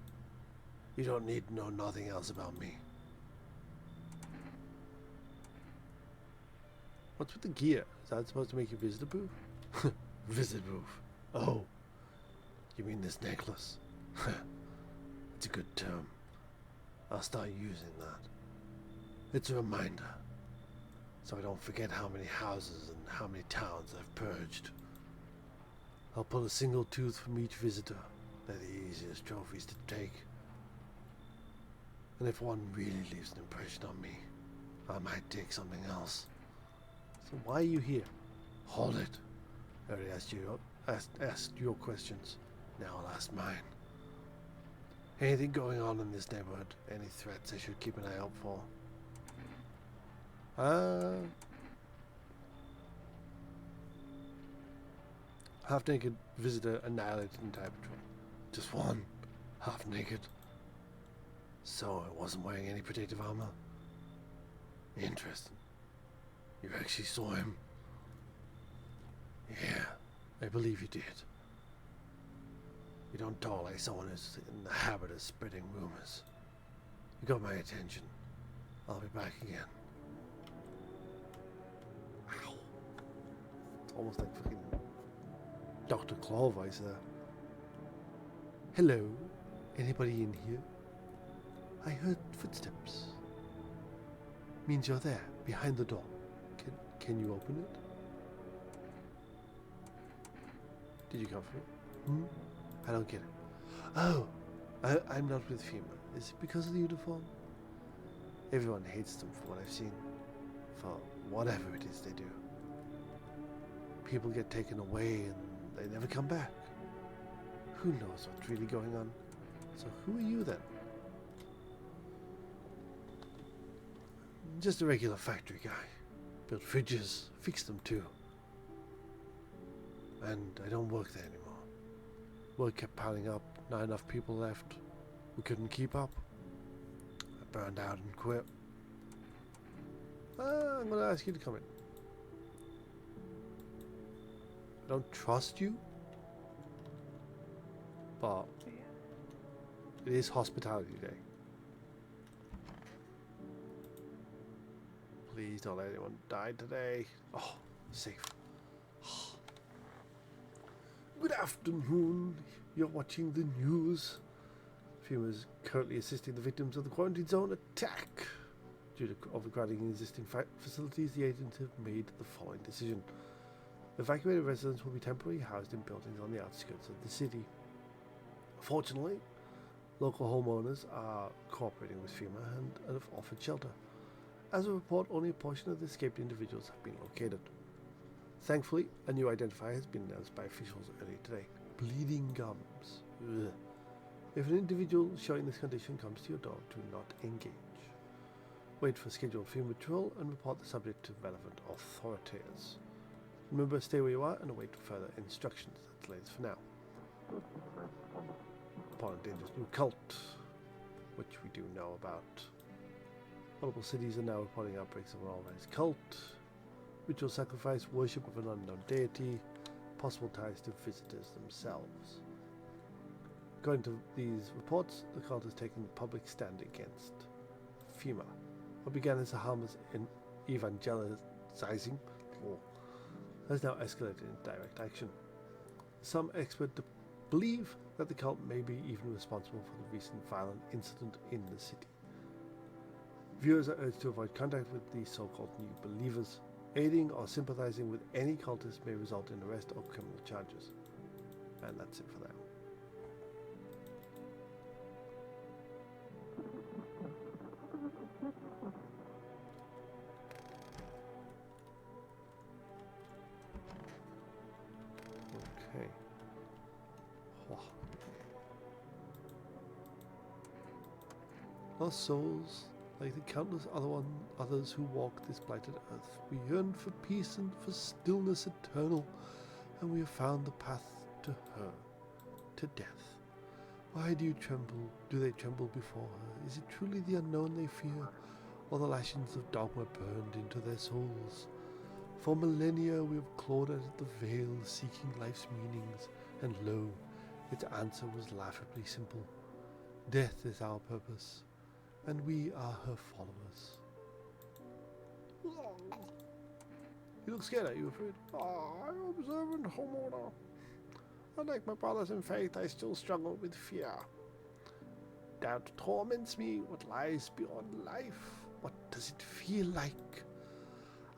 [SPEAKER 1] You don't need to know nothing else about me. What's with the gear? Is that supposed to make you visitor proof? Visitor proof. Oh, you mean this necklace? It's a good term. I'll start using that. It's a reminder, so I don't forget how many houses and how many towns I've purged. I'll pull a single tooth from each visitor. They're the easiest trophies to take. And if one really leaves an impression on me, I might take something else. So why are you here? Hold it. I already asked your questions. Now I'll ask mine. Anything going on in this neighborhood? Any threats I should keep an eye out for? Half-naked visitor annihilated entire patrol. Just one. Half-naked. So I wasn't wearing any protective armor? Interesting. You actually saw him? Yeah, I believe you did. You don't talk like someone who's in the habit of spreading rumors. You got my attention. I'll be back again. Ow. It's almost like fucking Dr. Claw voice there. Hello? Anybody in here? I heard footsteps. Means you're there, behind the door. Can you open it? Did you come for me? I don't get it. Oh, I'm not with FEMA. Is it because of the uniform? Everyone hates them for what I've seen. For whatever it is they do. People get taken away and they never come back. Who knows what's really going on? So who are you then? Just a regular factory guy. Built fridges, fixed them too. And I don't work there anymore. Work kept piling up, not enough people left. We couldn't keep up. I burned out and quit. I'm gonna ask you to come in. I don't trust you, but it is Hospitality Day. Please don't let anyone die today. Oh, safe. Good afternoon. You're watching the news. FEMA is currently assisting the victims of the quarantine zone attack. Due to overcrowding existing facilities, the agents have made the following decision. Evacuated residents will be temporarily housed in buildings on the outskirts of the city. Fortunately, local homeowners are cooperating with FEMA and have offered shelter. As a report, only a portion of the escaped individuals have been located. Thankfully, a new identifier has been announced by officials earlier today. Bleeding gums. Ugh. If an individual showing this condition comes to your door, do not engage. Wait for scheduled FEMA patrol and report the subject to relevant authorities. Remember, stay where you are and await further instructions. That's the latest for now. Upon a dangerous new cult, which we do know about. Multiple cities are now reporting outbreaks of an organized cult. Ritual sacrifice, worship of an unknown deity, possible ties to visitors themselves. According to these reports, the cult has taken a public stand against FEMA. What began as a harmless evangelizing has now escalated into direct action. Some experts believe that the cult may be even responsible for the recent violent incident in the city. Viewers are urged to avoid contact with these so-called new believers. Aiding or sympathizing with any cultist may result in arrest or criminal charges. And that's it for that. Okay. Oh. Lost souls, like the countless others who walk this blighted earth, we yearn for peace and for stillness eternal, and we have found the path to her, to death. Why do they tremble before her? Is it truly the unknown they fear, or the lashings of dogma burned into their souls? For millennia we have clawed at the veil, seeking life's meanings, and lo, its answer was laughably simple. Death is our purpose, and we are her followers. You look scared, are you afraid? I'm observant homeowner. Unlike my brothers in faith, I still struggle with fear. Doubt torments me. What lies beyond life? What does it feel like?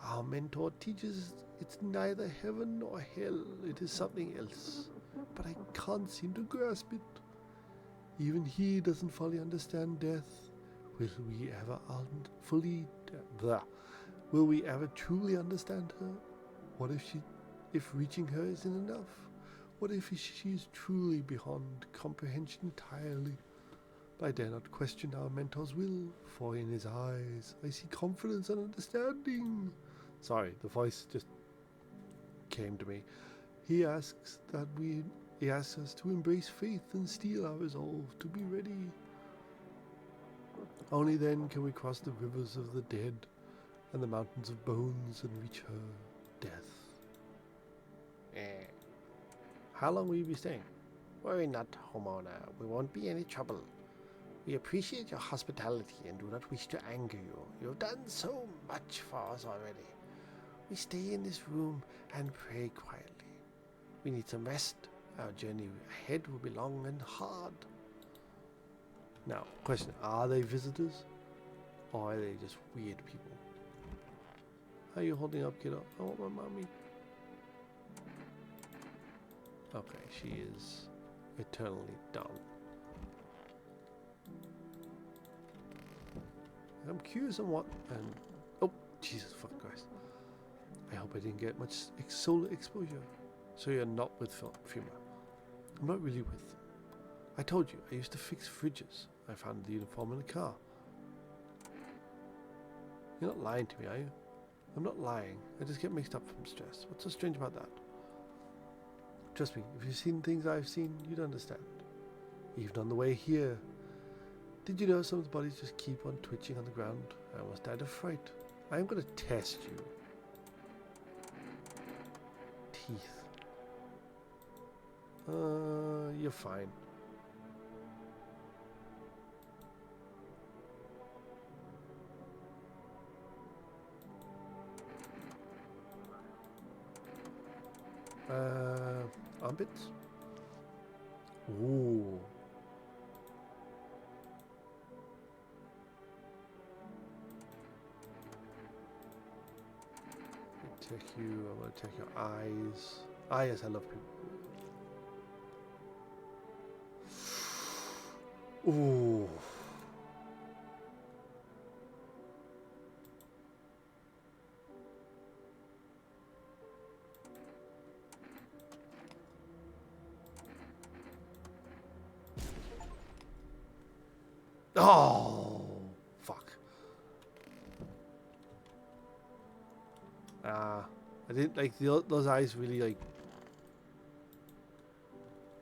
[SPEAKER 1] Our mentor teaches it's neither heaven nor hell. It is something else. But I can't seem to grasp it. Even he doesn't fully understand death. Will we ever truly understand her? What if reaching her isn't enough? What if she is truly beyond comprehension entirely? But I dare not question our mentor's will, for in his eyes I see confidence and understanding. Sorry, the voice just came to me. He asks us to embrace faith and steel our resolve to be ready. Only then can we cross the rivers of the dead and the mountains of bones and reach her death. How long will you be staying? Worry not, homeowner. We won't be any trouble. We appreciate your hospitality and do not wish to anger you. You have done so much for us already. We stay in this room and pray quietly. We need some rest. Our journey ahead will be long and hard. Now, question, are they visitors? Or are they just weird people? How are you holding up, kiddo? I want my mommy. Okay, she is eternally dumb. I'm curious on what, and oh, Jesus fucking Christ. I hope I didn't get much solar exposure. So you're not with FEMA. I'm not really with them. I told you, I used to fix fridges. I found the uniform in the car. You're not lying to me, are you? I'm not lying. I just get mixed up from stress. What's so strange about that? Trust me, if you've seen things I've seen, you'd understand. Even on the way here. Did you know some of the bodies just keep on twitching on the ground? I almost died of fright. I'm going to test you. Teeth. You're fine. Armpits? Ooh. Check you. I'm gonna check your eyes. Ah, yes, I love people. Ooh. Oh, fuck. I didn't like those eyes really like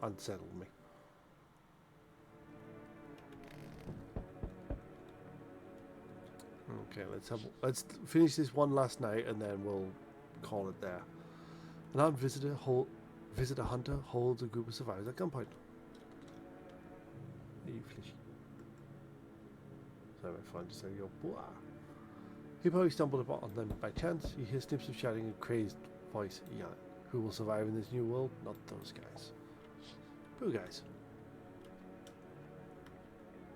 [SPEAKER 1] unsettled me. Okay, let's finish this one last night and then we'll call it there. An armed visitor hunter holds a group of survivors at gunpoint. You flishy. Sorry, my phone just said yo boah. He probably stumbled upon them by chance. You hear snips of shouting a crazed voice yelling. Who will survive in this new world? Not those guys. Who guys?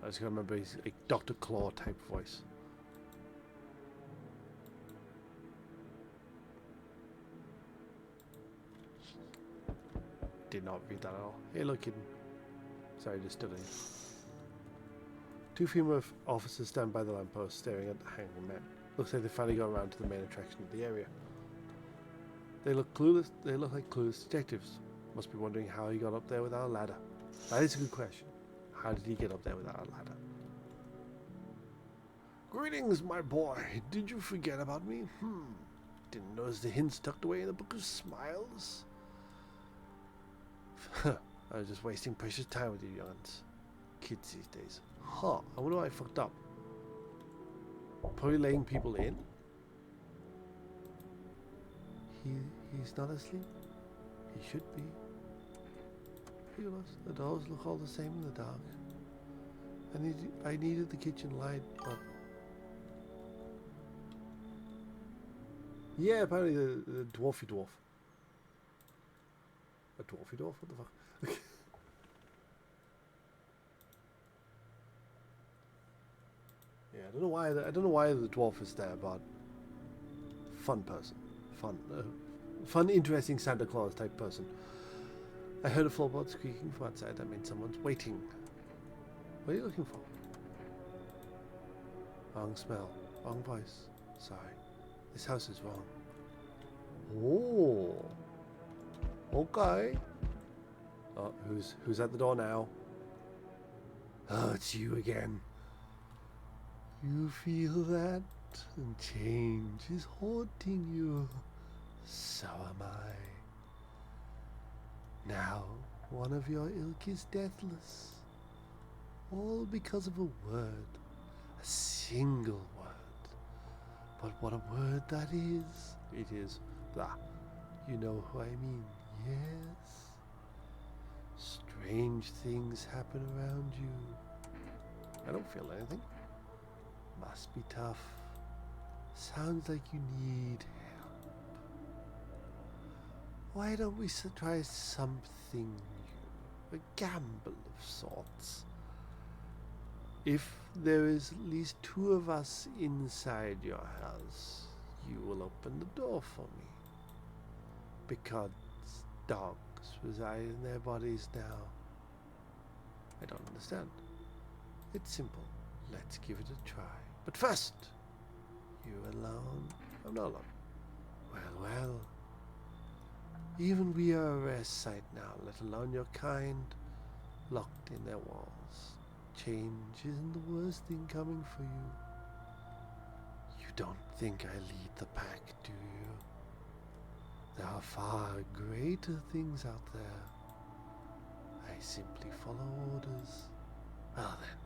[SPEAKER 1] I just gotta remember he's like Dr. Claw type voice. Did not read that at all. Hey, look, kid. Sorry, just stood in. Two female officers stand by the lamppost staring at the hanging men. Looks like they finally got around to the main attraction of the area. They look clueless. They look like clueless detectives. Must be wondering how he got up there without a ladder. That is a good question. How did he get up there without a ladder? Greetings, my boy. Did you forget about me? Didn't notice the hints tucked away in the book of smiles? I was just wasting precious time with you young'uns. Kids these days. Huh, I wonder why I fucked up. Probably laying people in? He's not asleep. He should be. The doors look all the same in the dark. I needed the kitchen light, but... Yeah, apparently the dwarfy dwarf. A dwarfy dwarf? What the fuck? Yeah, I don't know why the dwarf is there, but fun person, fun, interesting Santa Claus type person. I heard a floorboard squeaking from outside. That means someone's waiting. What are you looking for? Wrong smell, wrong voice. Sorry, this house is wrong. Oh, okay. Oh, who's at the door now? Oh, it's you again. You feel that, and change is haunting you. So am I. Now, one of your ilk is deathless. All because of a word. A single word. But what a word that is. It is blah. You know who I mean, yes? Strange things happen around you. I don't feel anything. Must be tough. Sounds like you need help. Why don't we try something new? A gamble of sorts. If there is at least two of us inside your house, you will open the door for me. Because dogs reside in their bodies now. I don't understand. It's simple. Let's give it a try. But first, you alone? I'm not alone. Well. Even we are a rare sight now, let alone your kind, locked in their walls. Change isn't the worst thing coming for you. You You don't think I lead the pack, do you? There are far greater things out there. I simply follow orders. Well then,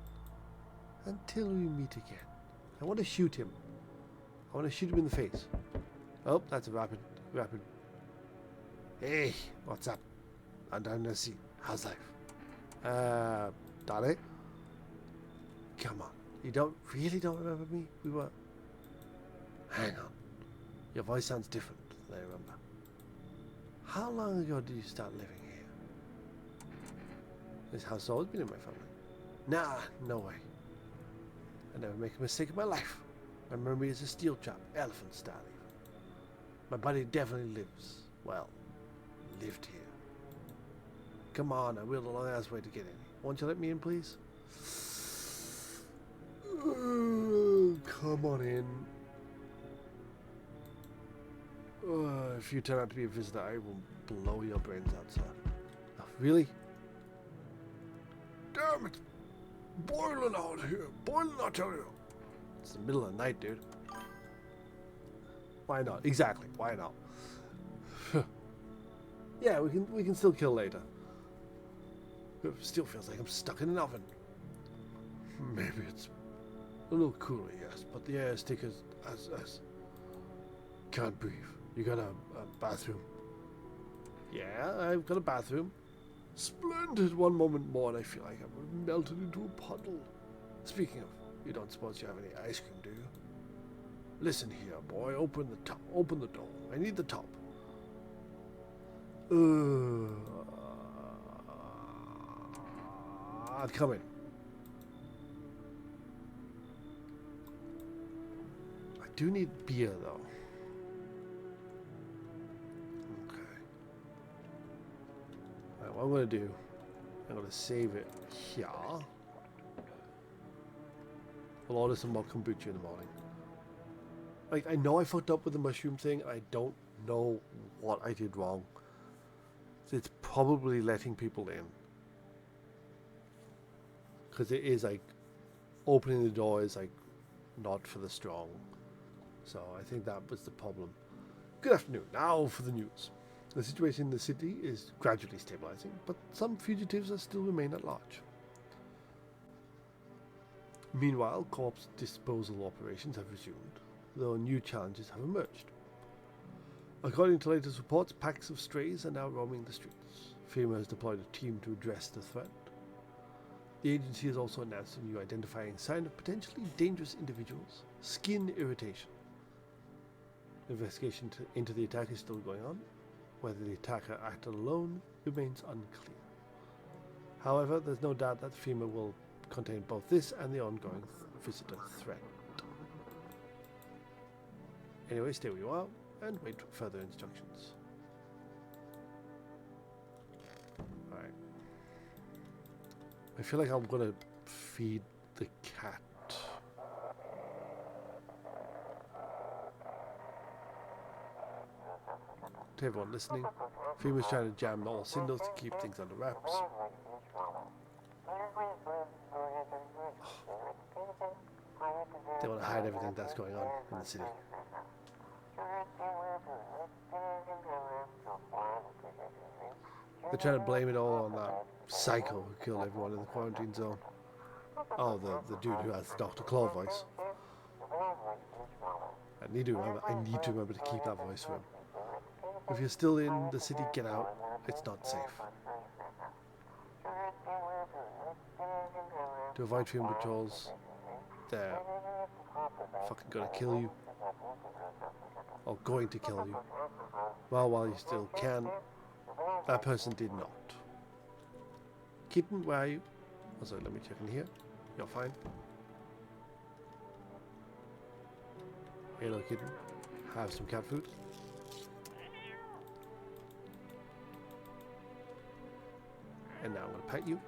[SPEAKER 1] until we meet again. I want to shoot him. I want to shoot him in the face. Oh, that's a rapid. Hey, what's up? I'm down to see. How's life? Darling? Come on. You don't remember me? We were... Hang on. Your voice sounds different than I remember. How long ago did you start living here? This house has always been in my family. Nah, no way. I never make a mistake in my life. My memory is a steel trap, elephant style even. My body definitely lives, well, lived here. Come on, I wheeled a long ass way to get in. Won't you let me in, please? Come on in. If you turn out to be a visitor, I will blow your brains out, sir. Oh, really? Damn it! Boiling out here. Boiling, I tell you. It's the middle of the night, dude. Why not? Exactly. Why not? Yeah, we can still kill later. It still feels like I'm stuck in an oven. Maybe it's a little cooler, yes, but the air is thick as can't breathe. You got a bathroom? Yeah, I've got a bathroom. Splendid. One moment more and I feel like I'm melted into a puddle. Speaking of, you don't suppose you have any ice cream, do you? Listen here, boy. Open the top. Open the door. I need the top. I'll come in. I do need beer, though. Okay. Right, what I'm going to do, I'm going to save it here. We'll order some more kombucha in the morning. Like, I know I fucked up with the mushroom thing. I don't know what I did wrong. It's probably letting people in. Because it is like, opening the door is like, not for the strong. So I think that was the problem. Good afternoon. Now for the news. The situation in the city is gradually stabilizing, but some fugitives still remain at large. Meanwhile, corpse disposal operations have resumed, though new challenges have emerged. According to latest reports, packs of strays are now roaming the streets. FEMA has deployed a team to address the threat. The agency has also announced a new identifying sign of potentially dangerous individuals: skin irritation. Investigation into the attack is still going on. Whether the attacker acted alone remains unclear. However, there's no doubt that FEMA will contain both this and the ongoing visitor threat. Anyway, stay where you are and wait for further instructions. Alright. I feel like I'm gonna feed the cat. To everyone listening, FEMA's trying to jam all signals to keep things under wraps. They want to hide everything that's going on in the city. They're trying to blame it all on that psycho who killed everyone in the quarantine zone. Oh, the dude who has the Dr. Claw voice. I need to remember to keep that voice for him. If you're still in the city, get out. It's not safe. To avoid FEMA patrols, they're fucking gonna kill you. Or going to kill you. Well, while you still can. That person did not. Kitten, where are you? Oh, sorry, let me check in here. You're fine. Hello, kitten. Have some cat food. And now I'm going to pet you.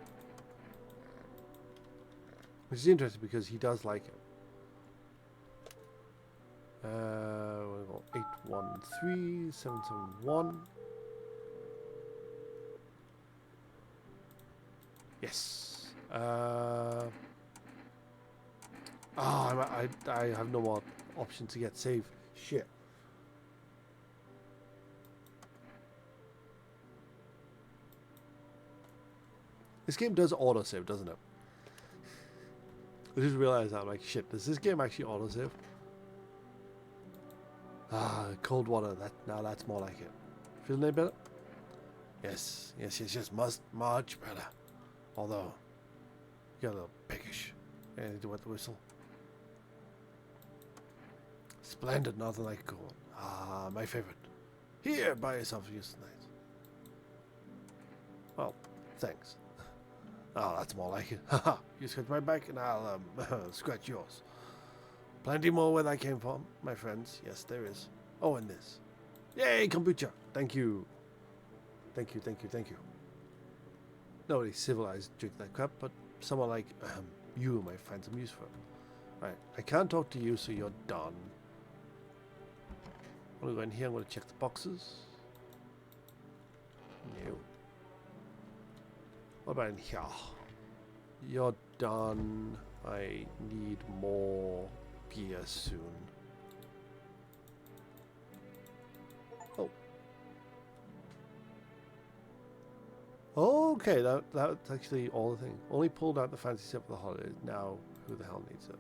[SPEAKER 1] Which is interesting because he does like it. 813771. Yes. I have no more option to get save shit. This game does autosave, doesn't it? I just realized that, like, shit, does this game actually autosave? Ah, cold water, now that's more like it. Feeling any better? Yes, much better. Although, you got a little peckish. And you do wet the whistle. Splendid, nothing like a cold. Ah, my favorite. Here, buy yourself a use tonight. Well, thanks. Oh, that's more like it. Haha, you scratch my back and I'll scratch yours. Plenty more where that came from, my friends. Yes, there is. Oh, and this. Yay, kombucha. Thank you. Thank you. Nobody civilized drink that crap, but someone like you might find some use for it. Right, I can't talk to you, so you're done. I'm gonna go in here, I'm gonna check the boxes. No. What about in here? You're done. I need more gear soon. Oh. Okay, that's actually all the thing. Only pulled out the fancy set for the holidays. Now, who the hell needs it?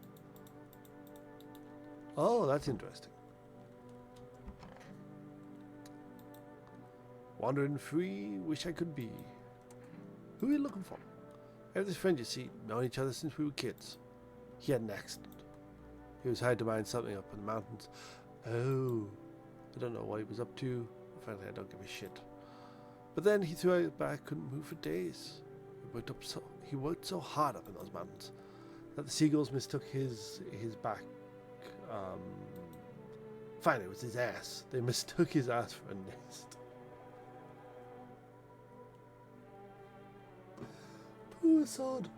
[SPEAKER 1] Oh, that's interesting. Wandering free, wish I could be. Who are you looking for? I have this friend, you see, known each other since we were kids. He had an accident. He was hired to mine something up in the mountains. Oh, I don't know what he was up to. Frankly, I don't give a shit. But then he threw out back, couldn't move for days. He worked so hard up in those mountains that the seagulls mistook his back. Fine, it was his ass. They mistook his ass for a nest. Poor sod.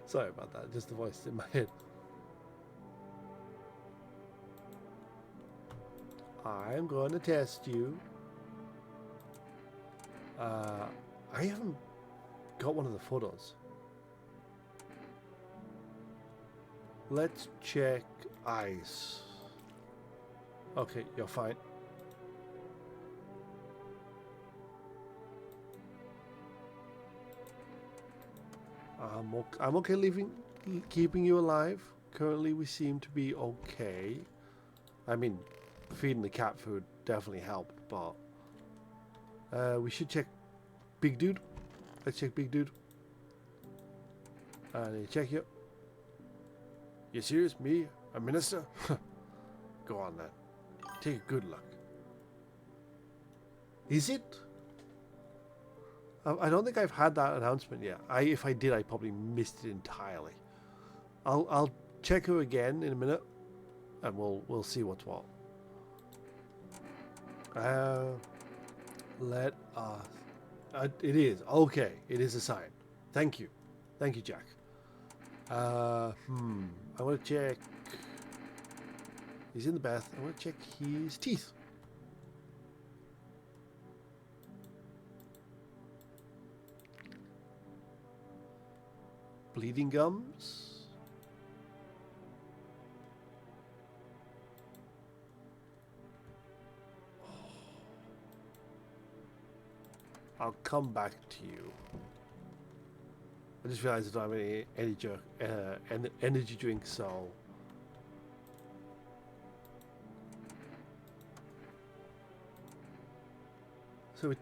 [SPEAKER 1] Sorry about that, just the voice in my head. I'm going to test you. I haven't got one of the photos. Let's check eyes. Okay, you're fine. I'm okay keeping you alive. Currently, we seem to be okay. I mean, feeding the cat food definitely helped, but we should check Big Dude. Let's check Big Dude. And check you. You serious? Me? A minister? Go on then. Take a good look. Is it? I don't think I've had that announcement yet. If I did, I probably missed it entirely. I'll check her again in a minute, and we'll see what's what. Let us. It is okay. It is a sign. Thank you, Jack. I want to check. He's in the bath. I want to check his teeth. Bleeding gums. I'll come back to you. I just realized I don't have any energy drink, so. So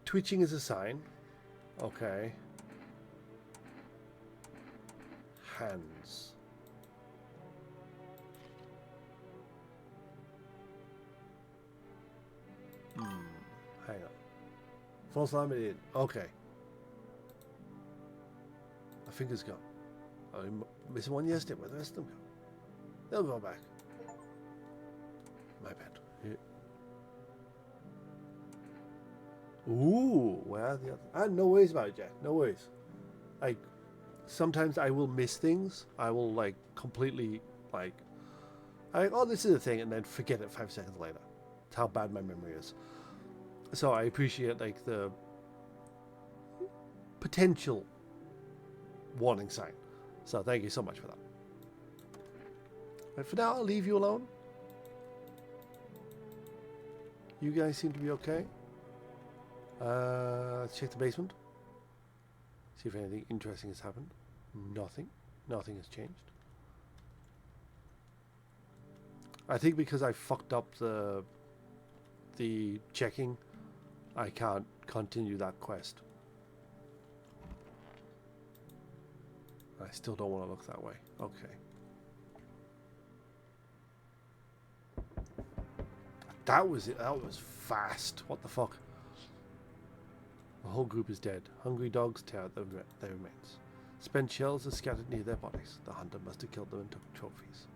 [SPEAKER 1] twitching is a sign. Okay. Hands. Hang on. False alarm it in. Okay. My finger's gone. I'm missing one yesterday. Where the rest of them go? They'll go back. My bad. Here. Ooh, where are the other? No worries about it, Jack. No worries. Like, sometimes I will miss things. I will like completely like, oh, this is a thing, and then forget it 5 seconds later. That's how bad my memory is. So I appreciate like the potential warning sign. So thank you so much for that. But for now, I'll leave you alone. You guys seem to be okay. Let's check the basement. See if anything interesting has happened. Nothing. Nothing has changed. I think because I fucked up the checking, I can't continue that quest. I still don't want to look that way. Okay. That was it. That was fast. What the fuck? The whole group is dead. Hungry dogs tear at their remains. Spent shells are scattered near their bodies. The hunter must have killed them and took trophies.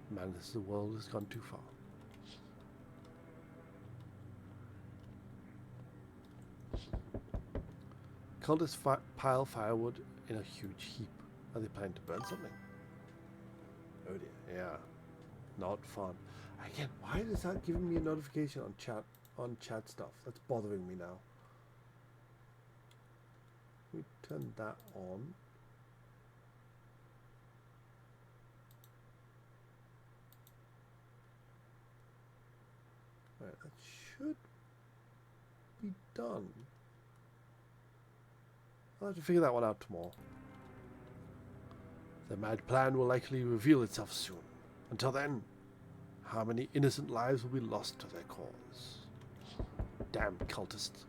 [SPEAKER 1] Madness of the world has gone too far. Cultists pile firewood in a huge heap. Are they planning to burn something? Oh dear, yeah. Not fun. Again, why is that giving me a notification on chat stuff? That's bothering me now. We turn that on. Right, that should be done. I'll have to figure that one out tomorrow. The mad plan will likely reveal itself soon. Until then, how many innocent lives will be lost to their cause? Damn cultists.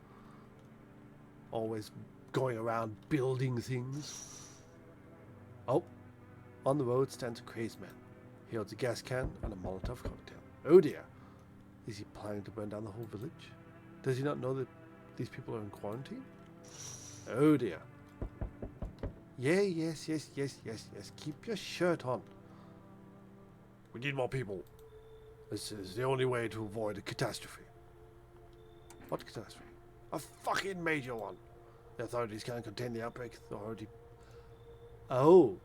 [SPEAKER 1] Always going around building things. Oh, on the road stands a crazed man. He holds a gas can and a Molotov cocktail. Oh dear. Is he planning to burn down the whole village? Does he not know that these people are in quarantine? Oh dear. Yeah, yes. Keep your shirt on. We need more people. This is the only way to avoid a catastrophe. What catastrophe? A fucking major one. The authorities can't contain the outbreak. Oh.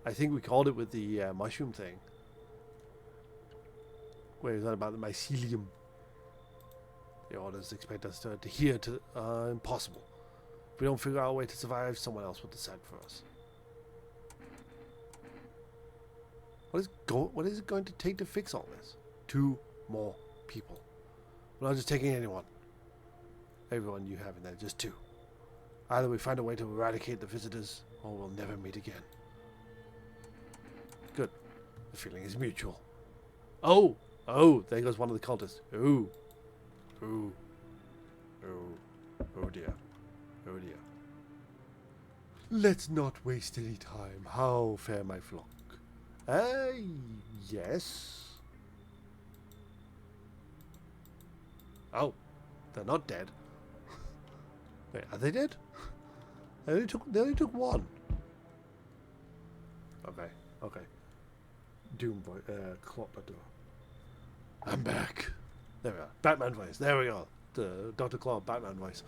[SPEAKER 1] I think we called it with the mushroom thing. Where is that about the mycelium? The orders expect us to adhere to impossible. If we don't figure out a way to survive, someone else will decide for us. What is it going to take to fix all this? 2 more people. We're not just taking anyone. Everyone you have in there, just 2. Either we find a way to eradicate the visitors, or we'll never meet again. Good. The feeling is mutual. Oh, there goes one of the cultists. Oh dear. Oh dear. Let's not waste any time. How fare my flock? Yes. Oh, they're not dead. Wait, are they dead? They only took 1. Okay. Doom voice, clock the door. I'm back. There we are. Batman voice. There we go. The Dr. Claw Batman voice.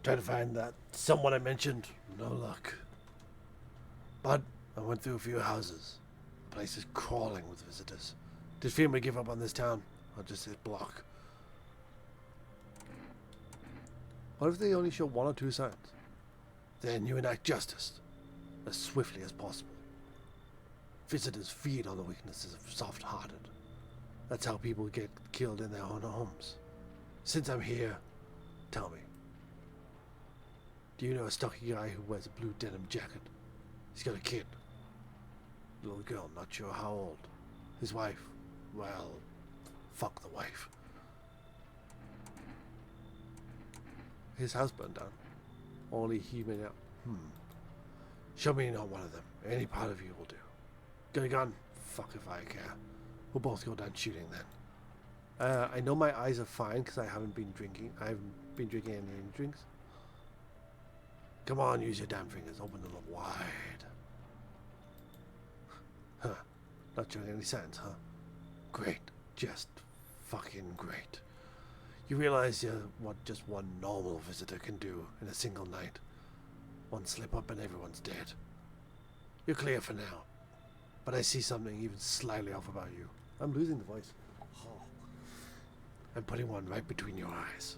[SPEAKER 1] Trying to find that someone I mentioned. No luck. But I went through a few houses. The place is crawling with visitors. Did FEMA give up on this town? Or just hit block? What if they only show 1 or 2 signs? Then you enact justice as swiftly as possible. Visitors feed on the weaknesses of soft-hearted. That's how people get killed in their own homes. Since I'm here, tell me. Do you know a stocky guy who wears a blue denim jacket? He's got a kid. Little girl, not sure how old. His wife, well, fuck the wife. His house burned down. Only he made out. Show me not one of them. Any part of you will do. Got a gun? Fuck if I care. We'll both go down shooting then. I know my eyes are fine because I haven't been drinking. I haven't been drinking any drinks. Come on, use your damn fingers. Open them up wide. Huh. Not showing any signs, huh? Great. Just fucking great. You realize what just one normal visitor can do in a single night. One slip up and everyone's dead. You're clear for now. But I see something even slightly off about you. I'm losing the voice. I'm putting one right between your eyes.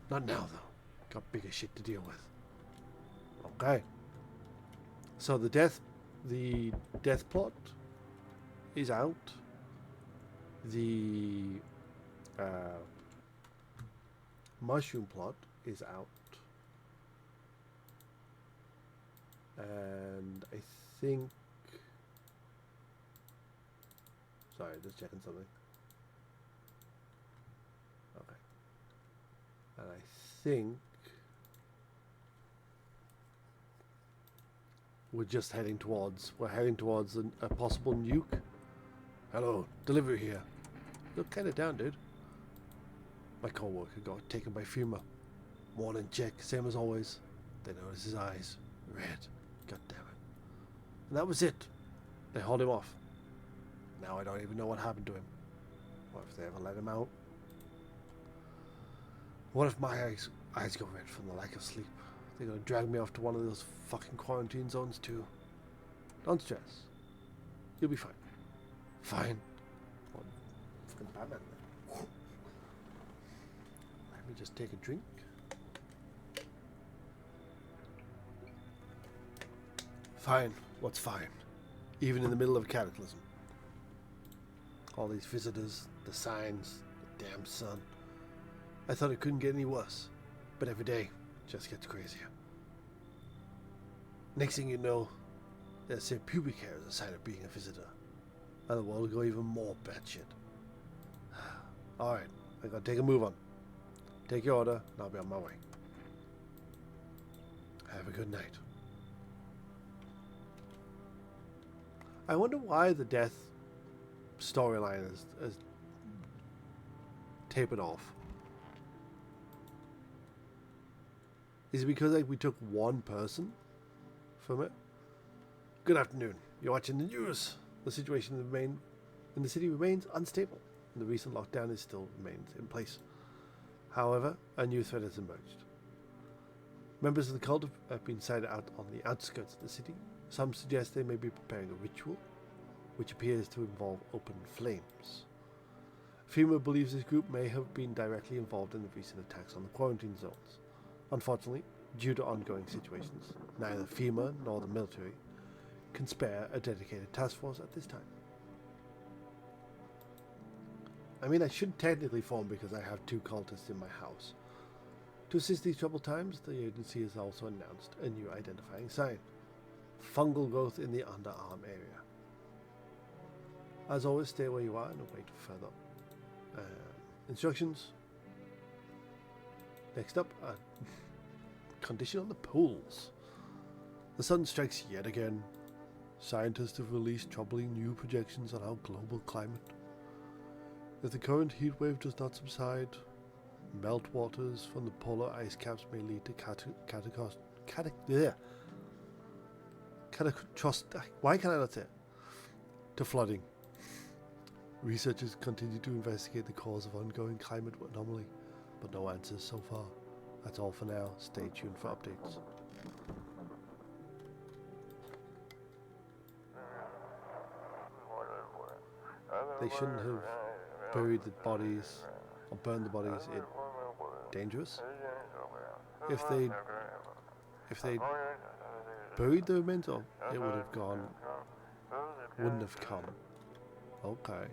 [SPEAKER 1] Not now, though. Got bigger shit to deal with. Okay. So the death The death plot is out. The mushroom plot is out. And I think... Sorry, just checking something. Okay. And I think we're heading towards a possible nuke. Hello, delivery here. Look kind of down, dude. My co-worker got taken by FEMA. Morning check, same as always. They noticed his eyes. Red. God damn it. And that was it. They hauled him off. Now I don't even know what happened to him. What if they ever let him out? What if my eyes go red from the lack of sleep? They're gonna drag me off to one of those fucking quarantine zones too. Don't stress. You'll be fine. Fine. What fucking Batman then? Let me just take a drink. Fine. What's fine? Even in the middle of a cataclysm. All these visitors, the signs, the damn sun. I thought it couldn't get any worse. But every day just gets crazier. Next thing you know, they'll say pubic hair is a sign of being a visitor. And the world will go even more batshit. Alright, I gotta take a move on. Take your order, and I'll be on my way. Have a good night. I wonder why the death storyline is tapered off. Is it because like we took one person from it? Good afternoon. You're watching the news. The situation in the city remains unstable, and the recent lockdown still remains in place. However, a new threat has emerged. Members of the cult have been sighted out on the outskirts of the city. Some suggest they may be preparing a ritual, which appears to involve open flames. FEMA believes this group may have been directly involved in the recent attacks on the quarantine zones. Unfortunately, due to ongoing situations, neither FEMA nor the military can spare a dedicated task force at this time. I mean, I should technically form because I have 2 cultists in my house. To assist these troubled times, the agency has also announced a new identifying sign. Fungal growth in the underarm area. As always, stay where you are and await further instructions. Next up, condition on the poles. The sun strikes yet again. Scientists have released troubling new projections on our global climate. If the current heat wave does not subside, meltwaters from the polar ice caps may lead to why can I not say it? To flooding. Researchers continue to investigate the cause of ongoing climate anomaly, but no answers so far. That's all for now. Stay tuned for updates. They shouldn't have buried the bodies or burned the bodies. It's dangerous. If they buried the remains, or it would have gone, wouldn't have come. Okay.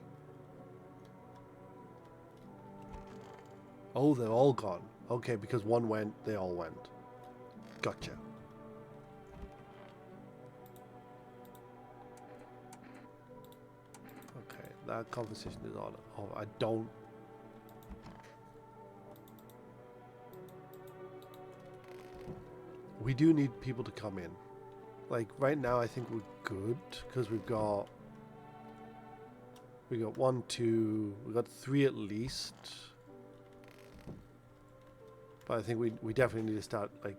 [SPEAKER 1] Oh, they're all gone. Okay, because one went, they all went. Gotcha. Okay, that conversation is on. Oh, I don't. We do need people to come in. Like right now, I think we're good because we've got 1, 2, we got 3 at least. But I think we definitely need to start like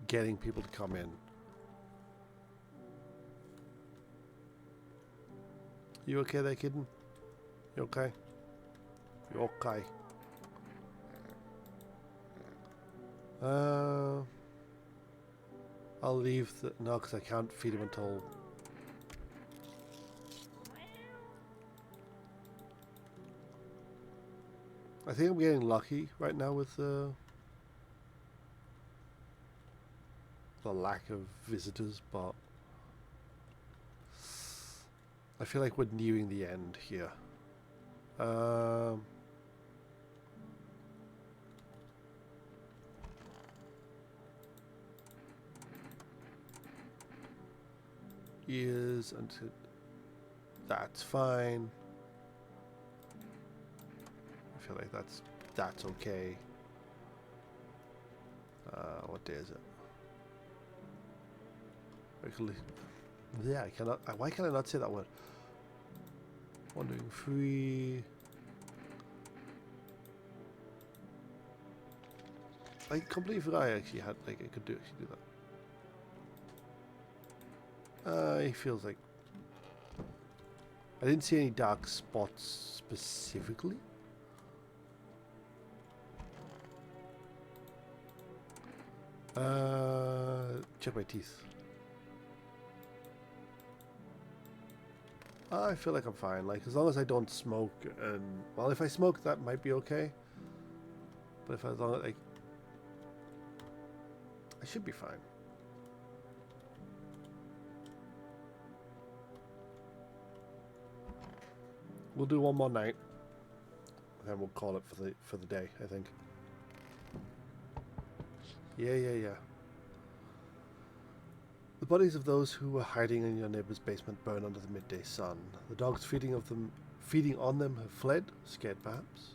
[SPEAKER 1] getting people to come in. You okay there, kitten? You okay? You okay? I'll leave no, because I can't feed him until. I think I'm getting lucky right now with the lack of visitors, but I feel like we're nearing the end here. Ears until that's fine. I feel like that's okay. What day is it? Actually, yeah, I cannot. Why can I not say that word? Wandering free. I completely forgot I actually had I could actually do that. It feels like I didn't see any dark spots specifically. Check my teeth. I feel like I'm fine. Like, as long as I don't smoke, and well, if I smoke, that might be okay. But if as long as I should be fine. We'll do one more night, and then we'll call it for the day. I think. Yeah. The bodies of those who were hiding in your neighbor's basement burn under the midday sun. The dogs feeding on them have fled, scared perhaps.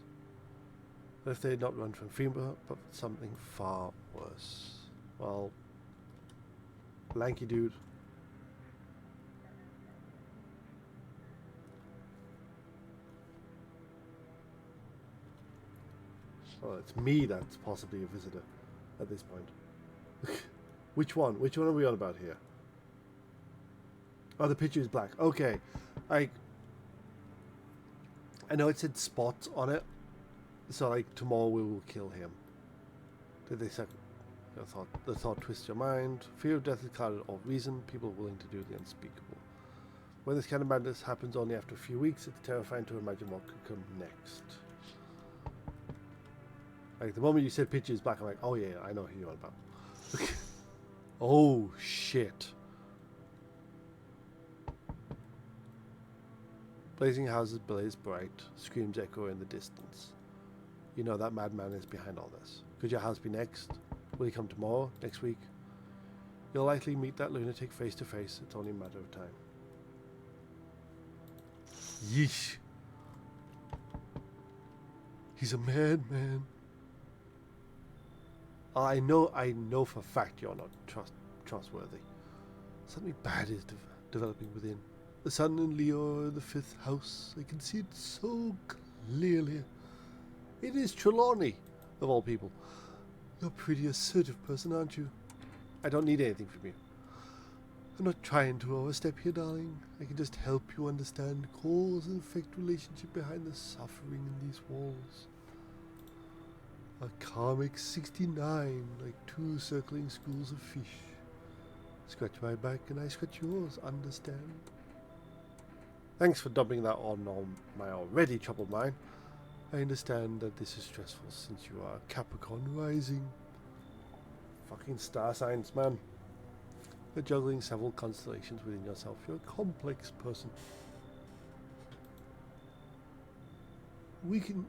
[SPEAKER 1] But if they had not run from fever, but something far worse. Well, lanky dude. Well, it's me that's possibly a visitor at this point. Which one? Which one are we on about here? Oh, the picture is black. Okay. I know it said spots on it. So, like, tomorrow we will kill him. Did they say... The thought twists your mind. Fear of death is clouded all reason. People are willing to do the unspeakable. When this kind of madness happens only after a few weeks, it's terrifying to imagine what could come next. Like, the moment you said picture is black, I'm like, oh yeah, I know who you're on about. Oh, shit. Blazing houses blaze bright, screams echo in the distance. You know that madman is behind all this. Could your house be next? Will he come tomorrow? Next week? You'll likely meet that lunatic face to face. It's only a matter of time. Yeesh. He's a madman. I know for a fact you're not trustworthy. Something bad is developing within. The sun in Leo in the 5th house. I can see it so clearly. It is Trelawney, of all people. You're a pretty assertive person, aren't you? I don't need anything from you. I'm not trying to overstep here, darling. I can just help you understand the cause and effect relationship behind the suffering in these walls. A karmic 69, like 2 circling schools of fish. Scratch my back and I scratch yours, understand? Thanks for dumping that on my already troubled mind. I understand that this is stressful since you are Capricorn rising. Fucking star signs, man. You're juggling several constellations within yourself. You're a complex person. We can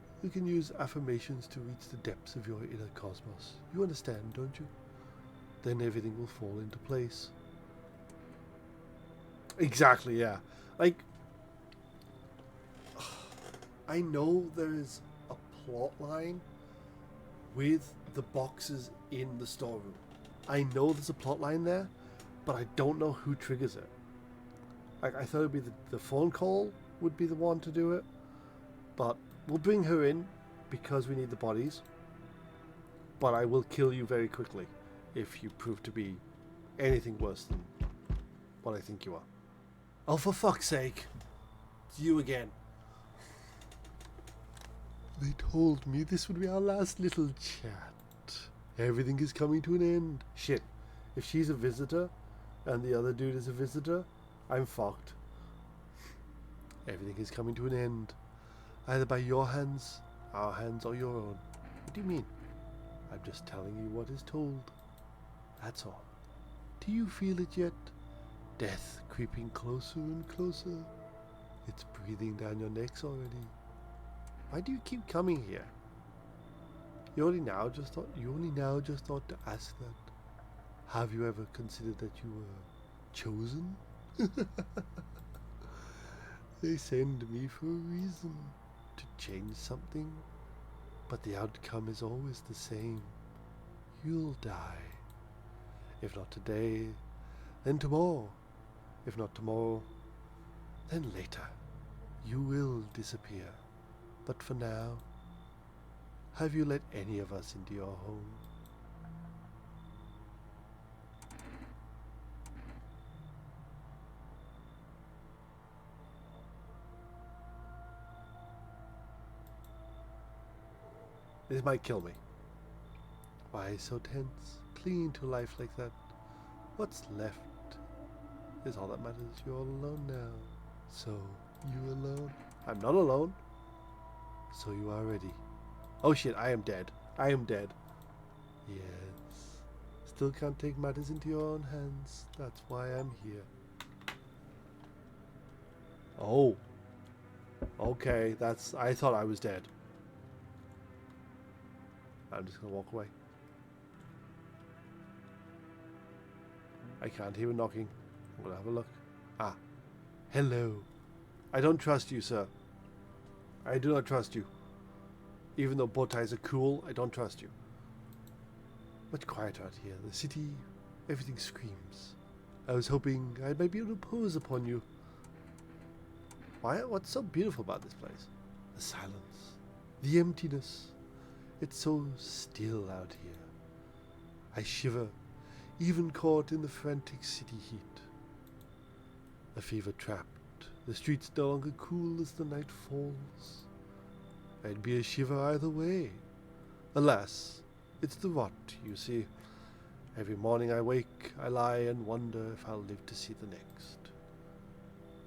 [SPEAKER 1] use affirmations to reach the depths of your inner cosmos. You understand, don't you? Then everything will fall into place. Exactly, yeah. Like, I know there is a plot line with the boxes in the storeroom. I know there's a plot line there, but I don't know who triggers it. Like, I thought it would be the phone call would be the one to do it, but we'll bring her in because we need the bodies. But I will kill you very quickly if you prove to be anything worse than what I think you are. Oh, for fuck's sake. It's you again. They told me this would be our last little chat. Everything is coming to an end. Shit. If she's a visitor and the other dude is a visitor, I'm fucked. Everything is coming to an end. Either by your hands, our hands, or your own. What do you mean? I'm just telling you what is told. That's all. Do you feel it yet? Death creeping closer and closer. It's breathing down your necks already. Why do you keep coming here? You only now just thought to ask that. Have you ever considered that you were chosen? They send me for a reason, to change something, but the outcome is always the same. You'll die. If not today, then tomorrow. If not tomorrow, then later. You will disappear. But for now, have you let any of us into your home? This might kill me. Why so tense, clinging to life like that? What's left is all that matters. You're all alone now. So, you alone? I'm not alone. So you are ready. Oh shit, I am dead. I am dead. Yes. Still can't take matters into your own hands. That's why I'm here. Oh. Okay, I thought I was dead. I'm just gonna walk away. I can't hear a knocking. I'm gonna have a look. Ah. Hello. I don't trust you, sir. I do not trust you. Even though bow ties are cool, I don't trust you. Much quieter out here. The city, everything screams. I was hoping I might be able to impose upon you. Why? What's so beautiful about this place? The silence. The emptiness. It's so still out here. I shiver, even caught in the frantic city heat. A fever trapped, the streets no longer cool as the night falls. I'd be a shiver either way. Alas, it's the rot, you see. Every morning I wake, I lie and wonder if I'll live to see the next.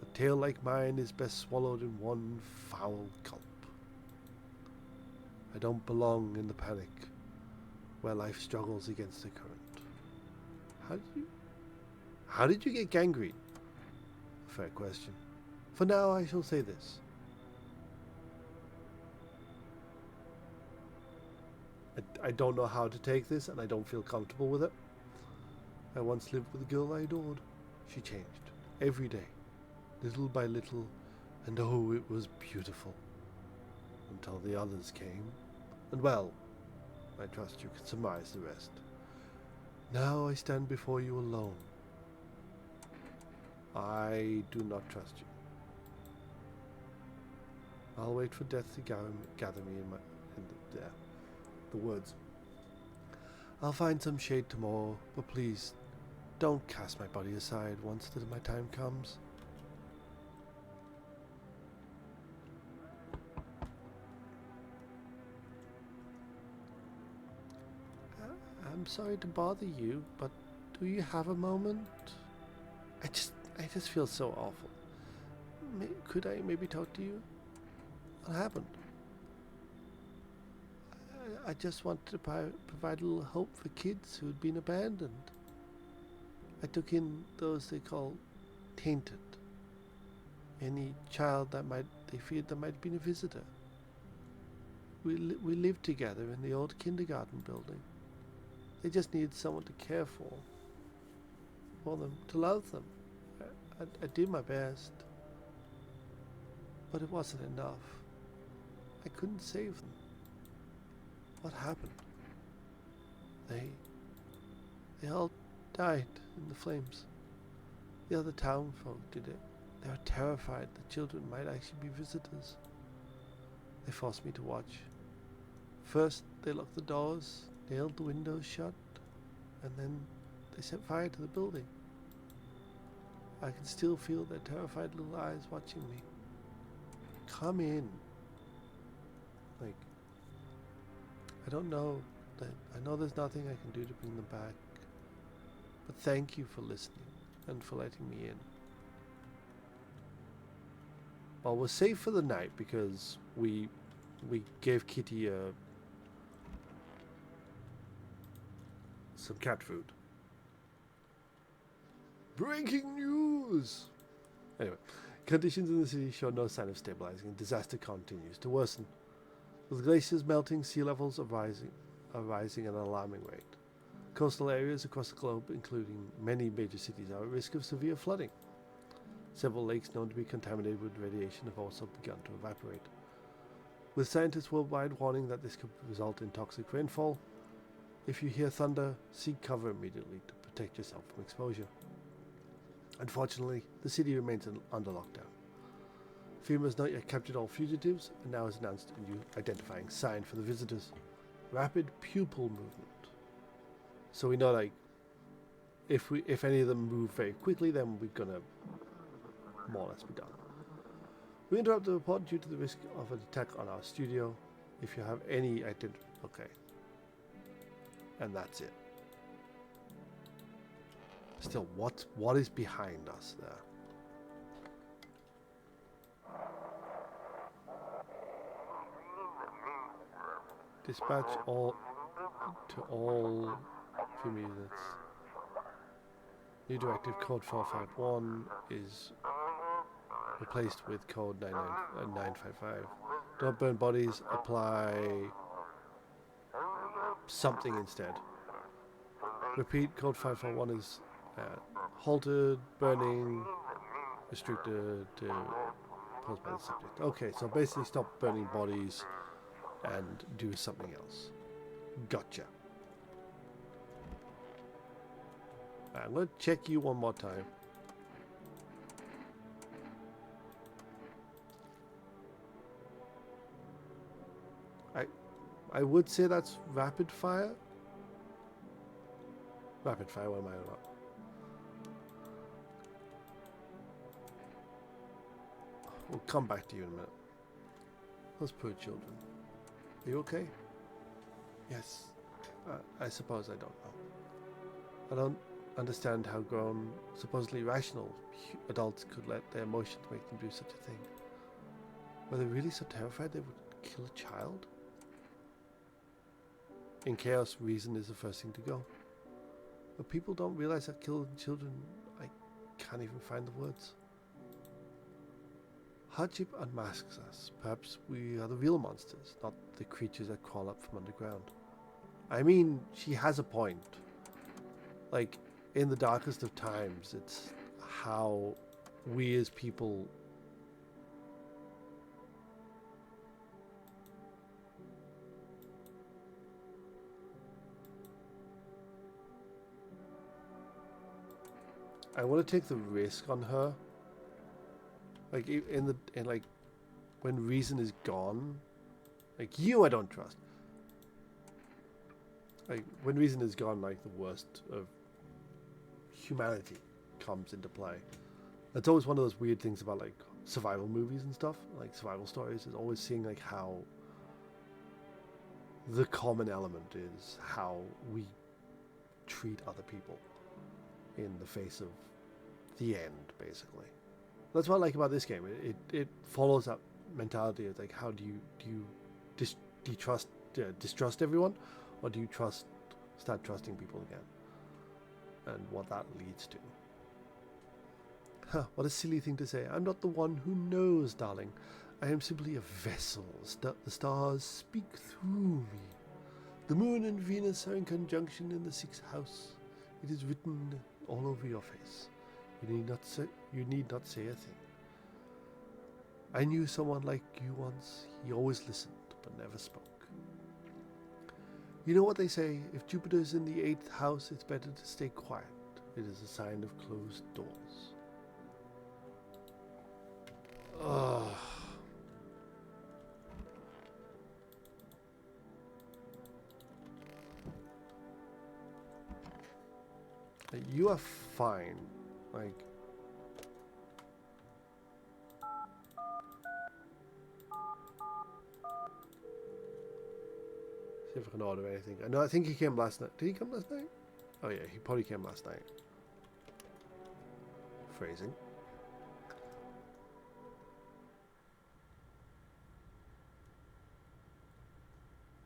[SPEAKER 1] A tale like mine is best swallowed in one foul gulp. I don't belong in the panic where life struggles against the current. How did you get gangrene? Fair question. For now, I shall say this. I don't know how to take this, and I don't feel comfortable with it. I once lived with a girl I adored. She changed every day, little by little, and oh, it was beautiful. Until the others came, and well, I trust you can surmise the rest. Now I stand before you alone. I do not trust you. I'll wait for death to gather me in the woods. I'll find some shade tomorrow, but please don't cast my body aside once my time comes. I'm sorry to bother you, but do you have a moment? I just feel so awful. Could I maybe talk to you? What happened? I just wanted to provide a little hope for kids who had been abandoned. I took in those they call tainted. Any child they feared that might have been a visitor. We lived together in the old kindergarten building. They just needed someone to care for them, to love them. I did my best, but it wasn't enough. I couldn't save them. What happened? They all died in the flames. The other town folk did it. They were terrified the children might actually be visitors. They forced me to watch. First, they locked the doors, nailed the windows shut, and then they set fire to the building. I can still feel their terrified little eyes watching me. Come in. I don't know. I know there's nothing I can do to bring them back. But thank you for listening and for letting me in. Well, we're safe for the night because we gave Kitty some cat food. Breaking news! Anyway, Conditions in the city show no sign of stabilizing, and disaster continues to worsen. With glaciers melting, sea levels are rising at an alarming rate. Coastal areas across the globe, including many major cities, are at risk of severe flooding. Several lakes known to be contaminated with radiation have also begun to evaporate. With scientists worldwide warning that this could result in toxic rainfall, if you hear thunder, seek cover immediately to protect yourself from exposure. Unfortunately, the city remains under lockdown. FEMA has not yet captured all fugitives and now has announced a new identifying sign for the visitors. Rapid pupil movement. So we know, like, if any of them move very quickly, then we're gonna more or less be done. We interrupt the report due to the risk of an attack on our studio. If you have any okay. And that's it. Still, what is behind us there? Dispatch all FEMA units. New directive code 451 is replaced with code 955. Don't burn bodies, apply something instead. Repeat, code 541 is halted, burning, restricted to posed by the subject. Okay, so basically stop burning bodies and do something else. Gotcha. I'm going to check you one more time. I would say that's rapid fire. Rapid fire, what am I about? We'll come back to you in a minute. Those poor children. Are you okay? Yes. I suppose I don't know. I don't understand how grown, supposedly rational adults could let their emotions make them do such a thing. Were they really so terrified they would kill a child? In chaos, reason is the first thing to go. But people don't realize that killing children, I can't even find the words. Hardship unmasks us. Perhaps we are the real monsters, not the creatures that crawl up from underground. I mean, she has a point. Like, in the darkest of times, it's how we as people I want to take the risk on her. Like like when reason is gone, like you I don't trust. Like when reason is gone, like the worst of humanity comes into play. That's always one of those weird things about like survival movies and stuff, like survival stories, is always seeing like how the common element is how we treat other people in the face of the end, basically. That's what I like about this game. It follows that mentality of like, how do you distrust everyone, or do you start trusting people again, and what that leads to. Huh, what a silly thing to say. I'm not the one who knows, darling. I am simply a vessel. The stars speak through me. The moon and Venus are in conjunction in the 6th house. It is written all over your face. You need not say a thing. I knew someone like you once. He always listened, but never spoke. You know what they say, if Jupiter's in the 8th house, it's better to stay quiet. It is a sign of closed doors. Ugh. You are fine. Like, see if I can order anything. I think he came last night. Did he come last night? Oh yeah, he probably came last night. Phrasing.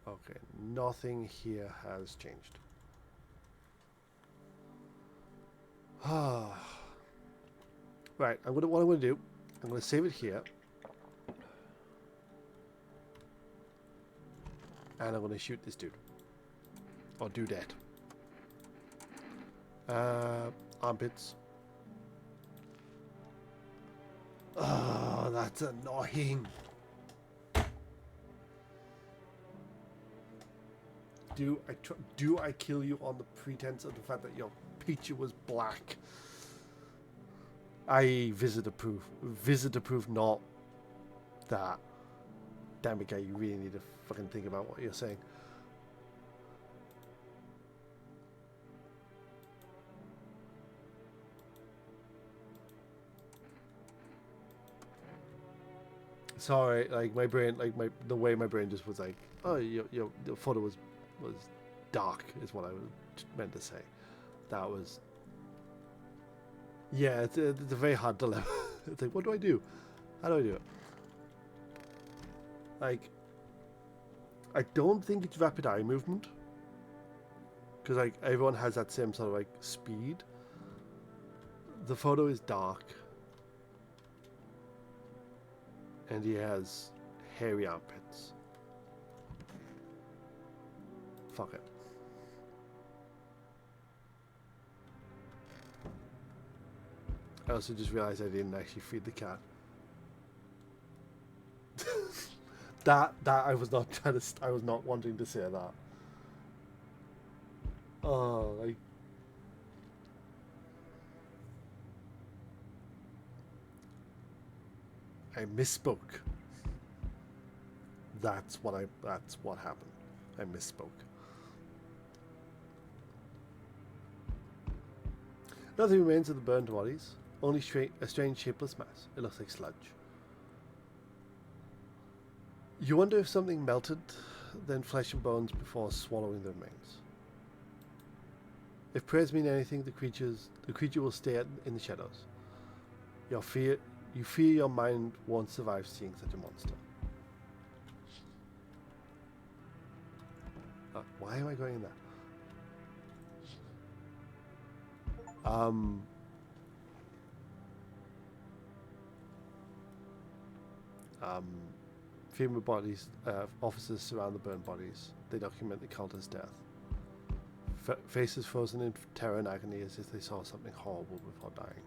[SPEAKER 1] Okay, nothing here has changed. Right, what I'm going to do, I'm going to save it here. And I'm going to shoot this dude. Or dudette. Armpits. Oh, that's annoying. Do I kill you on the pretense of the fact that your picture was black? I visitor proof. Visitor proof, not that. Damn it, guy, you really need to fucking think about what you're saying. Sorry, like my brain, like the way my brain just was like, oh, your photo was dark, is what I was meant to say. That was, yeah, it's a very hard dilemma. It's like, what do I do? How do I do it? Like, I don't think it's rapid eye movement, because like everyone has that same sort of like speed. The photo is dark. And he has hairy armpits. Fuck it. I also just realized I didn't actually feed the cat. that I was not trying to. I was not wanting to say that. Oh, like. I misspoke. That's what happened. I misspoke. Nothing remains of the burned bodies. Only a strange shapeless mass. It looks like sludge. You wonder if something melted, then flesh and bones before swallowing the remains. If prayers mean anything, the creature will stay in the shadows. You fear your mind won't survive seeing such a monster. Why am I going in there? Female bodies, officers surround the burned bodies. They document the cultist's death. Faces frozen in terror and agony as if they saw something horrible before dying.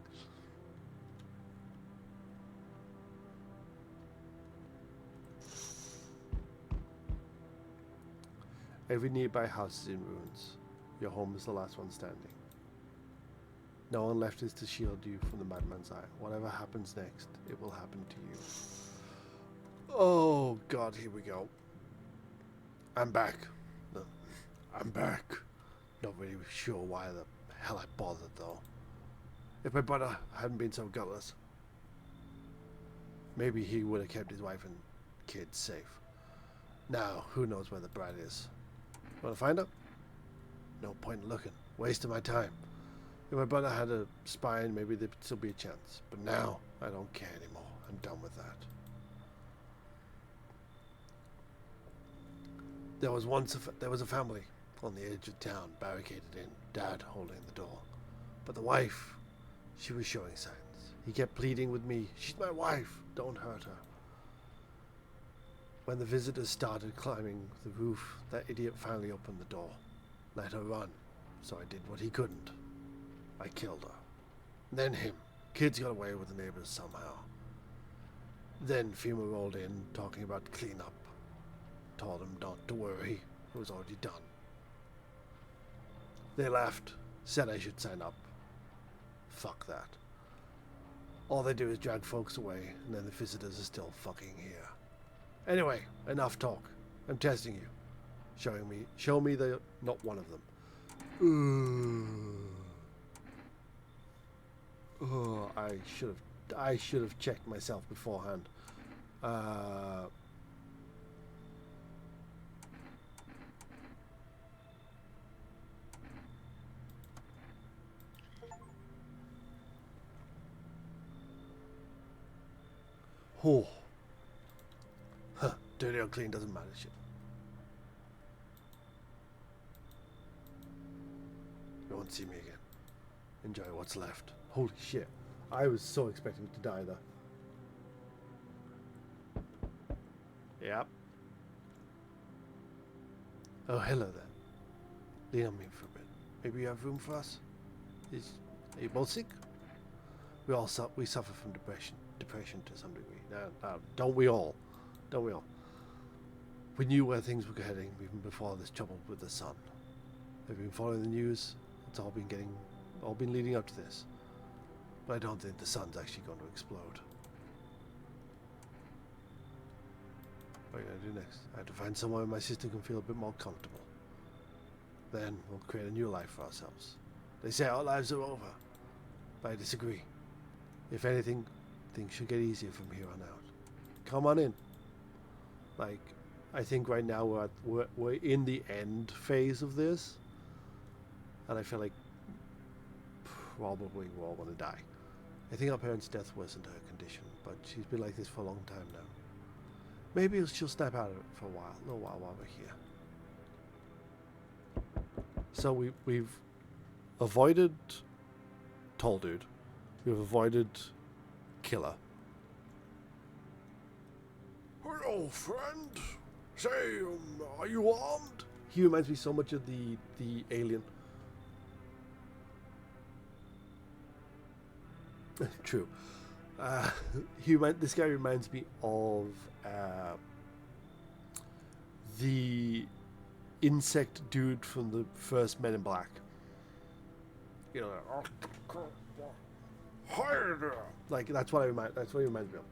[SPEAKER 1] Every nearby house is in ruins. Your home is the last one standing. No one left is to shield you from the madman's eye. Whatever happens next, it will happen to you. Oh God, here we go. I'm back. No, I'm back. Not really sure why the hell I bothered though. If my brother hadn't been so gutless, maybe he would have kept his wife and kids safe. Now, who knows where the bride is? Want to find her? No point in looking. Wasting my time. If my brother had a spine, maybe there'd still be a chance. But now, I don't care anymore. I'm done with that. There was a family on the edge of town, barricaded in, Dad holding the door. But the wife, she was showing signs. He kept pleading with me, she's my wife, don't hurt her. When the visitors started climbing the roof, that idiot finally opened the door. Let her run. So I did what he couldn't. I killed her. Then him. Kids got away with the neighbors somehow. Then FEMA rolled in, talking about cleanup. Told him not to worry. It was already done. They left. Said I should sign up. Fuck that. All they do is drag folks away, and then the visitors are still fucking here. Anyway, enough talk. I'm testing you. Show me they're not one of them. Oh, I should have checked myself beforehand. Oh. Huh. Dirty or clean doesn't matter shit. You won't see me again. Enjoy what's left. Holy shit. I was so expecting to die there. Yep. Oh, hello there. Lean on me for a bit. Maybe you have room for us? Are you both sick? We suffer from depression to some degree. Now, don't we all? Don't we all? We knew where things were heading even before this trouble with the sun. Have you been following the news? It's all been leading up to this. But I don't think the sun's actually going to explode. What are you going to do next? I have to find somewhere my sister can feel a bit more comfortable. Then we'll create a new life for ourselves. They say our lives are over, but I disagree. If anything, things should get easier from here on out. Come on in. Like, I think right now we're in the end phase of this, and I feel like probably we're all going to die. I think our parents' death worsened her condition, but she's been like this for a long time now. Maybe she'll snap out of it for a little while we're here. So we've avoided Tall Dude. We've avoided Killer. Hello, friend. Say, are you armed? He reminds me so much of the alien. True. This guy reminds me of the insect dude from the first Men in Black. You know, like that's what he reminds me of.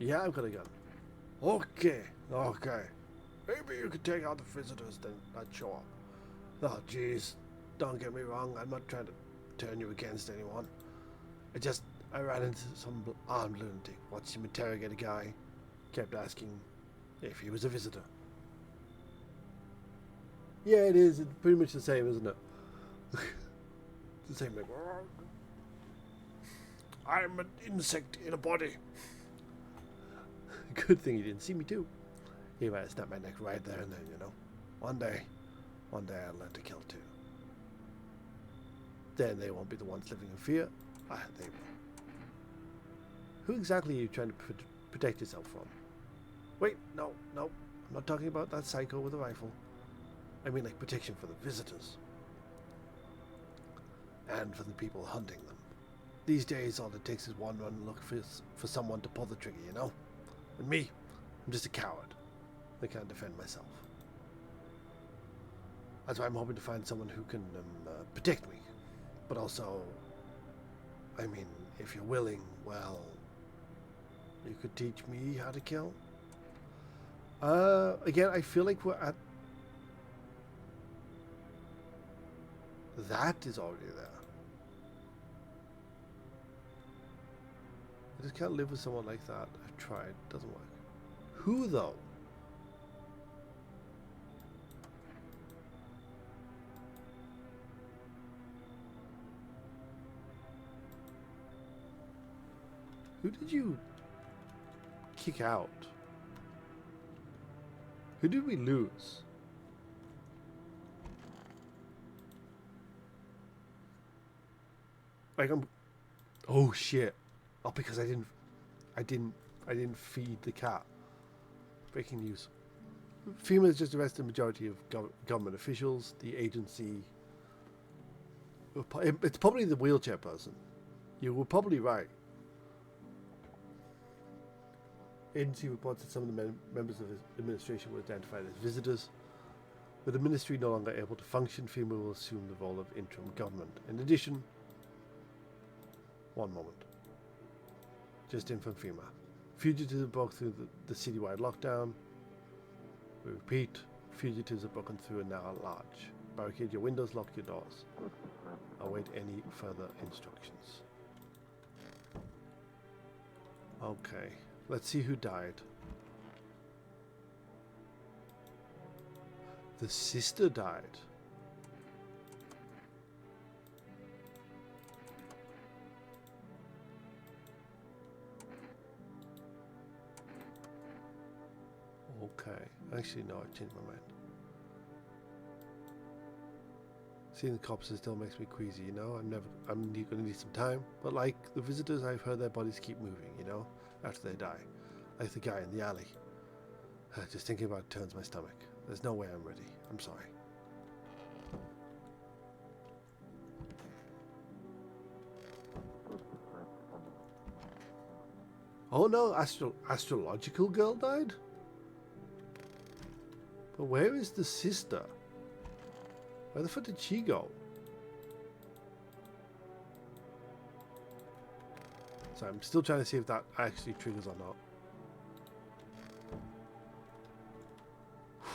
[SPEAKER 1] Yeah, I've got a gun. Okay. Maybe you could take out the visitors, then I'd show up. Oh, jeez. Don't get me wrong. I'm not trying to turn you against anyone. I ran into some armed lunatic. Watched him interrogate a guy. Kept asking if he was a visitor. Yeah, it is. It's pretty much the same, isn't it? It's the same thing. I'm an insect in a body. Good thing he didn't see me too. He might have snapped my neck right there and then, you know. One day I'll learn to kill too. Then they won't be the ones living in fear. They will. Who exactly are you trying to protect yourself from? Wait, no. I'm not talking about that psycho with a rifle. I mean like protection for the visitors. And for the people hunting them. These days all it takes is one run look for someone to pull the trigger, you know? And me, I'm just a coward. I can't defend myself. That's why I'm hoping to find someone who can protect me. But also, I mean, if you're willing, well, you could teach me how to kill. Again, I feel like we're at... That is already there. I just can't live with someone like that. I've tried. Doesn't work. Who, though? Who did you kick out? Who did we lose? Like oh shit. Oh, because I didn't feed the cat. Breaking news. FEMA has just arrested the majority of government officials. The agency... It's probably the wheelchair person. You were probably right. Agency reports that some of the members of the administration were identified as visitors. With the ministry no longer able to function, FEMA will assume the role of interim government. In addition... One moment. Just in from FEMA. Fugitives have broke through the citywide lockdown. We repeat, fugitives have broken through and now are large. Barricade your windows, lock your doors. Await any further instructions. Okay, let's see who died. The sister died. Okay. Actually, no, I changed my mind. Seeing the corpses still makes me queasy, you know? I'm gonna need some time. But like the visitors, I've heard their bodies keep moving, you know? After they die. Like the guy in the alley. Just thinking about it turns my stomach. There's no way I'm ready. I'm sorry. Oh no, astrological girl died? But where is the sister? Where the fuck did she go? So I'm still trying to see if that actually triggers or not.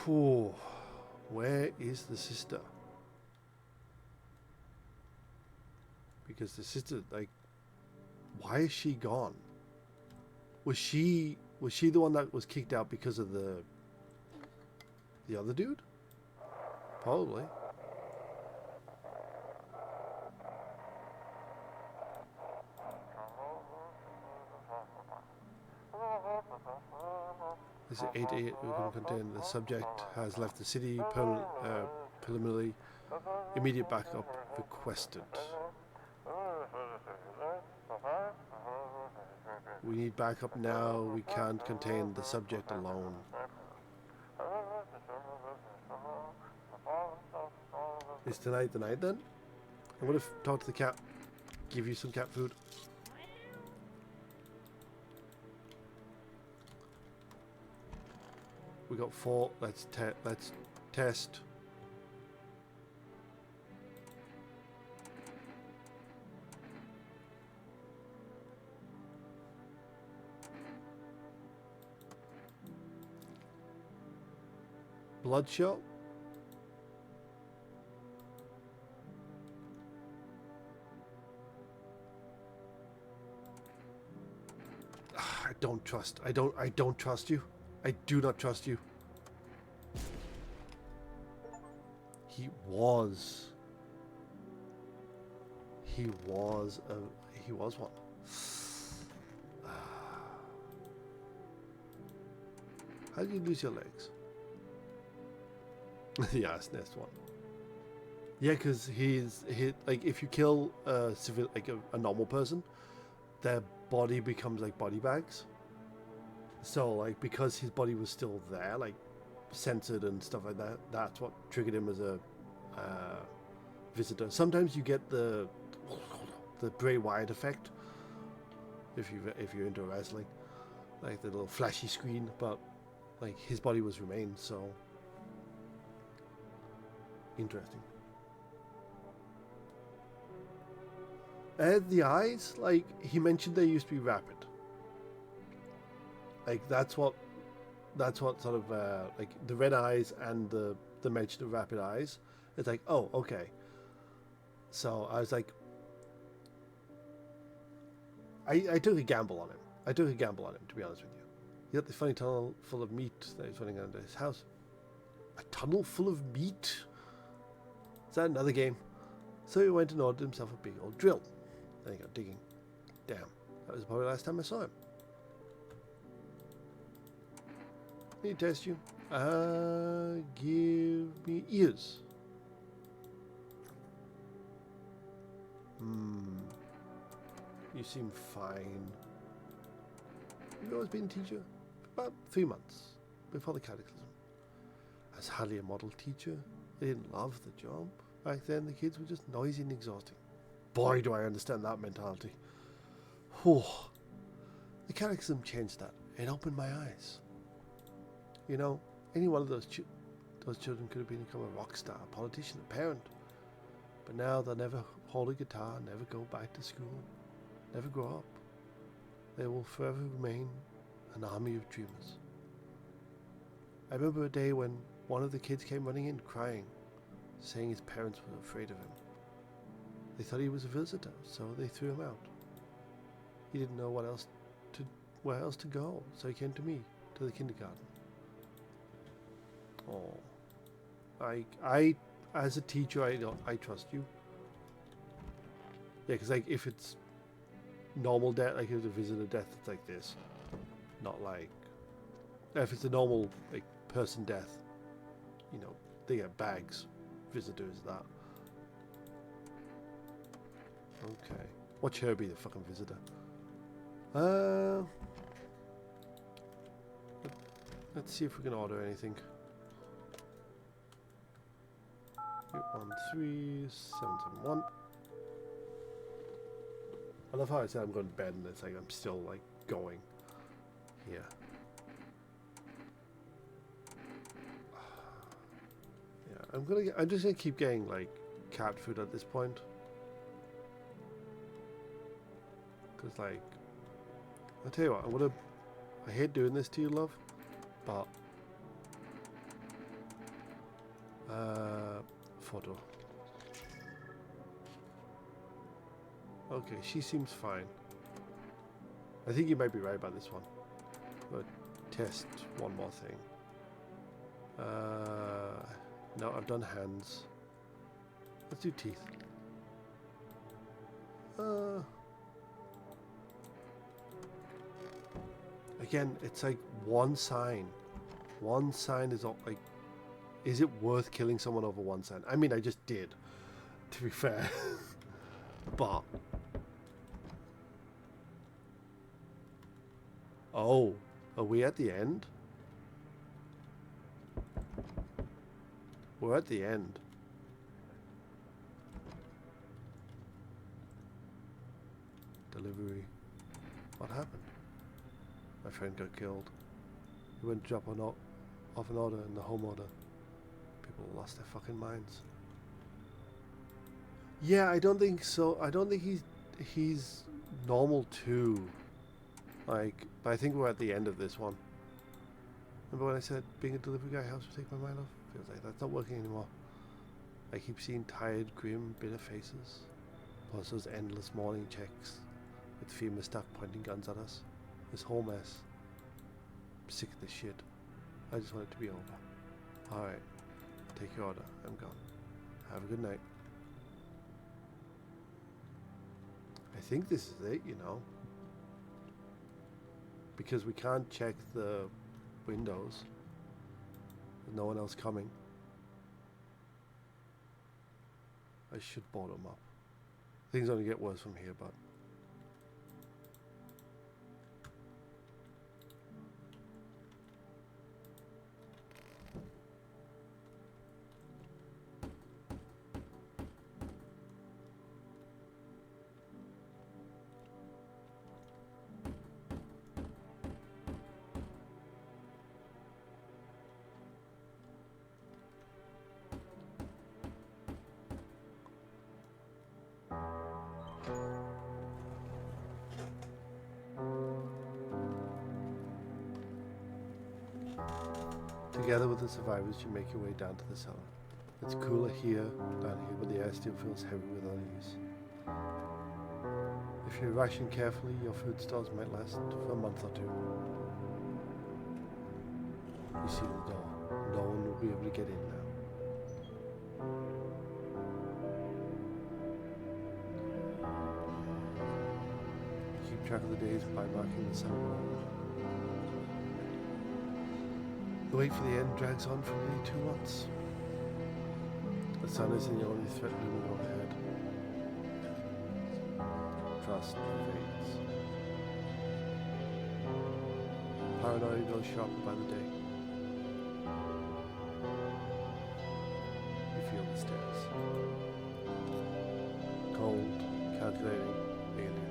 [SPEAKER 1] Whew. Where is the sister? Because the sister, like, why is she gone? Was she the one that was kicked out because of the other dude? Probably. This is 88 we can contain. The subject has left the city preliminarily. Immediate backup requested. We need backup now. We can't contain the subject alone. Is tonight the night then? I'm gonna talk to the cat. Give you some cat food. We got 4. Let's test. Bloodshot. I don't trust. I don't trust you. I do not trust you. He was one. How did you lose your legs? The ass nest one. Yeah, because he like if you kill a civil, like a normal person, their body becomes like body bags. So like because his body was still there, like censored and stuff like that, that's what triggered him as a visitor. Sometimes you get the Bray Wyatt effect if you're into wrestling, like the little flashy screen, but like his body was remained, so interesting. The eyes, like he mentioned, they used to be rapid. Like that's what sort of like the red eyes and the mention of rapid eyes. It's like, oh, okay. So I was like, I took a gamble on him. To be honest with you. He got this funny tunnel full of meat that he's running under his house. A tunnel full of meat? Is that another game? So he went and ordered himself a big old drill. Then he got digging. Damn, that was probably the last time I saw him. Need to test you. Give me ears. You seem fine. You've always been a teacher? For about 3 months before the cataclysm. I was hardly a model teacher. I didn't love the job. Back then the kids were just noisy and exhausting. Boy, do I understand that mentality. Whew. The cataclysm changed that. It opened my eyes. You know, any one of those children could have become a rock star, a politician, a parent. But now they'll never hold a guitar, never go back to school, never grow up. They will forever remain an army of dreamers. I remember a day when one of the kids came running in crying, saying his parents were afraid of him. They thought he was a visitor, so they threw him out. He didn't know where else to go, so he came to me, to the kindergarten. Oh, I as a teacher, I trust you. Yeah, because like if it's normal death, like if it's a visitor death, it's like this, not like if it's a normal like person death, you know, they get bags. Visitors that. Okay, watch her be the fucking visitor. Let's see if we can order anything. 813771. I love how I said I'm going to bed and it's like I'm still like going. Yeah. Yeah, I'm just gonna keep getting like cat food at this point. Cause like, I'll tell you what, I hate doing this to you, love, but photo. Okay, she seems fine. I think you might be right about this one. But test one more thing. No, I've done hands. Let's do teeth. Again, it's like one sign. One sign is all like, is it worth killing someone over one sign? I mean, I just did, to be fair. But oh, are we at the end? We're at the end. Delivery. What happened? My friend got killed. He went to drop off an order in the home order. People lost their fucking minds. Yeah, I don't think so. I don't think he's normal too. Like, but I think we're at the end of this one. Remember when I said being a delivery guy helps me take my mind off? Feels like that's not working anymore. I keep seeing tired, grim, bitter faces. Plus those endless morning checks with FEMA staff pointing guns at us. This whole mess. I'm sick of this shit. I just want it to be over. Alright. Take your order. I'm gone. Have a good night. I think this is it, you know. Because we can't check the windows. There's no one else coming. I should board them up. Things only get worse from here, but together with the survivors, you make your way down to the cellar. It's cooler here, down here, but the air still feels heavy with unease. If you ration carefully, your food stores might last for a month or two. You see the door. No one will be able to get in now. Keep track of the days by marking the cellar wall. The wait for the end drags on for nearly 2 months. The sun isn't the only threat looming overhead. Trust fades. Paranoia goes sharper by the day. You feel the stairs. Cold, calculating, alien.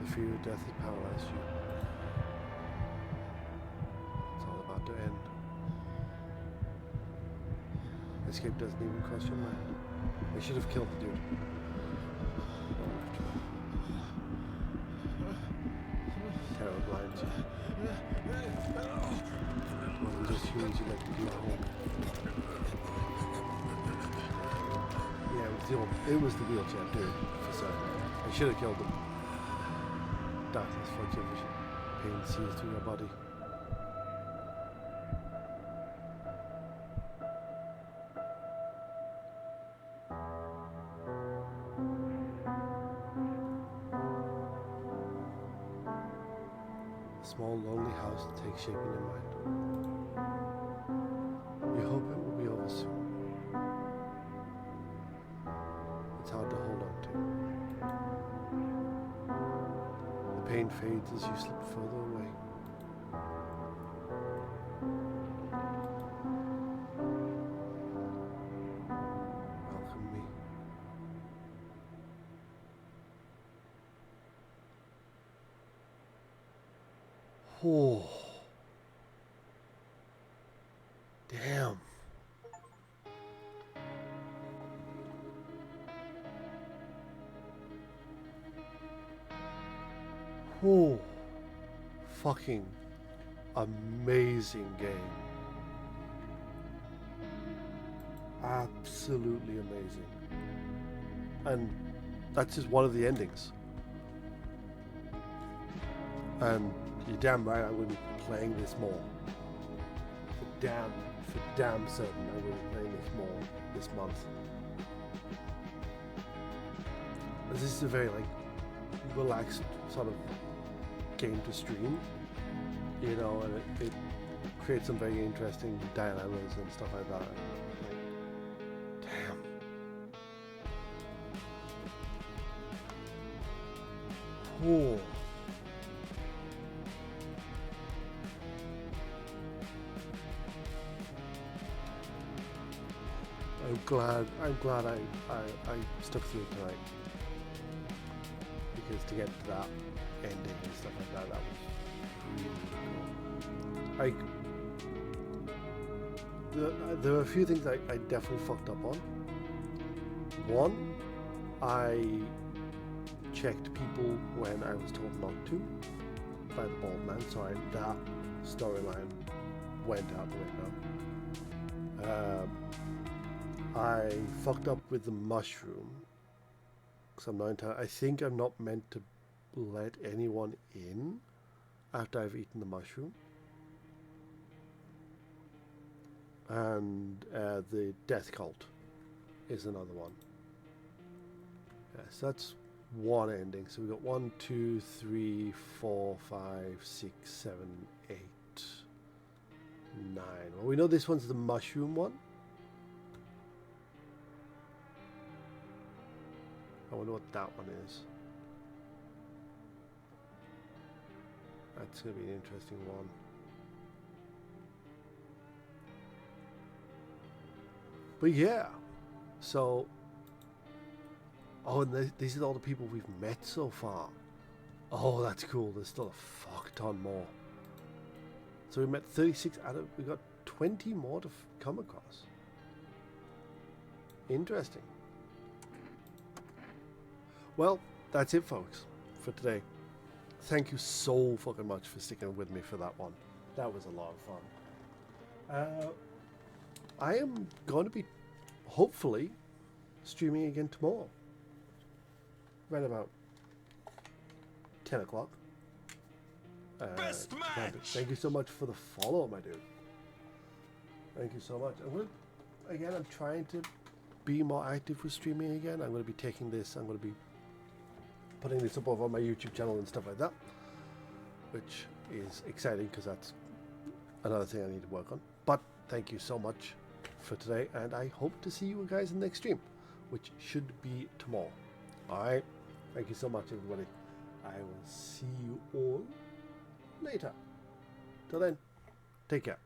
[SPEAKER 1] The fear of death has paralyzed you. It's all about to end. Escape doesn't even cross your mind. I should have killed the dude. Terror blinds you. It wasn't just humans you let into your home. Yeah, it was the wheelchair dude, for certain. I should have killed him. Darkness floods your vision. Pain sees through your body. A small, lonely house takes shape in your mind. You hope it will be over soon. It's hard to rain fades as you slip further away. Welcome me. Oh. Damn. Oh. Fucking amazing game. Absolutely amazing. And that's just one of the endings. And you're damn right I'm going to be playing this more. For damn certain I'm going to be playing this more this month. This is a very like relaxed sort of game to stream, you know, and it creates some very interesting dilemmas and stuff like that. Like, damn. Oh. I'm glad I stuck through it tonight, because to get to that ending and stuff like that was really cool. There were a few things I definitely fucked up on. One, I checked people when I was told not to by the bald man, so that storyline went out the window. I fucked up with the mushroom, because I think I'm not meant to let anyone in after I've eaten the mushroom. And the death cult is another one. Yes, that's one ending. So we got 1, 2, 3, 4, 5, 6, 7, 8, 9. Well, we know this one's the mushroom one. I wonder what that one is. That's going to be an interesting one. But yeah, so... Oh, and these are all the people we've met so far. Oh, that's cool. There's still a fuck ton more. So we met 36 out of... We got 20 more to come across. Interesting. Well, that's it, folks, for today. Thank you so fucking much for sticking with me for that one. That was a lot of fun. I am going to be, hopefully, streaming again tomorrow. Right about 10 o'clock.
[SPEAKER 2] Best match!
[SPEAKER 1] Thank you so much for the follow, my dude. Thank you so much. I'm trying to be more active with streaming again. I'm going to be taking this, I'm going to be putting this up over on my YouTube channel and stuff like that, which is exciting because that's another thing I need to work on. But thank you so much for today, and I hope to see you guys in the next stream, which should be tomorrow. Alright, thank you so much, everybody. I will see you all later. Till then, take care.